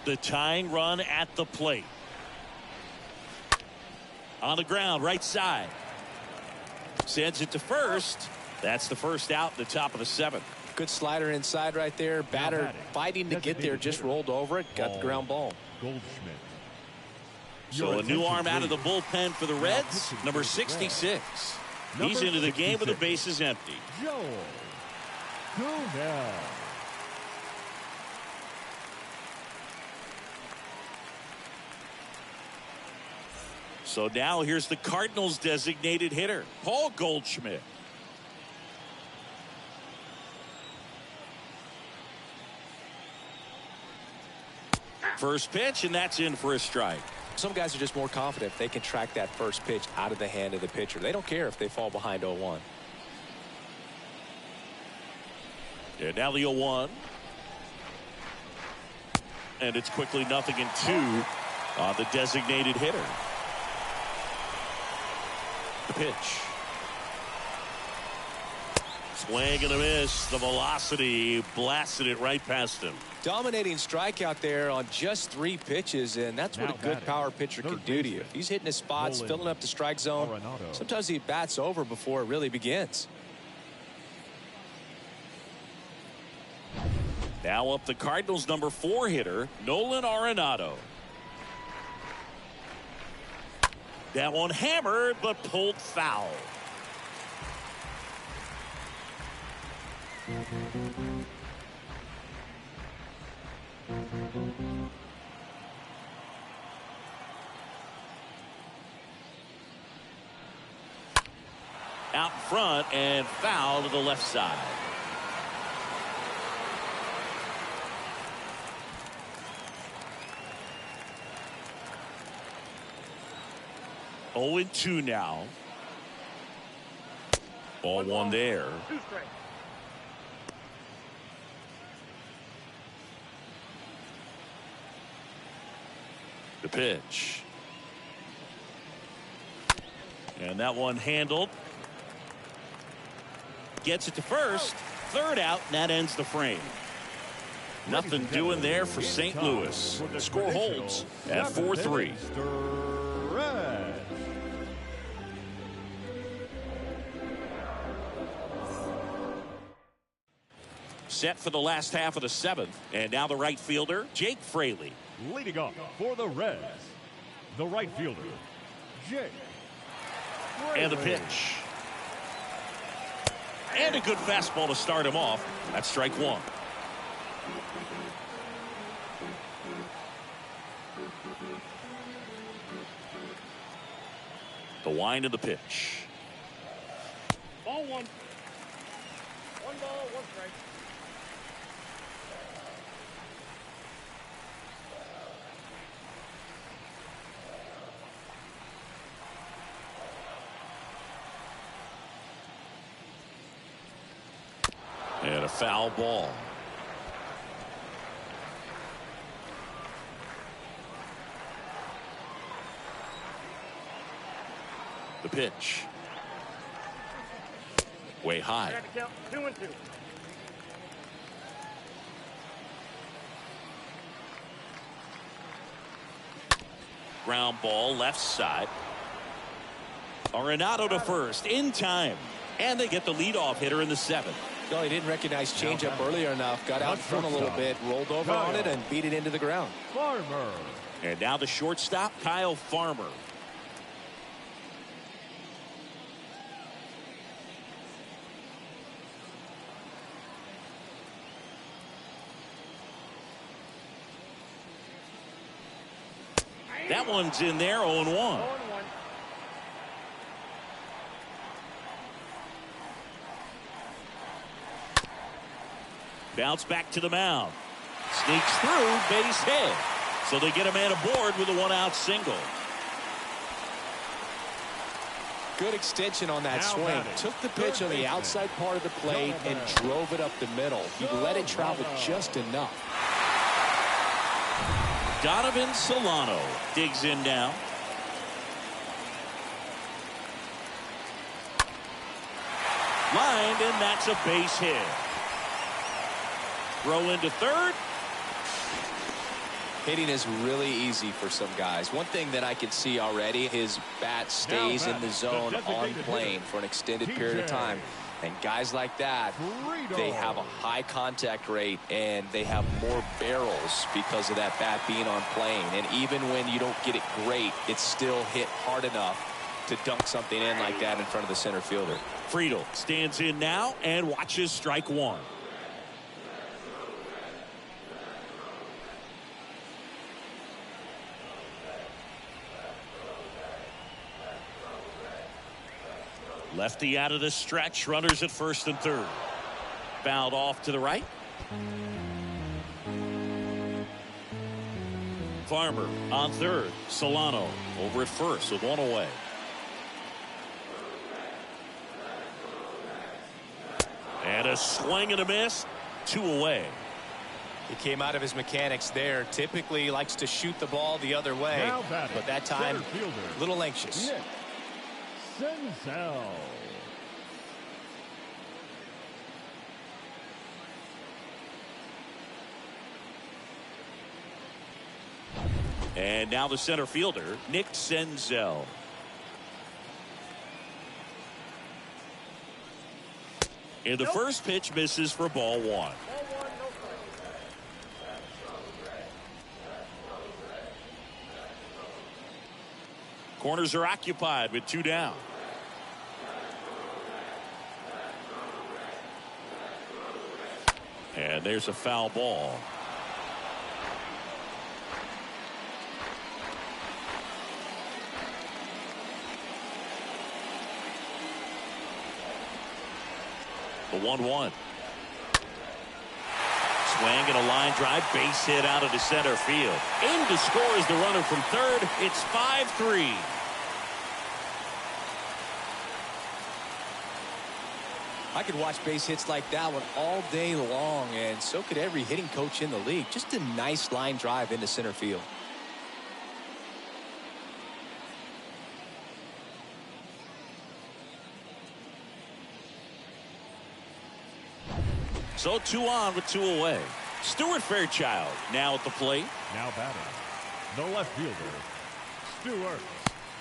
A: The tying run at the plate. On the ground, right side. Sends it to first. That's the first out in the top of the 7th.
B: Good slider inside right there. Batter fighting to get there, just rolled over it, got the ground ball.
C: Goldschmidt.
A: So a new arm out of the bullpen for the Reds, number 66. He's into the game with the bases empty.
C: Joel Gomez.
A: So now here's the Cardinals designated hitter, Paul Goldschmidt. First pitch, and that's in for a strike.
B: Some guys are just more confident if they can track that first pitch out of the hand of the pitcher. They don't care if they fall behind 0-1.
A: And now the 0-1. And it's quickly 0-2 on the designated hitter. The pitch. Swing and a miss. The velocity blasted it right past him.
B: Dominating strikeout there on just 3 pitches, and that's what a good power pitcher can do to you. He's hitting his spots, filling up the strike zone.
C: Arenado.
B: Sometimes he bats over before it really begins.
A: Now up the Cardinals number 4 hitter, Nolan Arenado. That one hammered but pulled foul. Out front and foul to the left side. Oh, 0-2 now. Ball 1 there.
D: 2 strikes.
A: The pitch. And that one handled. Gets it to first. 3rd out, and that ends the frame. Nothing doing there for St. Louis. The score holds at 4-3. Set for the last half of the 7th. And now the right fielder, Jake Fraley.
C: Leading off for the Reds, the right fielder, Jake Fraley.
A: And the pitch. And a good fastball to start him off. That's strike 1. The wind of the pitch.
D: Ball 1. 1 ball, 1 strike.
A: And a foul ball. The pitch. Way high.
D: Grab the count. 2-2.
A: Ground ball left side. Arenado to first in time. And they get the leadoff hitter in the 7th.
B: No, he didn't recognize changeup earlier enough. Got out in front a little bit, rolled over on it, and beat it into the ground.
C: Farmer.
A: And now the shortstop, Kyle Farmer. That one's in there, 0-1.
D: 0-1.
A: Bounce back to the mound. Sneaks through, base hit. So they get a man aboard with a 1-out single.
B: Good extension on that swing. Took the pitch on the outside part of the plate and drove it up the middle. He let it travel just enough.
A: Donovan Solano digs in now. Lined, and that's a base hit. Throw into third.
B: Hitting is really easy for some guys. One thing that I can see already, his bat stays in the zone on plane for an extended period of time. And guys like that, they have a high contact rate and they have more barrels because of that bat being on plane. And even when you don't get it great, it's still hit hard enough to dunk something in like that in front of the center fielder.
A: Fraley stands in now and watches strike one. Lefty out of the stretch. Runners at first and third. Fouled off to the right. Farmer on third. Solano over at first with one away. And a swing and a miss. 2 away.
E: He came out of his mechanics there. Typically likes to shoot the ball the other way, but that time a little anxious.
C: Senzel.
A: And now the center fielder, Nick Senzel. And the first pitch misses for ball one. Corners are occupied with 2 down. And there's a foul ball. The 1-1. Swing and a line drive, base hit out of the center field. In to score is the runner from third. It's 5-3.
E: I could watch base hits like that one all day long, and so could every hitting coach in the league. Just a nice line drive into center field.
A: So 2 on with 2 away. Stuart Fairchild now at the plate.
C: Now batting, the left fielder, Stewart.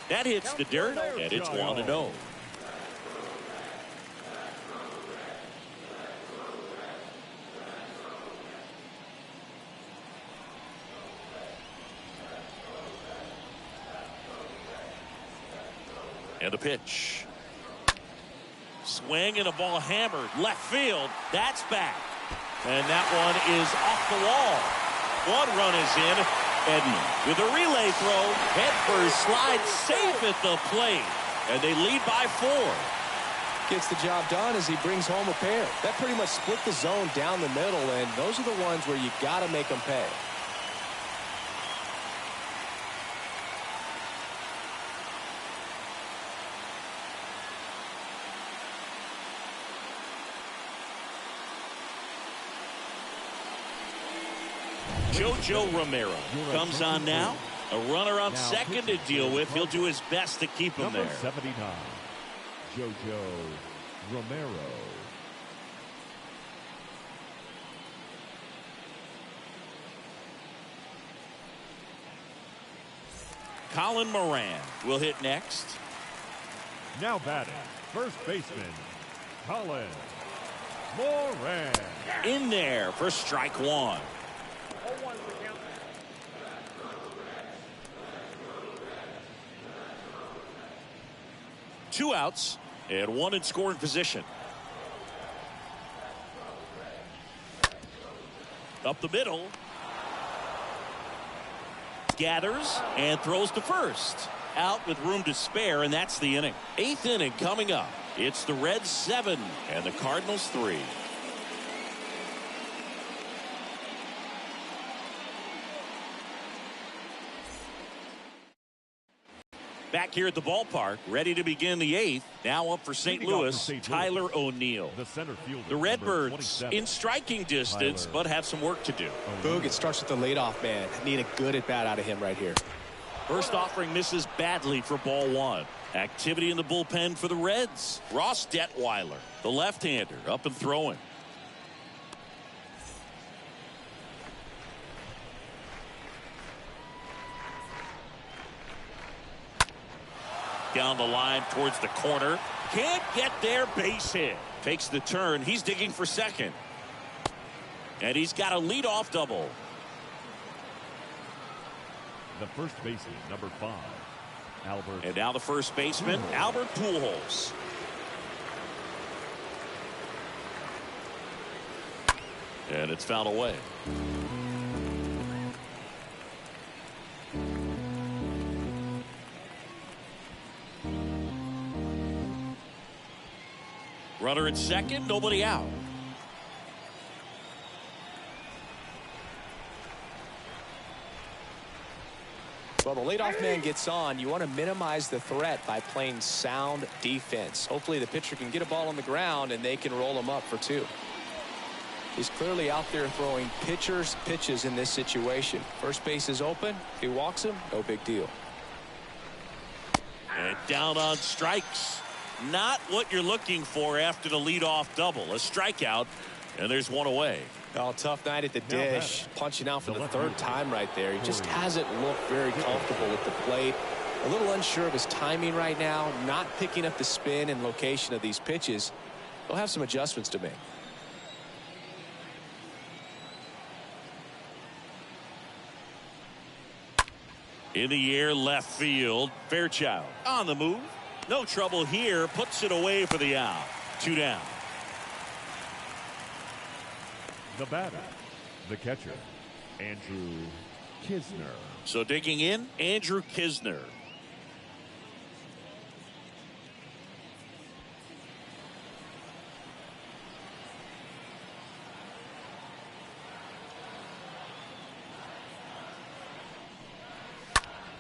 A: That hits the dirt, and it's 1-0. And a pitch. Swing and a ball hammered left field. That's back. And that one is off the wall. 1 run is in. Edmond with a relay throw. Head first slide safe at the plate. And they lead by 4.
E: Gets the job done as he brings home a pair. That pretty much split the zone down the middle, and those are the ones where you got to make them pay.
A: JoJo Romero comes on now. A runner on second to deal with. He'll do his best to keep him there.
C: Number 79, JoJo Romero.
A: Colin Moran will hit next.
C: Now batting, first baseman, Colin Moran.
A: In there for strike 1. 2 outs and 1 in scoring position. Up the middle. Gathers and throws to first. Out with room to spare, and that's the inning. 8th inning coming up. It's the Reds 7 and the Cardinals 3. Back here at the ballpark, ready to begin the 8th. Now up for St. Louis, Tyler O'Neill. The Redbirds in striking distance, but have some work to do.
E: Boog, it starts with the leadoff man. Need a good at-bat out of him right here.
A: First offering misses badly for ball 1. Activity in the bullpen for the Reds. Ross Detweiler, the left-hander, up and throwing. down the line towards the corner. Can't get there. Base hit. Takes the turn. He's digging for second. And he's got a leadoff double.
C: The first baseman, number 5, Albert.
A: And now the first baseman, Albert Pujols. And it's fouled away. Runner at second, nobody out.
B: Well, the leadoff man gets on. You want to minimize the threat by playing sound defense. Hopefully the pitcher can get a ball on the ground and they can roll him up for 2. He's clearly out there throwing pitches in this situation. First base is open. If he walks him, no big deal.
A: And down on strikes. Not what you're looking for after the leadoff double. A strikeout, and there's one away.
B: Oh, tough night at the dish. Punching out for the 3rd time right there. He just hasn't looked very comfortable at the plate. A little unsure of his timing right now. Not picking up the spin and location of these pitches. He'll have some adjustments to make.
A: In the air, left field. Fairchild on the move. No trouble here. Puts it away for the out. 2 down.
C: The batter, the catcher, Andrew Kisner.
A: So digging in, Andrew Kisner.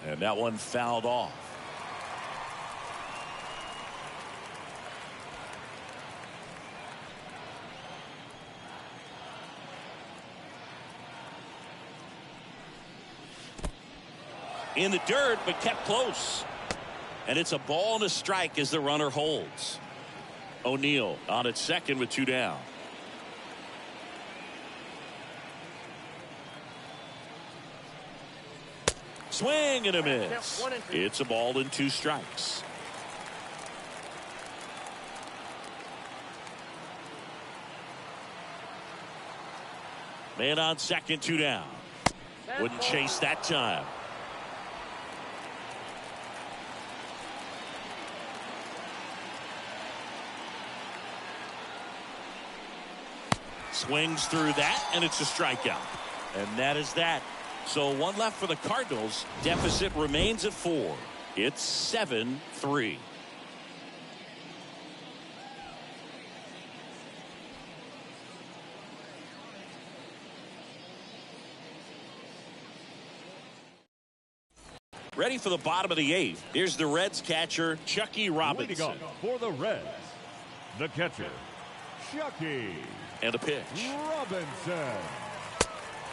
A: And that one fouled off. In the dirt, but kept close. And it's a ball and a strike as the runner holds. O'Neill on at second with 2 down. Swing and a miss. It's a ball and 2 strikes. Man on second, 2 down. Wouldn't chase that time. Swings through that, and it's a strikeout. And that is that. So 1 left for the Cardinals. Deficit remains at 4. It's 7-3. Ready for the bottom of the 8th. Here's the Reds catcher, Chucky Robinson.
C: Leading off for the Reds, the catcher, Chucky.
A: And a pitch.
C: Robinson.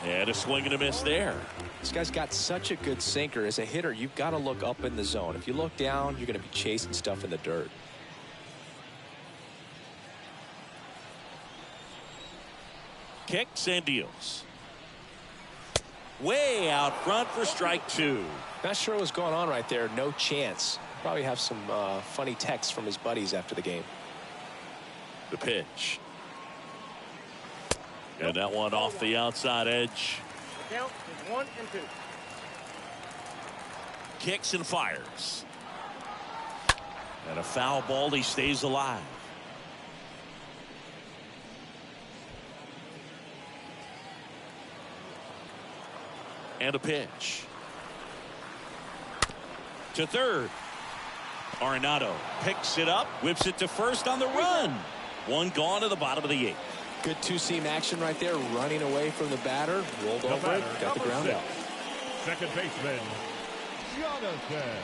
A: And a swing and a miss there.
B: This guy's got such a good sinker. As a hitter, you've got to look up in the zone. If you look down, you're going to be chasing stuff in the dirt.
A: Kicks and deals. Way out front for strike 2.
B: Not sure what's going on right there. No chance. Probably have some funny texts from his buddies after the game.
A: The pitch. And that one off the outside edge.
D: Count is 1 and 2.
A: Kicks and fires. And a foul ball. He stays alive. And a pitch. To third. Arenado picks it up, whips it to first on the run. 1 gone to the bottom of the 8th.
B: Good 2-seam action right there, running away from the batter, rolled over it, got the ground out.
C: Second baseman, Jonathan.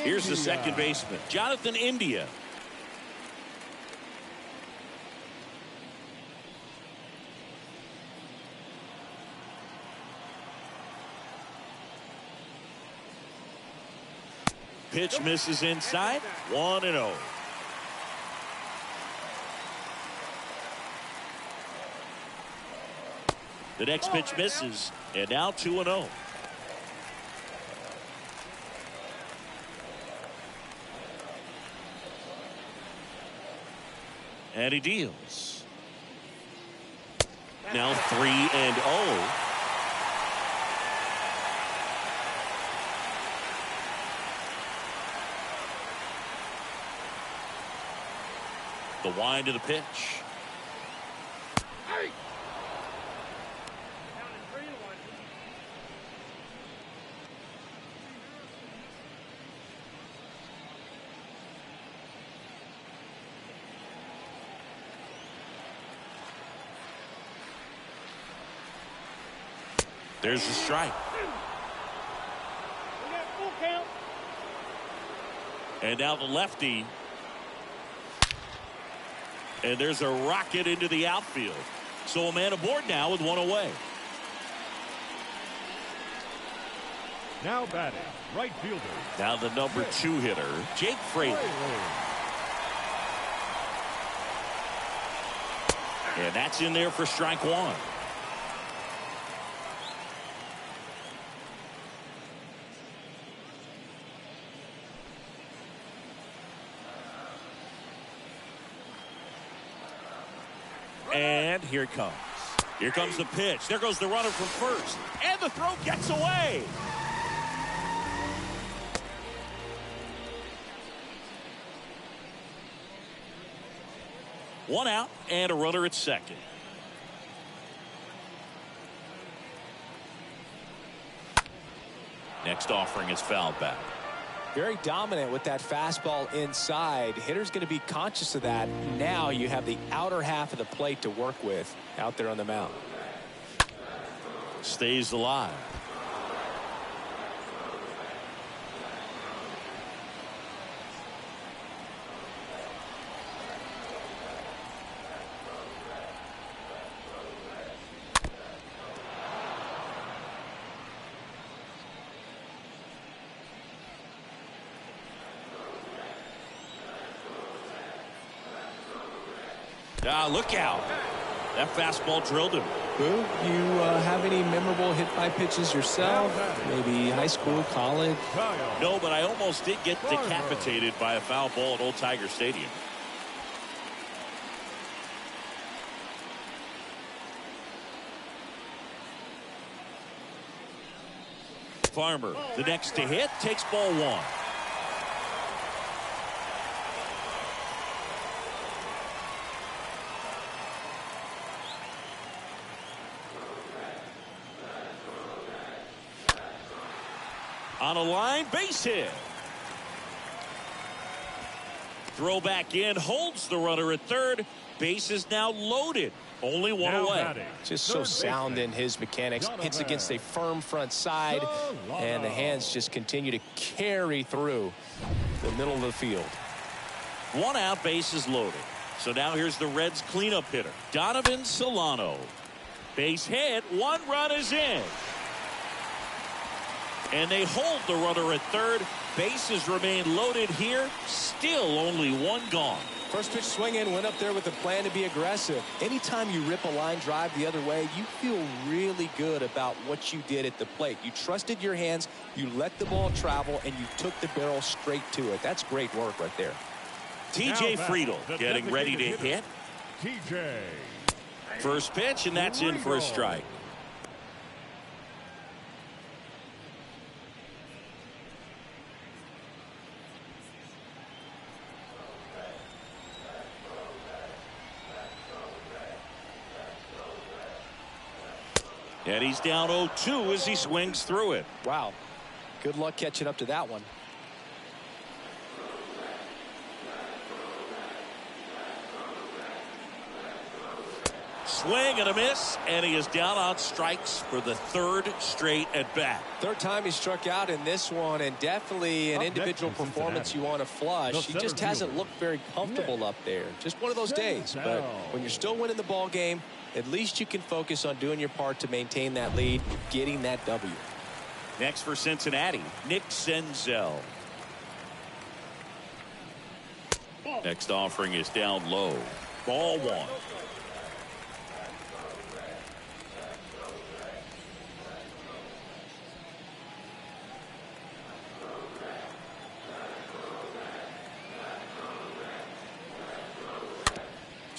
A: Here's the second baseman, Jonathan India. Pitch misses inside. 1-0. The next pitch misses, and now 2-0. And he deals. Now 3-0. The wind of the pitch.
D: Hey.
A: There's the strike. And now the lefty. And there's a rocket into the outfield. So a man aboard now with one away.
C: Now batting, right fielder.
A: Now the number 2 hitter, Jake Fraley. And that's in there for strike 1. And here it comes. Here comes the pitch. There goes the runner from first. And the throw gets away. One out and a runner at second. Next offering is fouled back.
E: Very dominant with that fastball inside. Hitter's going to be conscious of that. Now you have the outer half of the plate to work with out there on the mound.
A: Stays alive. Look out. That fastball drilled him.
E: Boog, you have any memorable hit by pitches yourself? Maybe high school, college?
A: No, but I almost did get decapitated by a foul ball at Old Tiger Stadium. Farmer, the next to hit, takes ball 1. On a line, base hit. Throw back in, holds the runner at third. Base is now loaded. Only one away.
E: Just so sound in his mechanics. Hits against a firm front side, and the hands just continue to carry through the middle of the field.
A: One out, base is loaded. So now here's the Reds cleanup hitter, Donovan Solano. Base hit, 1 run is in. And they hold the runner at third. Bases remain loaded here. Still only 1 gone.
E: First pitch swinging, went up there with a plan to be aggressive. Anytime you rip a line drive the other way, you feel really good about what you did at the plate. You trusted your hands, you let the ball travel, and you took the barrel straight to it. That's great work right there.
A: T.J. Friedel getting ready to hit.
C: T.J.
A: First pitch, and that's in for a strike. And he's down 0-2 as he swings through it.
E: Wow. Good luck catching up to that one.
A: Swing and a miss, and he is down on strikes for the 3rd straight at bat.
E: 3rd time he struck out in this one, and definitely an individual performance you want to flush. He just hasn't looked very comfortable up there. Just one of those days. But when you're still winning the ball game, at least you can focus on doing your part to maintain that lead, getting that W.
A: Next for Cincinnati, Nick Senzel. Next offering is down low. Ball 1.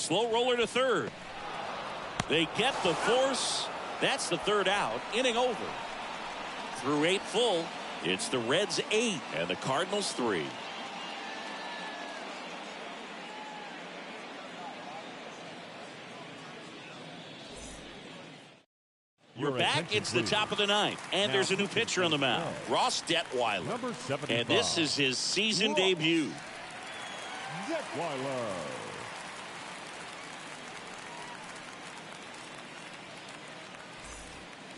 A: Slow roller to third. They get the force. That's the third out. Inning over. Through 8 full. It's the Reds 8 and the Cardinals 3. We're back. It's the top of the ninth, and there's a new pitcher on the mound, Ross Detweiler.
C: Number 75.
A: And this is his season debut.
C: Detweiler.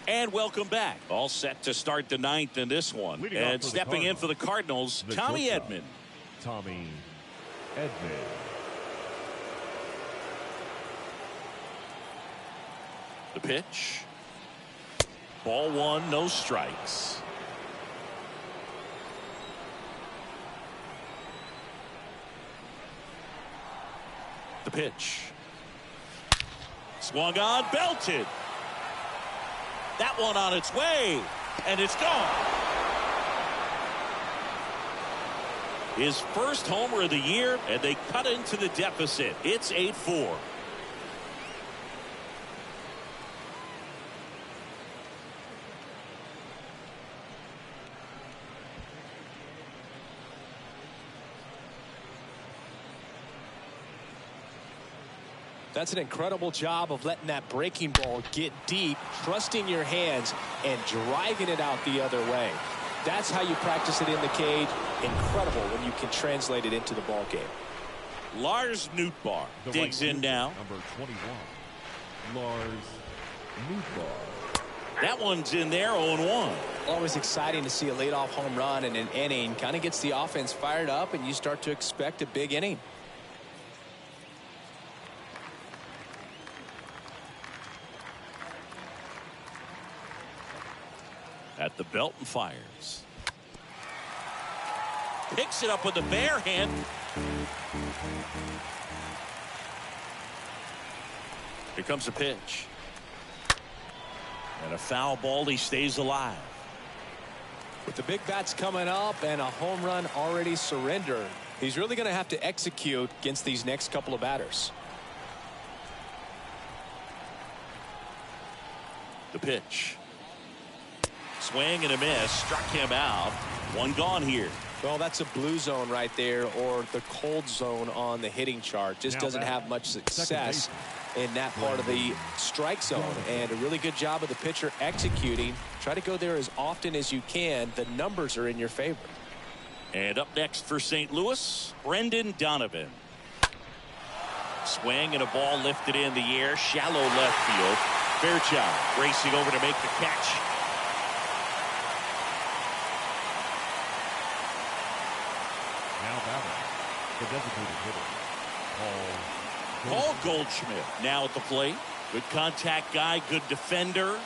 A: And welcome back. All set to start the ninth in this one. And stepping in for the Cardinals, Tommy Edmond.
C: Tommy Edmond.
A: The pitch. Ball 1, no strikes. The pitch. Swung on, belted. That one on its way, and it's gone. His first homer of the year, and they cut into the deficit. It's 8-4.
E: That's an incredible job of letting that breaking ball get deep, trusting your hands, and driving it out the other way. That's how you practice it in the cage. Incredible when you can translate it into the ball game.
A: Lars Nootbaar digs in now.
C: Number 21. Lars Nootbaar.
A: That one's in there, 0-1.
E: Always exciting to see a leadoff home run in an inning. Kind of gets the offense fired up, and you start to expect a big inning.
A: At the belt and fires. Picks it up with the bare hand. Here comes a pitch. And a foul ball. He stays alive.
E: With the big bats coming up and a home run already surrendered, he's really going to have to execute against these next couple of batters.
A: The pitch. Swing and a miss. Struck him out. One gone here.
E: Well, that's a blue zone right there, or the cold zone on the hitting chart. Just doesn't have much success in that part of the strike zone. And a really good job of the pitcher executing. Try to go there as often as you can. The numbers are in your favor.
A: And up next for St. Louis, Brendan Donovan. Swing and a ball lifted in the air. Shallow left field. Fairchild racing over to make the catch.
C: The designated hitter,
A: Paul Goldschmidt now at the plate. Good contact guy, good defender.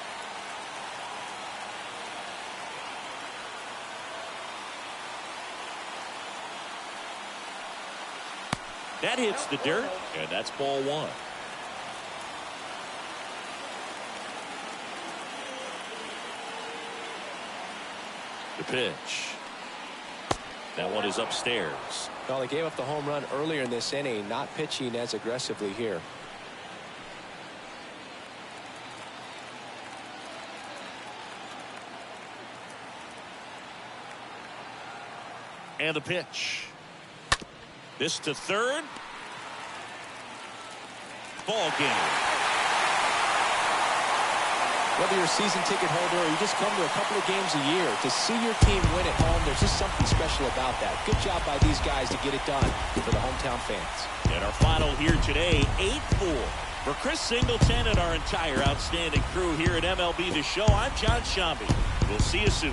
A: That hits the dirt, and that's ball 1. The pitch. That one is upstairs.
E: Well, they gave up the home run earlier in this inning, not pitching as aggressively here.
A: And the pitch. This to third. Ball game.
E: Whether you're a season ticket holder or you just come to a couple of games a year, to see your team win at home, there's just something special about that. Good job by these guys to get it done for the hometown fans.
A: And our final here today, 8-4. For Chris Singleton and our entire outstanding crew here at MLB The Show, I'm John Shambi. We'll see you soon.